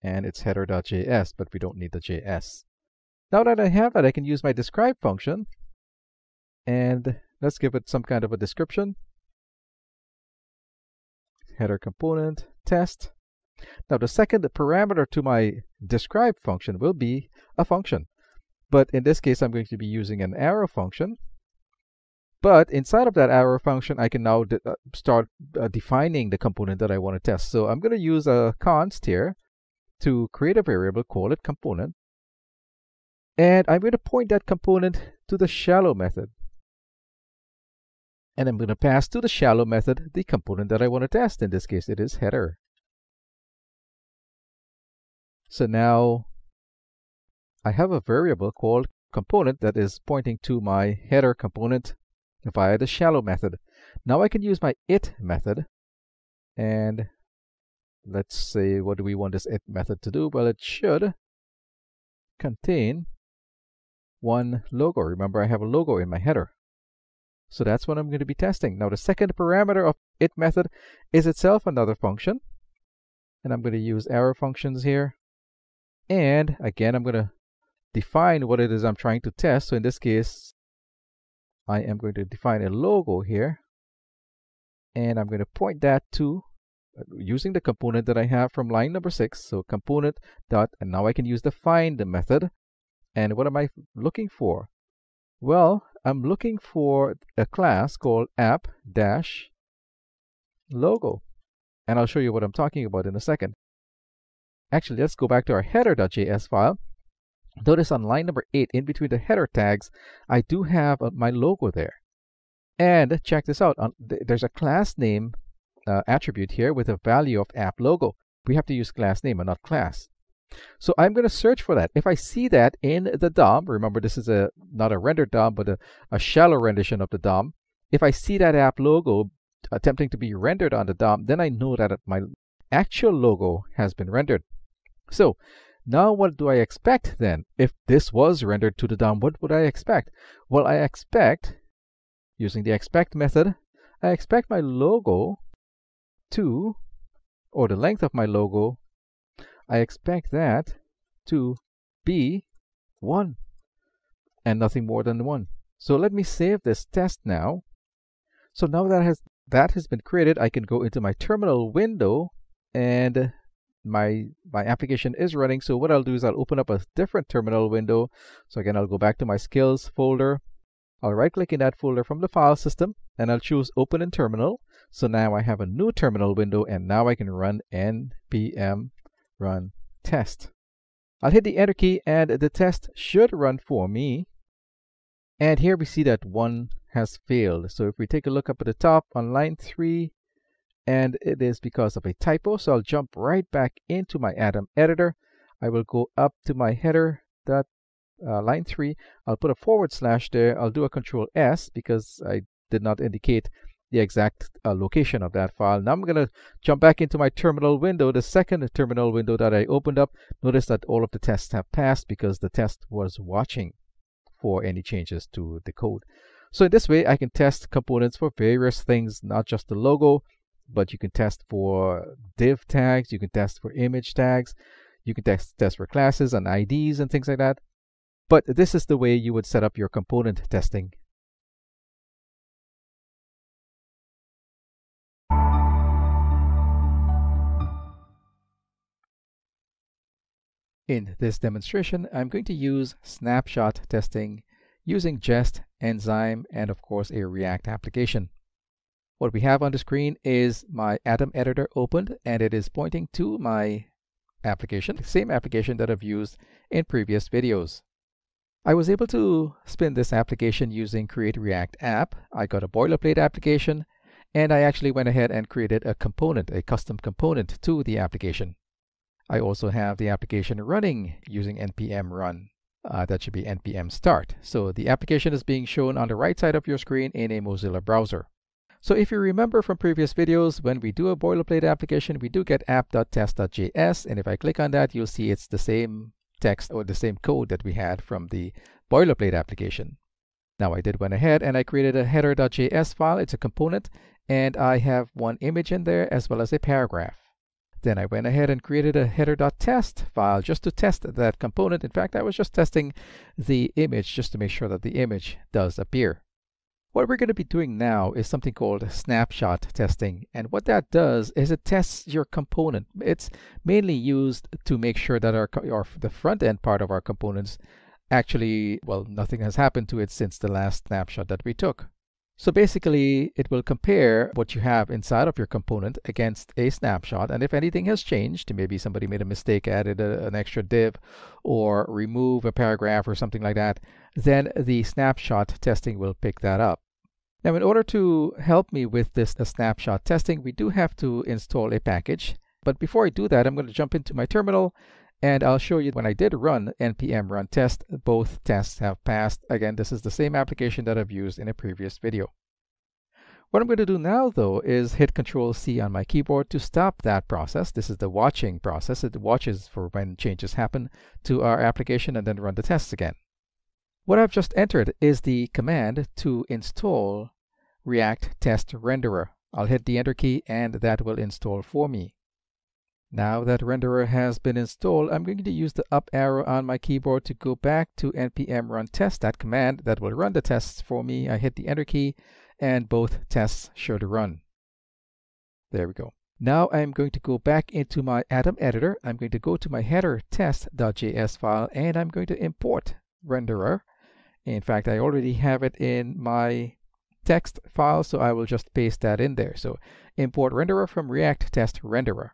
Speaker 1: and it's header.js, but we don't need the JS. Now that I have that, I can use my describe function, and let's give it some kind of a description. Header component test. Now the second parameter to my describe function will be a function, but in this case I'm going to be using an arrow function. But inside of that arrow function, I can now start defining the component that I want to test. So I'm going to use a const here to create a variable, call it component, and I'm going to point that component to the shallow method. And I'm going to pass to the shallow method the component that I want to test. In this case, it is header. So now I have a variable called component that is pointing to my header component via the shallow method. Now I can use my it method, and let's say, what do we want this it method to do? Well, it should contain one logo. Remember, I have a logo in my header. So that's what I'm going to be testing. Now the second parameter of it method is itself another function, and I'm going to use arrow functions here. And again, I'm going to define what it is I'm trying to test. So in this case, I am going to define a logo here, and I'm going to point that to using the component that I have from line number 6. So component dot, and now I can use the find method. And what am I looking for? Well, I'm looking for a class called app-logo, and I'll show you what I'm talking about in a second. Actually, let's go back to our header.js file. Notice on line number 8, in between the header tags, I do have my logo there. And check this out. There's a class name attribute here with a value of app logo. We have to use class name and not class. So I'm going to search for that. If I see that in the DOM, remember this is not a rendered DOM, but a shallow rendition of the DOM. If I see that app logo attempting to be rendered on the DOM, then I know that my actual logo has been rendered. So now what do I expect then? If this was rendered to the DOM, what would I expect? Well, I expect, using the expect method, I expect my logo to, or the length of my logo, I expect that to be 1 and nothing more than 1. So let me save this test now. So now that that has been created, I can go into my terminal window and my application is running. So what I'll do is I'll open up a different terminal window. So again, I'll go back to my skills folder. I'll right click in that folder from the file system and I'll choose open in terminal. So now I have a new terminal window and now I can run npm run test. I'll hit the enter key and the test should run for me. And here we see that one has failed. So if we take a look up at the top on line 3, and it is because of a typo. So I'll jump right back into my Atom editor. I will go up to my header dot line 3. I'll put a / there. I'll do a Control S because I did not indicate the exact location of that file. Now I'm going to jump back into my terminal window, the second terminal window that I opened up. Notice that all of the tests have passed because the test was watching for any changes to the code. So in this way, I can test components for various things, not just the logo, but you can test for div tags, you can test for image tags, you can test for classes and IDs and things like that. But this is the way you would set up your component testing. In this demonstration, I'm going to use snapshot testing using Jest, Enzyme, and of course a React application. What we have on the screen is my Atom editor opened, and it is pointing to my application, the same application that I've used in previous videos. I was able to spin this application using Create React App. I got a boilerplate application, and I actually went ahead and created a component, a custom component to the application. I also have the application running using npm run. That should be npm start. So the application is being shown on the right side of your screen in a Mozilla browser. So if you remember from previous videos, when we do a boilerplate application, we do get app.test.js, and if I click on that, you'll see it's the same text or the same code that we had from the boilerplate application. Now I went ahead and I created a header.js file. It's a component, and I have one image in there as well as a paragraph. Then I went ahead and created a header.test file just to test that component. In fact, I was just testing the image just to make sure that the image does appear. What we're going to be doing now is something called snapshot testing. And what that does is it tests your component. It's mainly used to make sure that the front end part of our components actually, well, nothing has happened to it since the last snapshot that we took. So basically, it will compare what you have inside of your component against a snapshot. And if anything has changed, maybe somebody made a mistake, added an extra div, or remove a paragraph or something like that, then the snapshot testing will pick that up. Now, in order to help me with this snapshot testing, we do have to install a package. But before I do that, I'm going to jump into my terminal, and I'll show you when I did run npm run test, both tests have passed. Again, this is the same application that I've used in a previous video. What I'm going to do now, though, is hit Control-C on my keyboard to stop that process. This is the watching process. It watches for when changes happen to our application and then run the tests again. What I've just entered is the command to install React Test Renderer. I'll hit the Enter key and that will install for me. Now that renderer has been installed, I'm going to use the up arrow on my keyboard to go back to npm run test, that command that will run the tests for me. I hit the Enter key and both tests should run. There we go. Now I'm going to go back into my Atom editor. I'm going to go to my header test.js file and I'm going to import renderer. In fact, I already have it in my text file, so I will just paste that in there. So import renderer from React Test Renderer.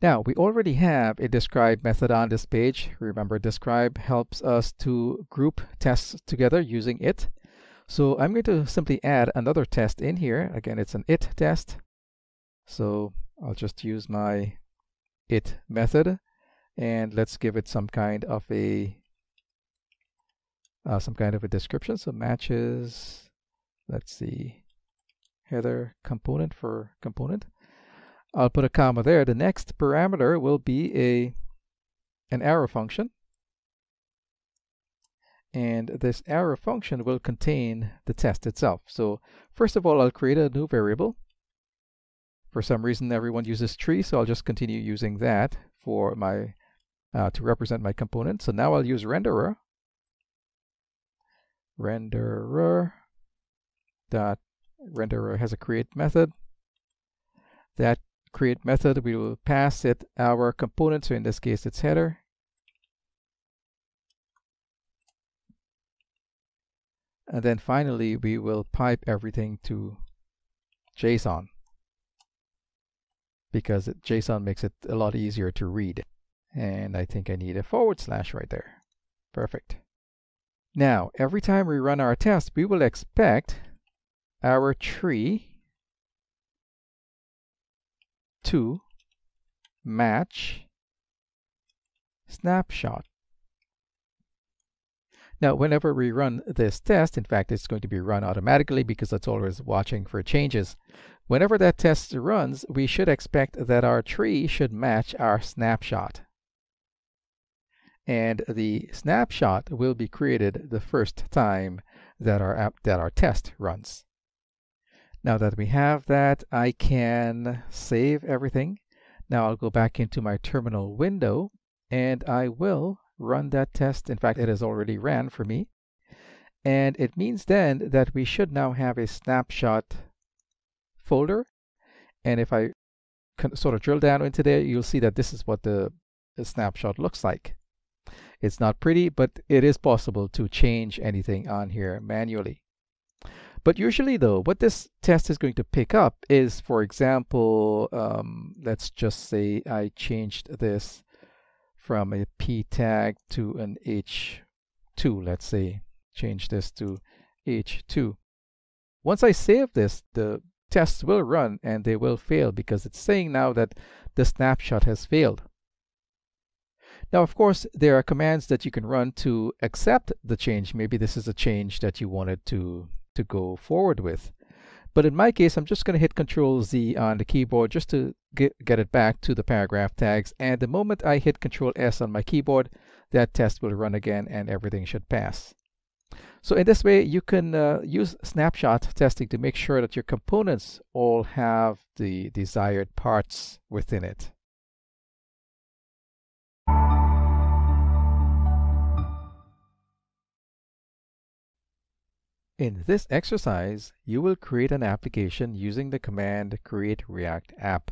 Speaker 1: Now, we already have a describe method on this page. Remember, describe helps us to group tests together using it. So I'm going to simply add another test in here. Again, it's an it test. So I'll just use my it method, and let's give it some kind of a description. So matches, let's see, header component for component. I'll put a comma there. The next parameter will be an arrow function. And this arrow function will contain the test itself. So first of all, I'll create a new variable. For some reason, everyone uses tree, so I'll just continue using that for my to represent my component. So now I'll use renderer. Renderer dot renderer has a create method. That create method, we will pass it our component. So in this case, it's header. And then finally, we will pipe everything to JSON, because JSON makes it a lot easier to read. And I think I need a / right there. Perfect. Now, every time we run our test, we will expect our tree to match snapshot. Now, whenever we run this test, in fact, it's going to be run automatically because it's always watching for changes. Whenever that test runs, we should expect that our tree should match our snapshot. And the snapshot will be created the first time that our test runs. Now that we have that, I can save everything. Now I'll go back into my terminal window and I will run that test. In fact, it has already ran for me. And it means then that we should now have a snapshot folder. And if I sort of drill down into there, you'll see that this is what the snapshot looks like. It's not pretty, but it is possible to change anything on here manually. But usually though, what this test is going to pick up is, for example, let's just say I changed this from a P tag to an H2, let's say, change this to H2. Once I save this, the tests will run and they will fail because it's saying now that the snapshot has failed. Now, of course, there are commands that you can run to accept the change. Maybe this is a change that you wanted to go forward with. But in my case, I'm just going to hit Control-Z on the keyboard just to get it back to the paragraph tags. And the moment I hit Control-S on my keyboard, that test will run again and everything should pass. So in this way, you can use snapshot testing to make sure that your components all have the desired parts within it. In this exercise, you will create an application using the command create React app.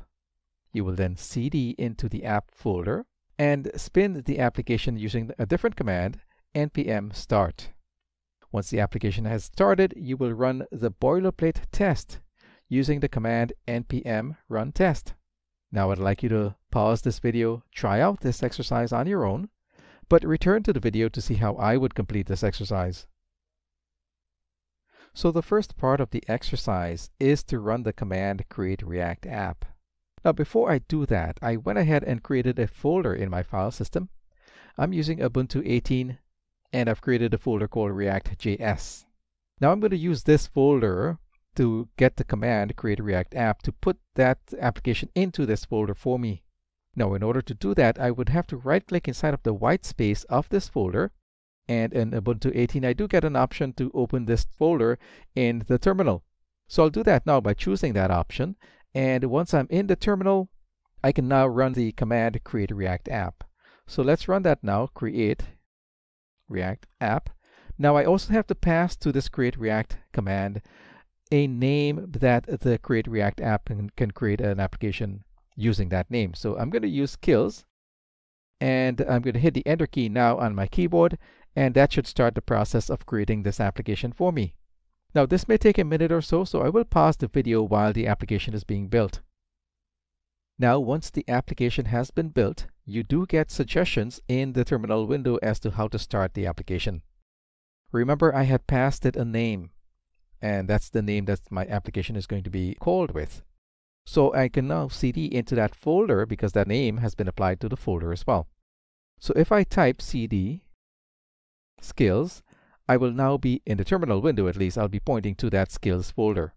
Speaker 1: You will then cd into the app folder and spin the application using a different command, npm start. Once the application has started, you will run the boilerplate test using the command npm run test. Now I'd like you to pause this video, try out this exercise on your own, but return to the video to see how I would complete this exercise. So the first part of the exercise is to run the command create React app. Now before I do that, I went ahead and created a folder in my file system. I'm using Ubuntu 18 and I've created a folder called React.js. Now I'm going to use this folder to get the command create React app to put that application into this folder for me. Now in order to do that, I would have to right click inside of the white space of this folder. And in Ubuntu 18, I do get an option to open this folder in the terminal. So I'll do that now by choosing that option. And once I'm in the terminal, I can now run the command create React app. So let's run that now, create React app. Now I also have to pass to this create React command a name that the create React app can create an application using that name. So I'm going to use skills. And I'm going to hit the enter key now on my keyboard. And that should start the process of creating this application for me. Now this may take a minute or so, so I will pause the video while the application is being built. Now once the application has been built, you do get suggestions in the terminal window as to how to start the application. Remember, I had passed it a name, and that's the name that my application is going to be called with. So I can now cd into that folder because that name has been applied to the folder as well. So if I type cd skills, I will now be in the terminal window, at least I'll be pointing to that skills folder.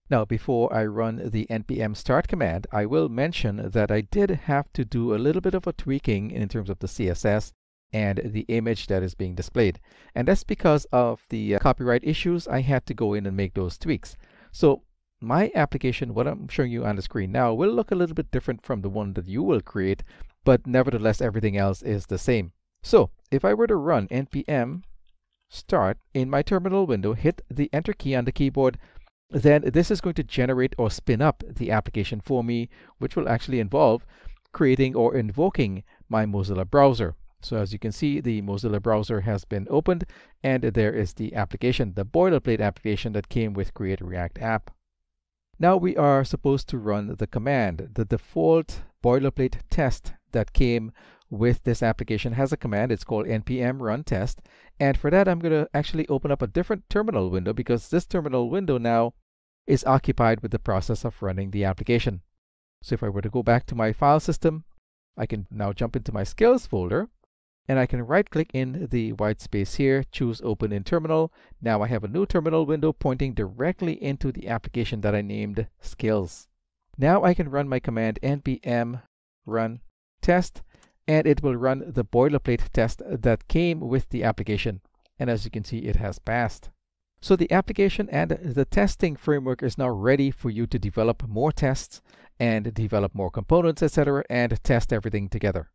Speaker 1: Now before I run the npm start command, I will mention that I did have to do a little bit of a tweaking in terms of the CSS and the image that is being displayed. And that's because of the copyright issues. I had to go in and make those tweaks. So my application, what I'm showing you on the screen now, will look a little bit different from the one that you will create, but nevertheless everything else is the same. So if I were to run npm start in my terminal window, hit the enter key on the keyboard, then this is going to generate or spin up the application for me, which will actually involve creating or invoking my Mozilla browser. So as you can see, the Mozilla browser has been opened, and there is the application, the boilerplate application that came with Create React App. Now we are supposed to run the command. The default boilerplate test that came with this application has a command. It's called npm run test. And for that, I'm going to actually open up a different terminal window, because this terminal window now is occupied with the process of running the application. So if I were to go back to my file system, I can now jump into my skills folder, and I can right-click in the white space here, choose Open in Terminal. Now I have a new terminal window pointing directly into the application that I named Skills. Now I can run my command npm run test, and it will run the boilerplate test that came with the application. And as you can see, it has passed. So the application and the testing framework is now ready for you to develop more tests and develop more components, etc., and test everything together.